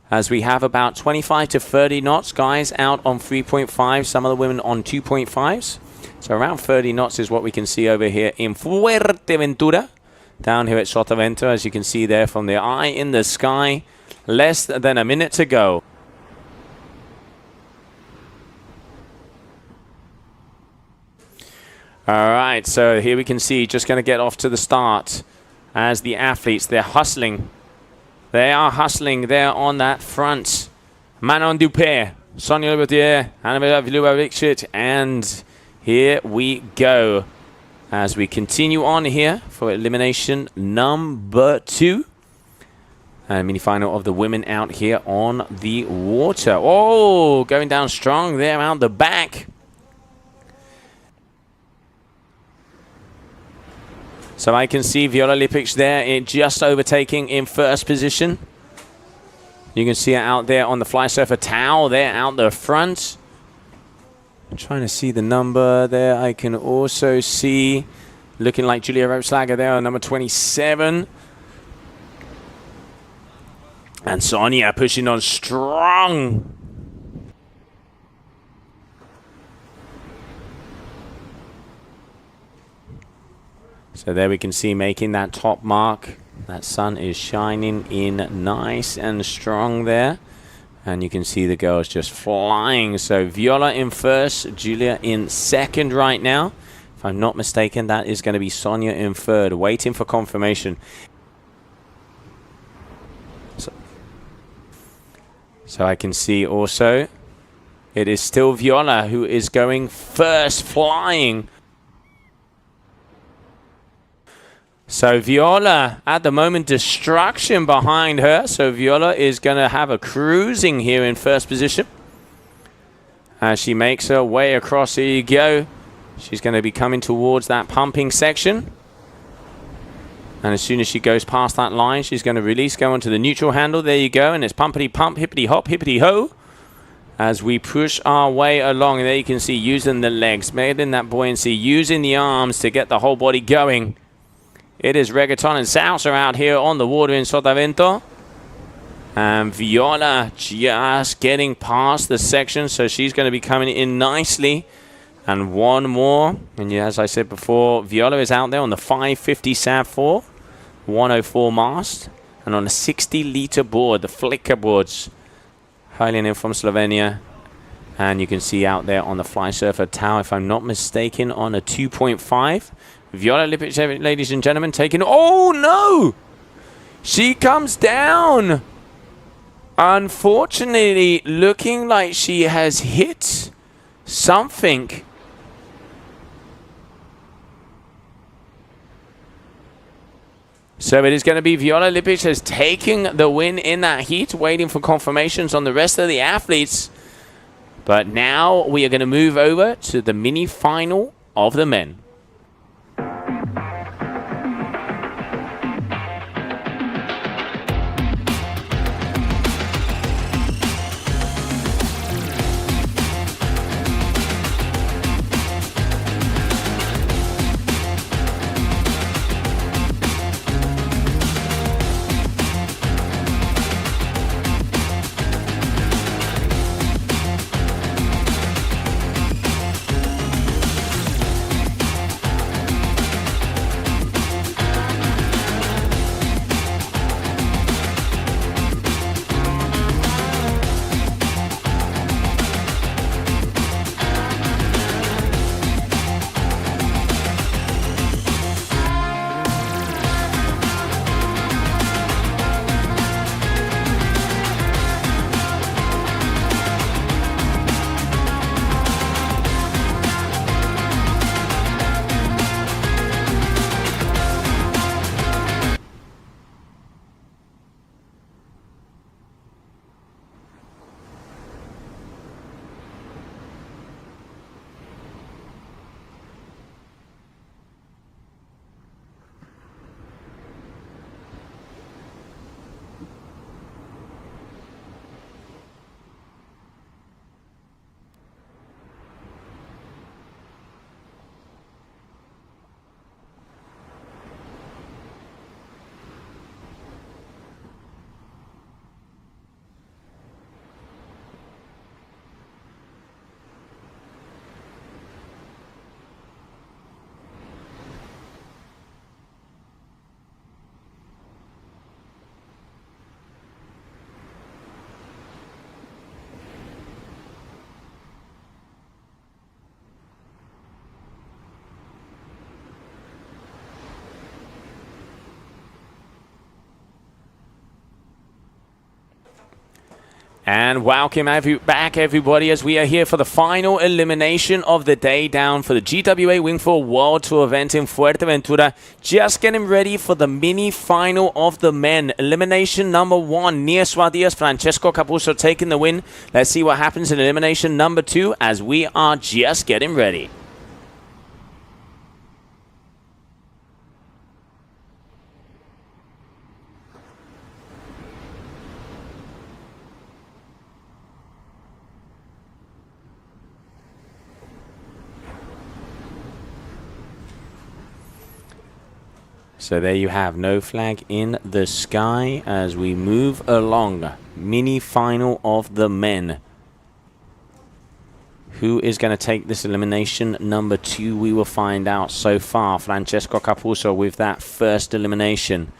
Speaker 4: as we have about 25 to 30 knots, guys out on 3.5, some of the women on 2.5s. So around 30 knots is what we can see over here in Fuerteventura, down here at Sotavento, as you can see there from the eye in the sky. Less than a minute to go. All right, so here we can see, just going to get off to the start. As the athletes, they're hustling. They are hustling there on that front. Manon Dupé, Sonia Libertier, Annabelle Viluba-Rixit, and here we go. As we continue on here for elimination number 2. And mini final of the women out here on the water. Oh, going down strong there out the back. So I can see Viola Lipic there just overtaking in first position. You can see her out there on the fly surfer towel there out the front. I'm trying to see the number there. I can also see looking like Julia Ropeslager there on number 27. And Sonia pushing on strong. So there we can see making that top mark. That sun is shining in nice and strong there. And you can see the girls just flying. So Viola in first, Julia in second right now. If I'm not mistaken, that is going to be Sonia in third, waiting for confirmation. So I can see also it is still Viola who is going first, flying. So Viola, at the moment, destruction behind her. So Viola is going to have a cruising here in first position. As she makes her way across, here you go. She's going to be coming towards that pumping section. And as soon as she goes past that line, she's going to release, go onto the neutral handle. There you go. And it's pumpity pump, hippity hop, hippity ho. As we push our way along. And there you can see using the legs, making that buoyancy, using the arms to get the whole body going. It is reggaeton and salsa out here on the water in Sotavento. And Viola just getting past the section. So she's going to be coming in nicely. And one more. And yeah, as I said before, Viola is out there on the 550 SAV4. 104 mast. And on a 60-liter board, the Flicker boards. Hailing in from Slovenia. And you can see out there on the Fly Surfer Tower, if I'm not mistaken, on a 2.5. Viola Lipic, ladies and gentlemen, taking... Oh, no! She comes down. Unfortunately, looking like she has hit something. So it is going to be Viola Lipic has taken the win in that heat, waiting for confirmations on the rest of the athletes. But now we are going to move over to the mini final of the men. And welcome back, everybody, as we are here for the final elimination of the day down for the GWA Wingfoil World Tour event in Fuerteventura. Just getting ready for the mini final of the men. Elimination number 1, Nia Suadias, Francesco Capuzzo taking the win. Let's see what happens in elimination number 2 as we are just getting ready. So there you have, no flag in the sky as we move along. Mini final of the men. Who is going to take this elimination number 2? We will find out. So far, Francesco Capuzzo with that first elimination.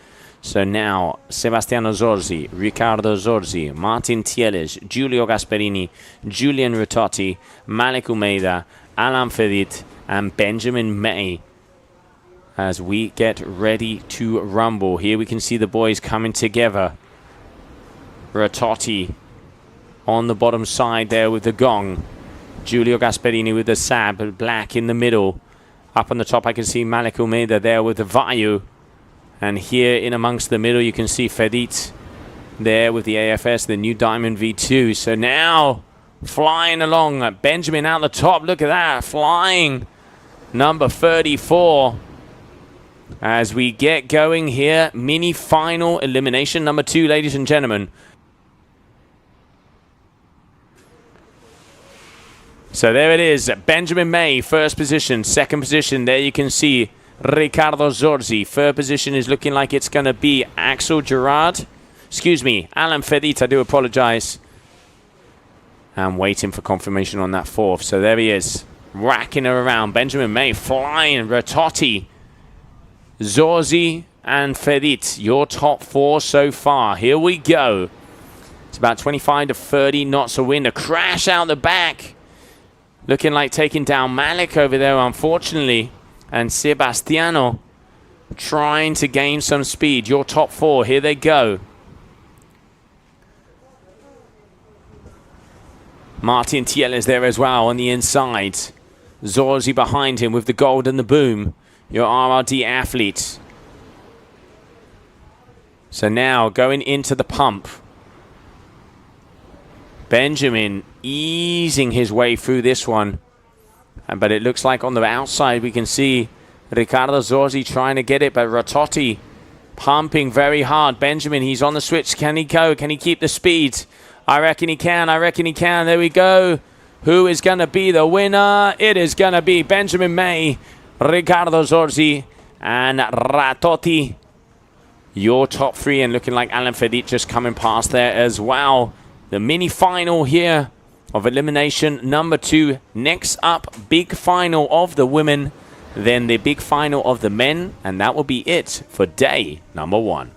Speaker 4: So now, Sebastiano Zorzi, Riccardo Zorzi, Martin Tieles, Giulio Gasperini, Julian Ritotti, Malik Umeida, Alan Fedit, and Benjamin May. As we get ready to rumble. Here we can see the boys coming together. Ritotti on the bottom side there with the gong. Giulio Gasperini with the sab, black in the middle. Up on the top I can see Malik Umeida there with the Vayu. And here in amongst the middle you can see Fedit there with the AFS, the new Diamond V2. So now flying along, Benjamin out the top. Look at that, flying. Number 34. As we get going here, mini final elimination number 2, ladies and gentlemen. So there it is, Benjamin May, first position. Second position, there you can see Riccardo Zorzi. Third position is looking like it's going to be Axel Gerard. Excuse me, Alan Fedit, I do apologize. I'm waiting for confirmation on that fourth. So there he is, racking her around. Benjamin May flying, Ritotti, Zorzi and Fedit, your top 4 so far. Here we go. It's about 25 to 30 knots of wind. A crash out the back. Looking like taking down Malik over there, unfortunately. and Sebastiano trying to gain some speed. Your top 4, here they go. Martin Thiel is there as well on the inside. Zorzi behind him with the gold and the boom. Your RRD athlete. So now going into the pump. Benjamin easing his way through this one. But it looks like on the outside we can see Riccardo Zorzi trying to get it, but Ratotti pumping very hard. Benjamin, he's on the switch. Can he go? Can he keep the speed? I reckon he can. I reckon he can. There we go. Who is going to be the winner? It is going to be Benjamin May, Riccardo Zorzi, and Ratotti. Your top 3, and looking like Alan Fedit just coming past there as well. The mini final here of elimination number 2. Next up, big final of the women, then the big final of the men, and that will be it for day number 1.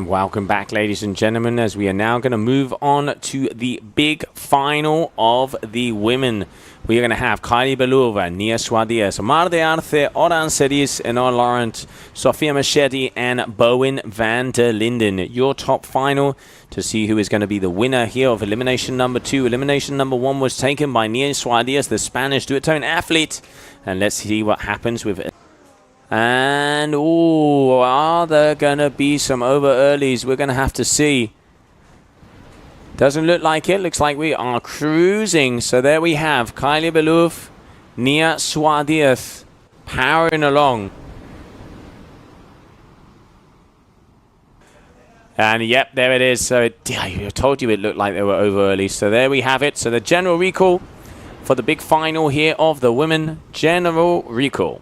Speaker 4: Welcome back, ladies and gentlemen, as we are now going to move on to the big final of the women. We are going to have Kylie Belova, Nia Suadias, Mar de Arce, Oran Seris, Enor Laurent, Sofia Machete, and Bowen van der Linden. Your top final to see who is going to be the winner here of elimination number 2. Elimination number 1 was taken by Nia Suadias, the Spanish duathlon athlete. And let's see what happens with it. And, ooh, are there going to be some over-earlies? We're going to have to see. Doesn't look like it. Looks like we are cruising. So there we have Kylie Beluf, Nia Suadias powering along. And, yep, there it is. So, I told you it looked like they were over-early. So there we have it. So the general recall for the big final here of the women. General recall.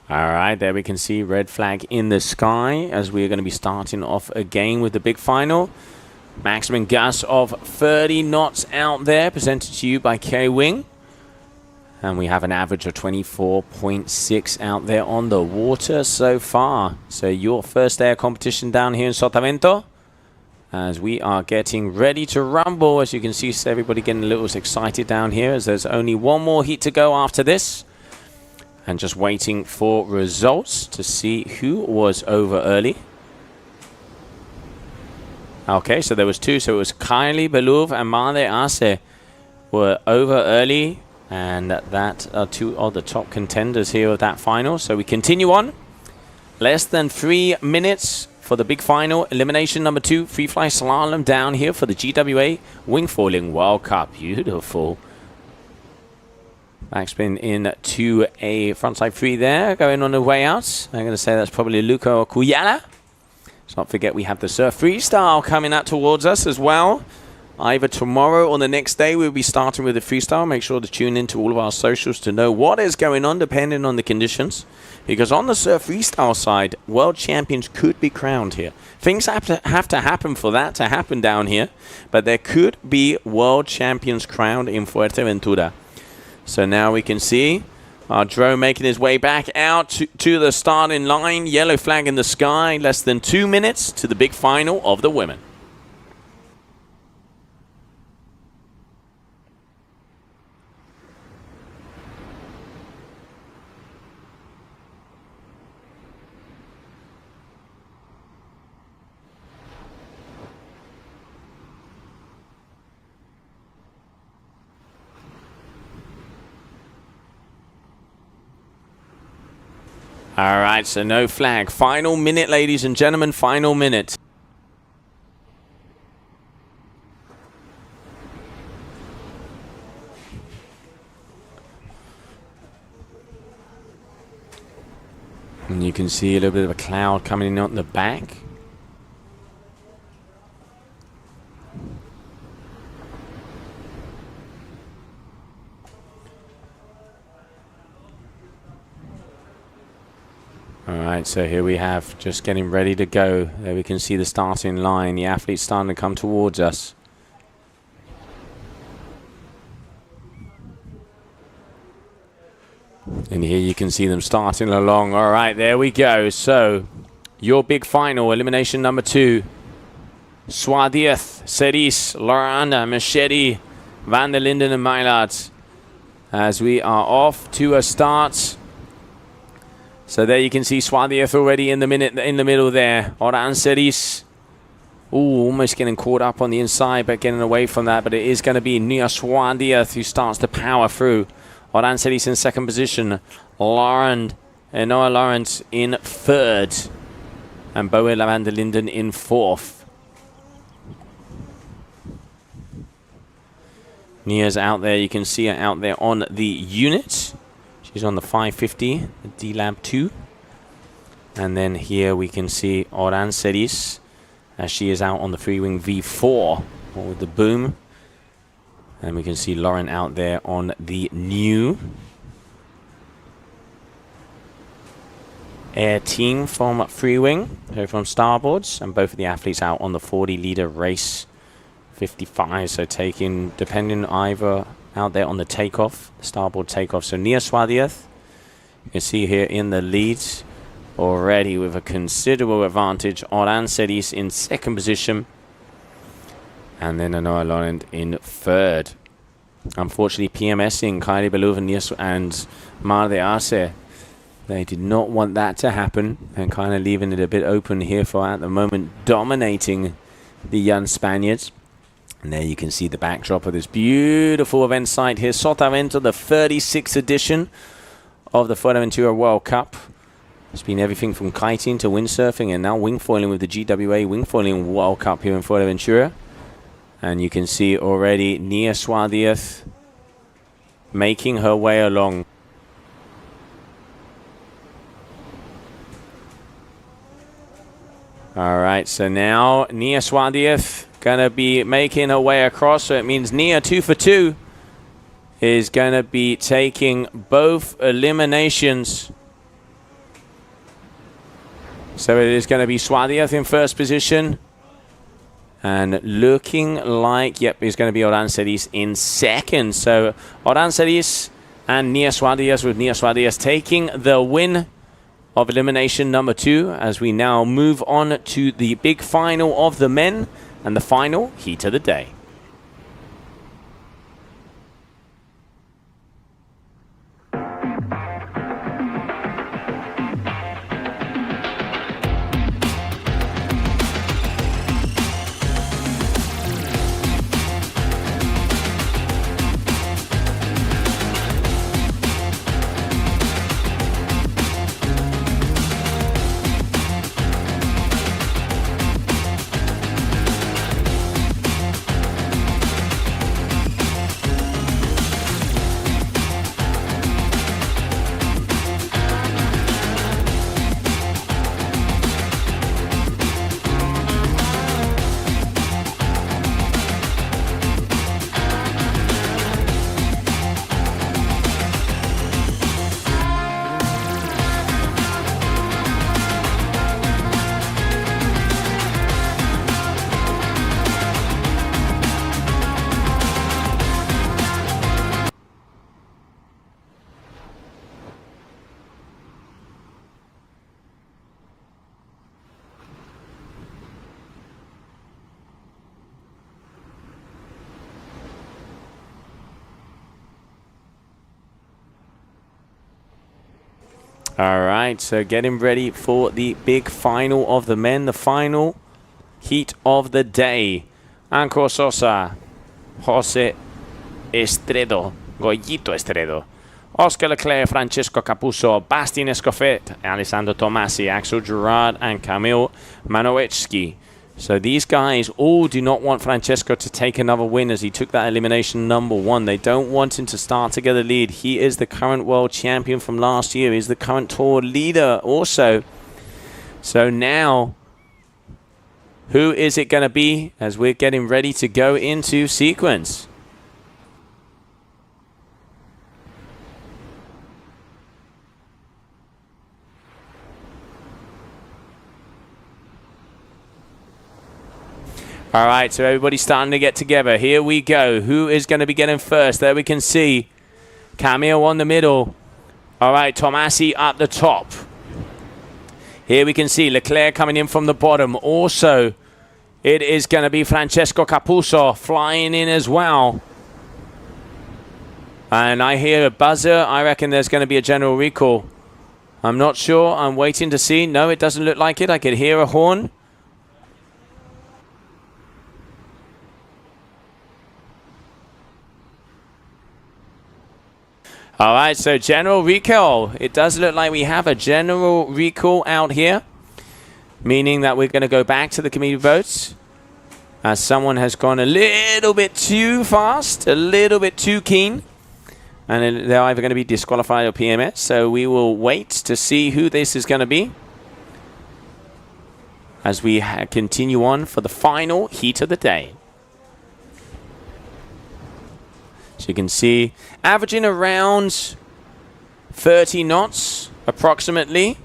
Speaker 4: All right, there we can see red flag in the sky as we are going to be starting off again with the big final. Maximum gust of 30 knots out there, presented to you by K-Wing. And we have an average of 24.6 out there on the water so far. So your first day of competition down here in Sotavento, as we are getting ready to rumble. As you can see, everybody getting a little excited down here, as there's only one more heat to go after this. And just waiting for results to see who was over early. Okay, so there was two. So it was Kylie Belouv and Made Arce were over early. And that are two of the top contenders here of that final. So we continue on. Less than 3 minutes for the big final. Elimination number 2. Free fly slalom down here for the GWA Wingfoiling World Cup. Beautiful. Backspin into a frontside 3 there. Going on the way out. I'm going to say that's probably Luca or Kuyala. Let's not forget we have the surf freestyle coming out towards us as well. Either tomorrow or the next day, we'll be starting with the freestyle. Make sure to tune into all of our socials to know what is going on depending on the conditions. Because on the surf freestyle side, world champions could be crowned here. Things have to happen for that to happen down here. But there could be world champions crowned in Fuerteventura. So now we can see our drone making his way back out to the starting line. Yellow flag in the sky. Less than 2 minutes to the big final of the women. All right, so no flag. Final minute, ladies and gentlemen. Final minute. And you can see a little bit of a cloud coming in on the back. Alright, so here we have just getting ready to go. There we can see the starting line. The athletes starting to come towards us. And here you can see them starting along. Alright, there we go. So, your big final, elimination number 2. Swadieth, Ceris, Loranda, Machete, Van der Linden and Maillard. As we are off to a start. So there you can see Swadieth already in the middle there. Oran Ceris. Ooh, almost getting caught up on the inside, but getting away from that. But it is going to be Nia Swadieth who starts to power through. Oran Ceris in second position. Noah Lawrence in 3rd. And Boe van der Linden in 4th. Nia's out there. You can see her out there on the unit. She's on the 550, the D-Lab 2. And then here we can see Oran Ceris as she is out on the Freewing V4 with the boom. And we can see Lauren out there on the new Air Team from Freewing, so from Starboards. And both of the athletes out on the 40-leader race 55. So taking, depending either out there on the takeoff, the starboard takeoff. So Nia Swadieth, you can see here in the leads already with a considerable advantage. Oran Ceris in 2nd position. And then Noah Laurent in 3rd. Unfortunately, PMSing Kylie Belouv and Made Arce. They did not want that to happen. And kind of leaving it a bit open here for, at the moment, dominating the young Spaniards. And there you can see the backdrop of this beautiful event site here. Sotavento, the 36th edition of the Fuerteventura World Cup. It's been everything from kiting to windsurfing and now wingfoiling with the GWA Wingfoiling World Cup here in Fuerteventura. And you can see already Nia Swadieth making her way along. All right, so now Nia Swadieth going to be making her way across. So it means Nia 2 for 2 is going to be taking both eliminations. So it is going to be Swadieth in 1st position. And looking like, yep, it's going to be Oran Ceris in 2nd. So Oran Ceris and Nia Suarez, with Nia Suarez taking the win of elimination number 2, as we now move on to the big final of the men and the final heat of the day. All right, so getting ready for the big final of the men, the final heat of the day. Anko Sosa, Jose Estredo, Goyito Estredo, Oscar Leclerc, Francesco Capuzzo, Bastian Escofet, Alessandro Tomasi, Axel Gerard, and Kamil Manowetsky. So these guys all do not want Francesco to take another win, as he took that elimination number 1. They don't want him to start to get a lead. He is the current world champion from last year. He's the current tour leader also. So now, who is it going to be as we're getting ready to go into sequence? All right, so everybody's starting to get together. Here we go. Who is going to be getting first? There we can see Camille on the middle. All right, Tomasi up the top. Here we can see Leclerc coming in from the bottom. Also, it is going to be Francesco Capuzzo flying in as well. And I hear a buzzer. I reckon there's going to be a general recall. I'm not sure. I'm waiting to see. No, it doesn't look like it. I could hear a horn. All right, so general recall. It does look like we have a general recall out here, meaning that we're going to go back to the committee votes, as someone has gone a little bit too fast, a little bit too keen, and they're either going to be disqualified or PMS. So we will wait to see who this is going to be as we continue on for the final heat of the day. So you can see averaging around 30 knots approximately.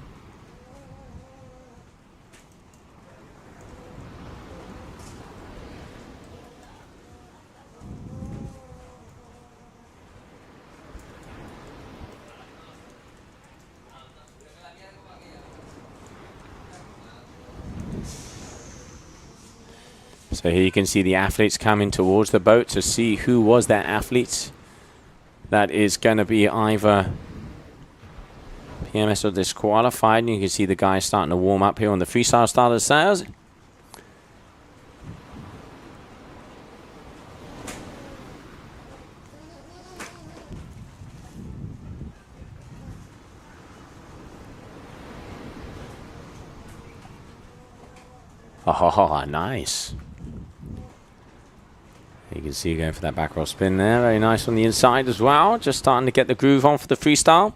Speaker 4: So here you can see the athletes coming towards the boat to see who was that athlete. That is going to be either PMS or disqualified. And you can see the guys starting to warm up here on the freestyle starter sails. Oh, nice. You can see going for that back roll spin there. Very nice on the inside as well. Just starting to get the groove on for the freestyle.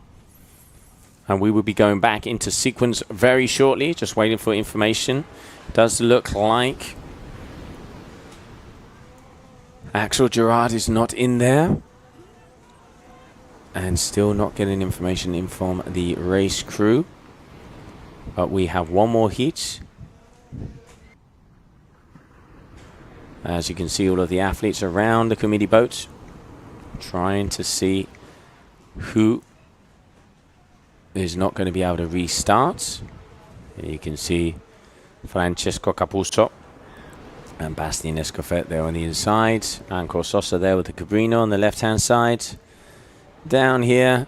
Speaker 4: And we will be going back into sequence very shortly. Just waiting for information. Does look like Axel Gerard is not in there. And still not getting information in from the race crew. But we have one more heat. As you can see, all of the athletes around the committee boat trying to see who is not going to be able to restart. Here you can see Francesco Capuzzo and Bastian Escofet there on the inside. Anko Sosa there with the Cabrino on the left-hand side. Down here,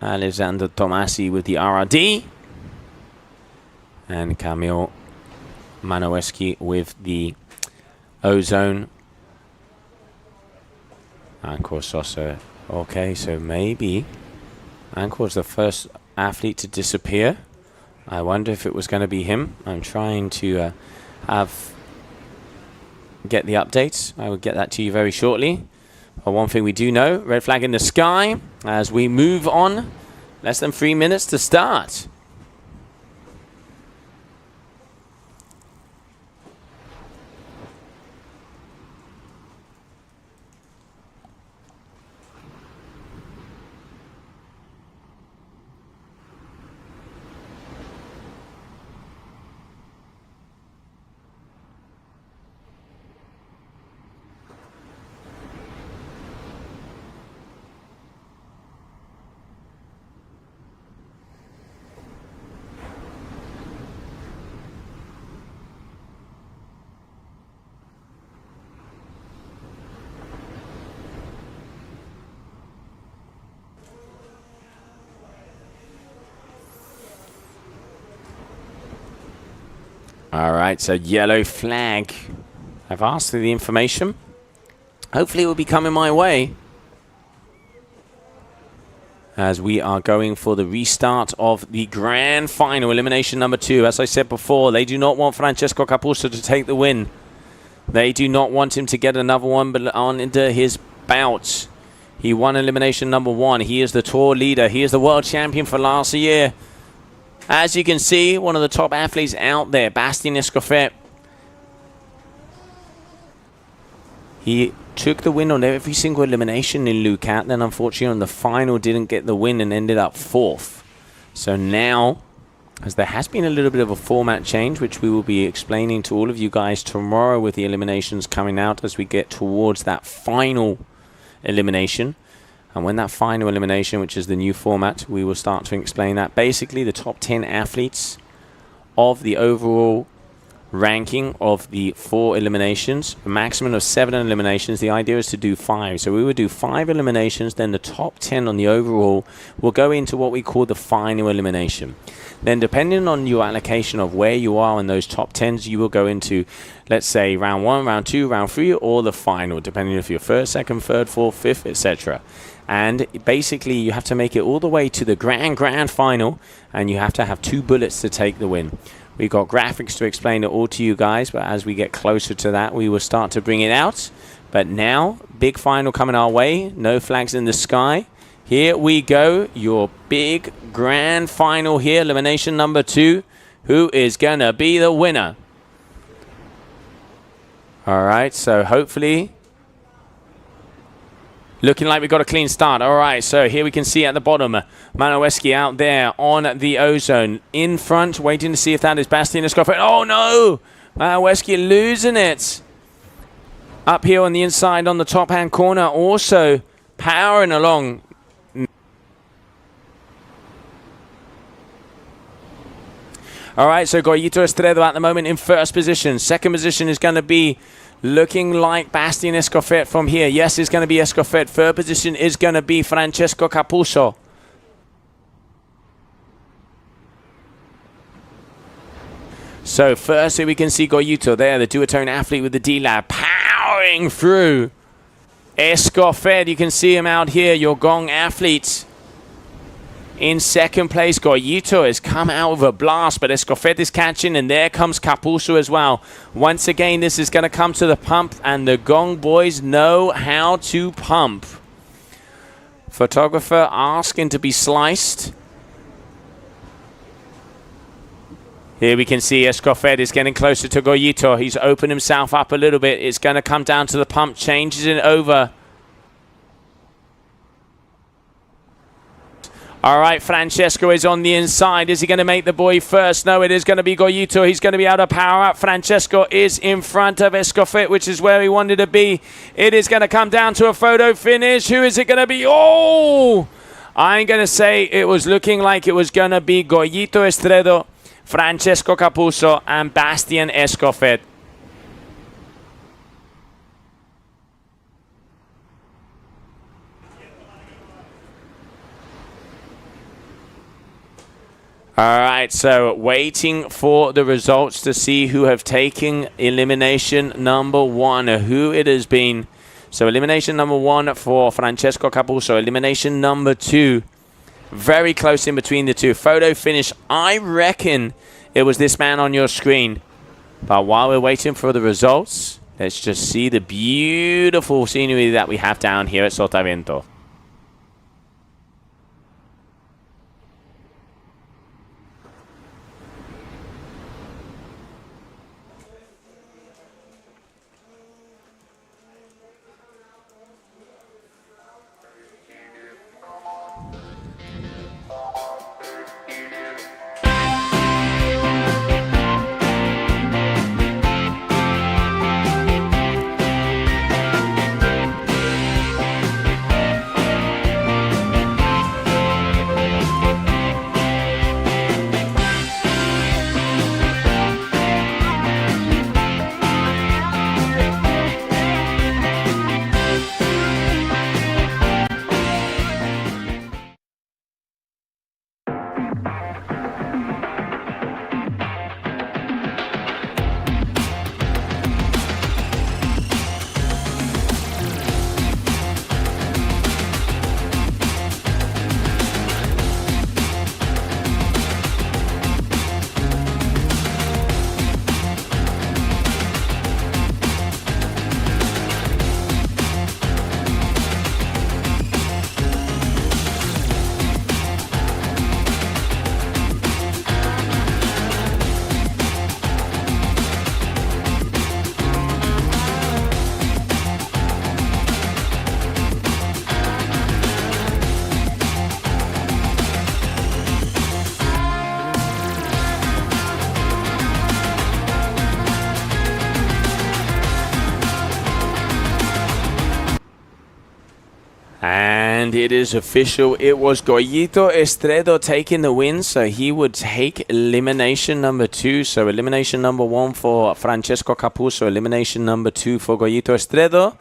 Speaker 4: Alessandro Tomasi with the RRD. And Camille Manoweski with the Ozone. Anko Sosa. Okay, so maybe Ankor's the first athlete to disappear. I wonder if it was going to be him. I'm trying to get the updates. I will get that to you very shortly. But one thing we do know, red flag in the sky as we move on. Less than 3 minutes to start. All right, so yellow flag. I've asked for the information. Hopefully it will be coming my way as we are going for the restart of the grand final, elimination number 2. As I said before, they do not want Francesco Capuzzo to take the win. They do not want him to get another one on into his bout. He won elimination number 1. He is the tour leader. He is the world champion for last year. As you can see, one of the top athletes out there, Bastian Escofet. He took the win on every single elimination in Lucat, then unfortunately on the final didn't get the win and ended up 4th. So now, as there has been a little bit of a format change, which we will be explaining to all of you guys tomorrow with the eliminations coming out as we get towards that final elimination. And when that final elimination, which is the new format, we will start to explain that. Basically, the top 10 athletes of the overall ranking of the 4 eliminations, a maximum of 7 eliminations. The idea is to do 5. So we will do 5 eliminations, then the top 10 on the overall will go into what we call the final elimination. Then depending on your allocation of where you are in those top 10s, you will go into, let's say, round 1, round 2, round 3, or the final, depending if you're 1st, 2nd, 3rd, 4th, 5th, etc. And basically, you have to make it all the way to the grand final, and you have to have 2 bullets to take the win. We've got graphics to explain it all to you guys, but as we get closer to that, we will start to bring it out. But now, big final coming our way. No flags in the sky. Here we go. Your big grand final here. Elimination number 2. Who is going to be the winner? All right, so hopefully looking like we got a clean start. All right, so here we can see at the bottom, Manoweski out there on the Ozone. In front, waiting to see if that is Bastian Escofet. Oh, no! Manoweski losing it. Up here on the inside on the top-hand corner, also powering along. All right, so Goyito Estredo at the moment in 1st position. 2nd position is going to be looking like Bastian Escofet from here. Yes, it's going to be Escofet. 3rd position is going to be Francesco Capuzzo. So first here we can see Goyito there, the duotone athlete with the D-Lab, powering through. Escofet, you can see him out here, your gong athlete. In 2nd place, Goyito has come out with a blast, but Escofet is catching, and there comes Capuzzo as well. Once again, this is going to come to the pump, and the gong boys know how to pump. Photographer asking to be sliced. Here we can see Escofet is getting closer to Goyito. He's opened himself up a little bit. It's going to come down to the pump, changes it over. All right, Francesco is on the inside. Is he going to make the boy first? No, it is going to be Goyito. He's going to be able to power up. Francesco is in front of Escofet, which is where he wanted to be. It is going to come down to a photo finish. Who is it going to be? Oh! I'm going to say it was looking like it was going to be Goyito Estredo, Francesco Capuzzo, and Bastian Escofet. All right, so waiting for the results to see who have taken elimination number 1, who it has been. So elimination number 1 for Francesco Capuzzo. Elimination number 2, very close in between the two. Photo finish, I reckon it was this man on your screen. But while we're waiting for the results, let's just see the beautiful scenery that we have down here at Sotavento. And it is official. It was Goyito Estredo taking the win, so he would take elimination number 2. So elimination number 1 for Francesco Capuzzo, elimination number 2 for Goyito Estredo.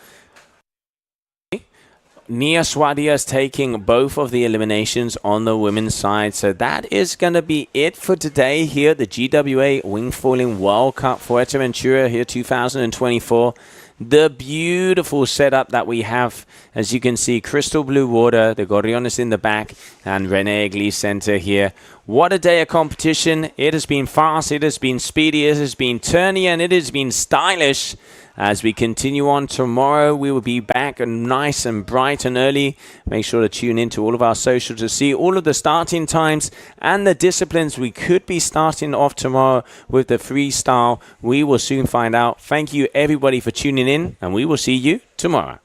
Speaker 4: Nia Swadia is taking both of the eliminations on the women's side. So that is going to be it for today here at the GWA Wingfoiling World Cup Fuerteventura here 2024. The beautiful setup that we have, as you can see, crystal blue water, the Gorriones in the back, and René Egli center here. What a day of competition. It has been fast, it has been speedy, it has been turny, and it has been stylish. As we continue on tomorrow, we will be back nice and bright and early. Make sure to tune into all of our socials to see all of the starting times and the disciplines we could be starting off tomorrow with the freestyle. We will soon find out. Thank you everybody for tuning in, and we will see you tomorrow.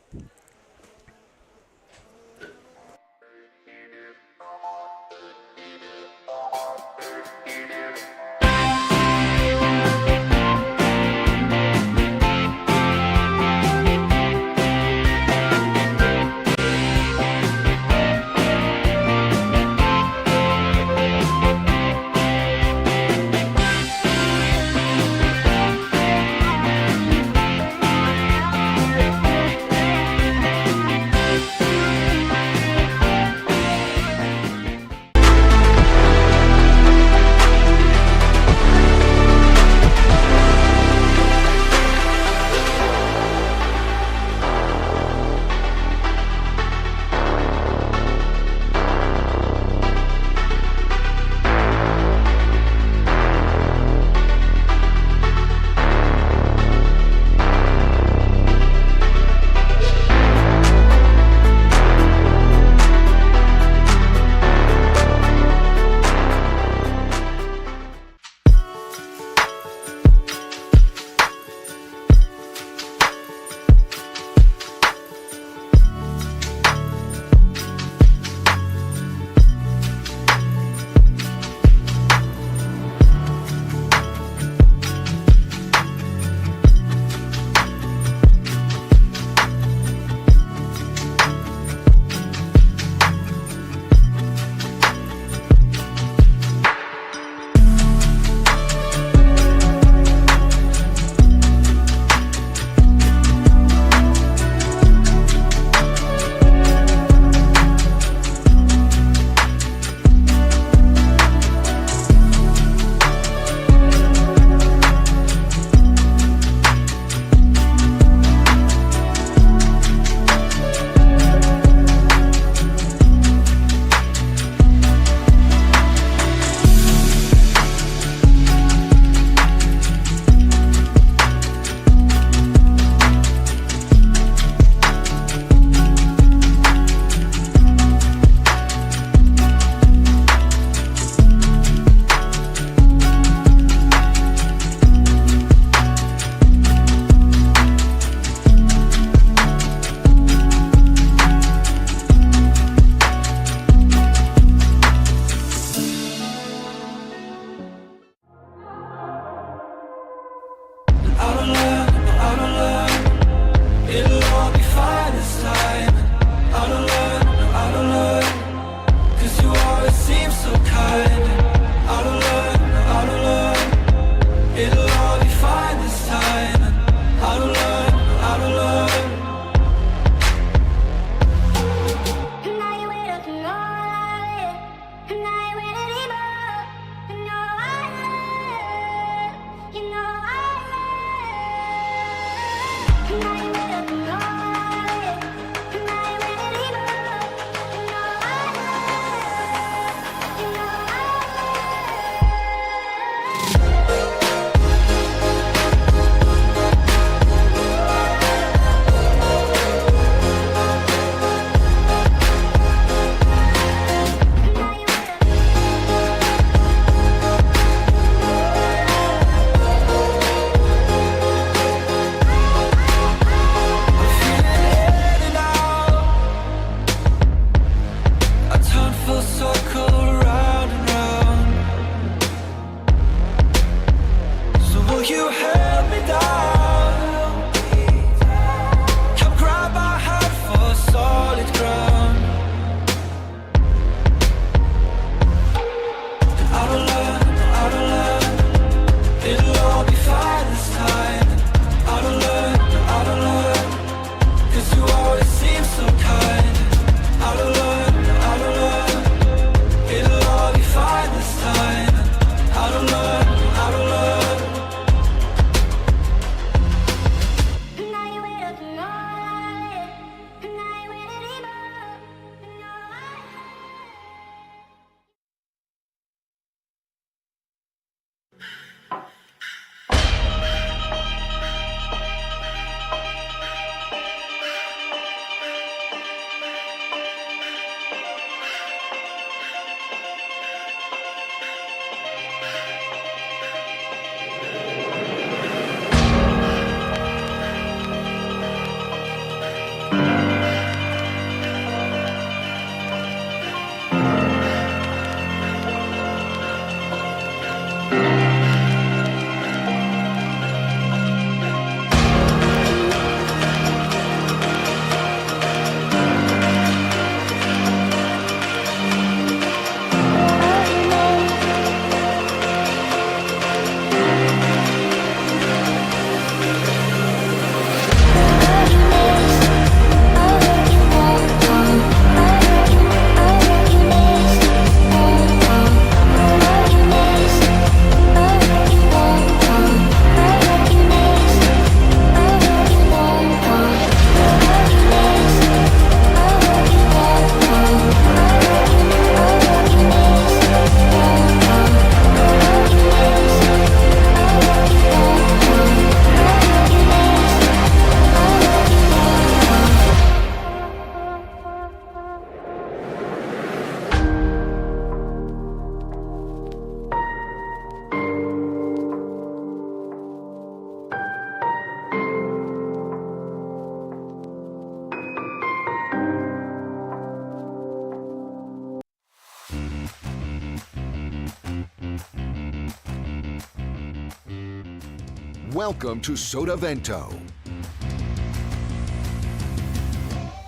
Speaker 7: Welcome to Sotavento.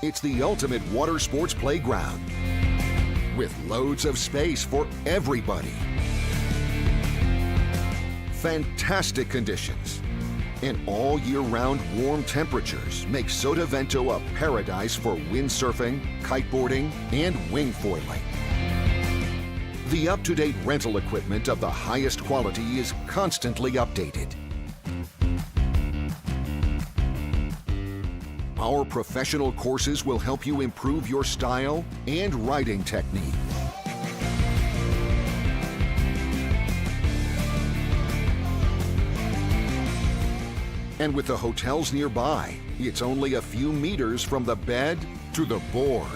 Speaker 7: It's the ultimate water sports playground with loads of space for everybody. Fantastic conditions and all year-round warm temperatures make Sotavento a paradise for windsurfing, kiteboarding, and wingfoiling. The up-to-date rental equipment of the highest quality is constantly updated. Our professional courses will help you improve your style and riding technique. And with the hotels nearby, it's only a few meters from the bed to the board.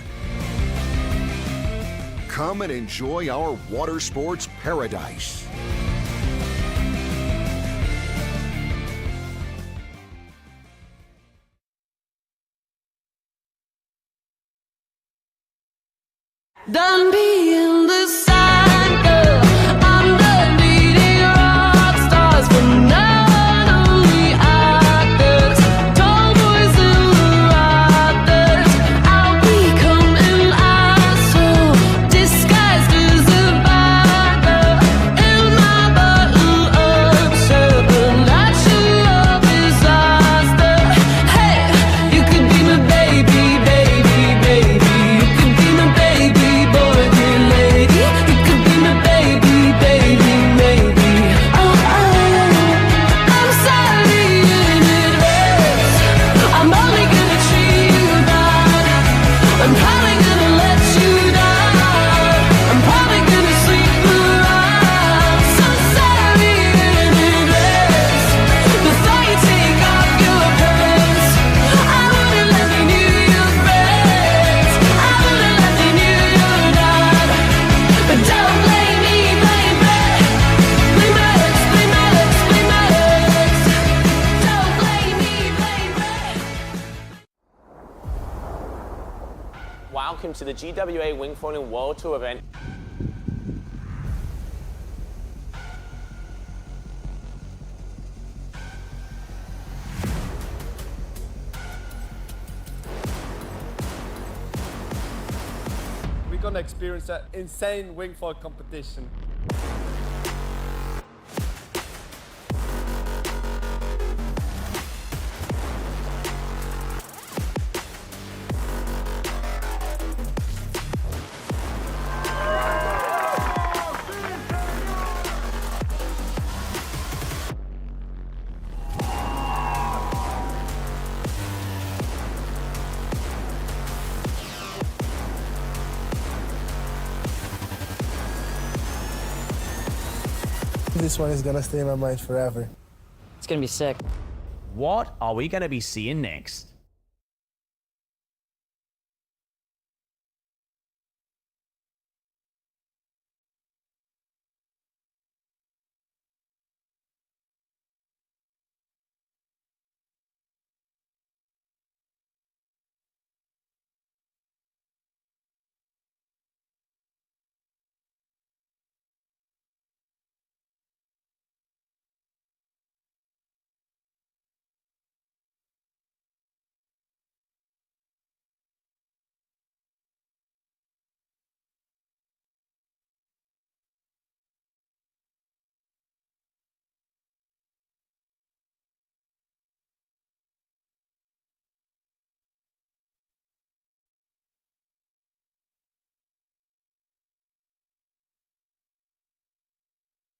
Speaker 7: Come and enjoy our water sports paradise.
Speaker 6: Done being the side girl, I'm the leading rock stars for not only actors, tomboys and rockers. I'll become an asshole disguised as a bad girl in my bottle-up shirt, a natural disaster. Hey, you could be my baby, baby, baby. You could be my baby.
Speaker 1: Welcome to the GWA Wingfoiling World Tour event.
Speaker 2: We're gonna experience an insane wingfoil competition.
Speaker 3: This one is gonna stay in my mind forever.
Speaker 11: It's gonna be sick.
Speaker 5: What are we gonna be seeing next?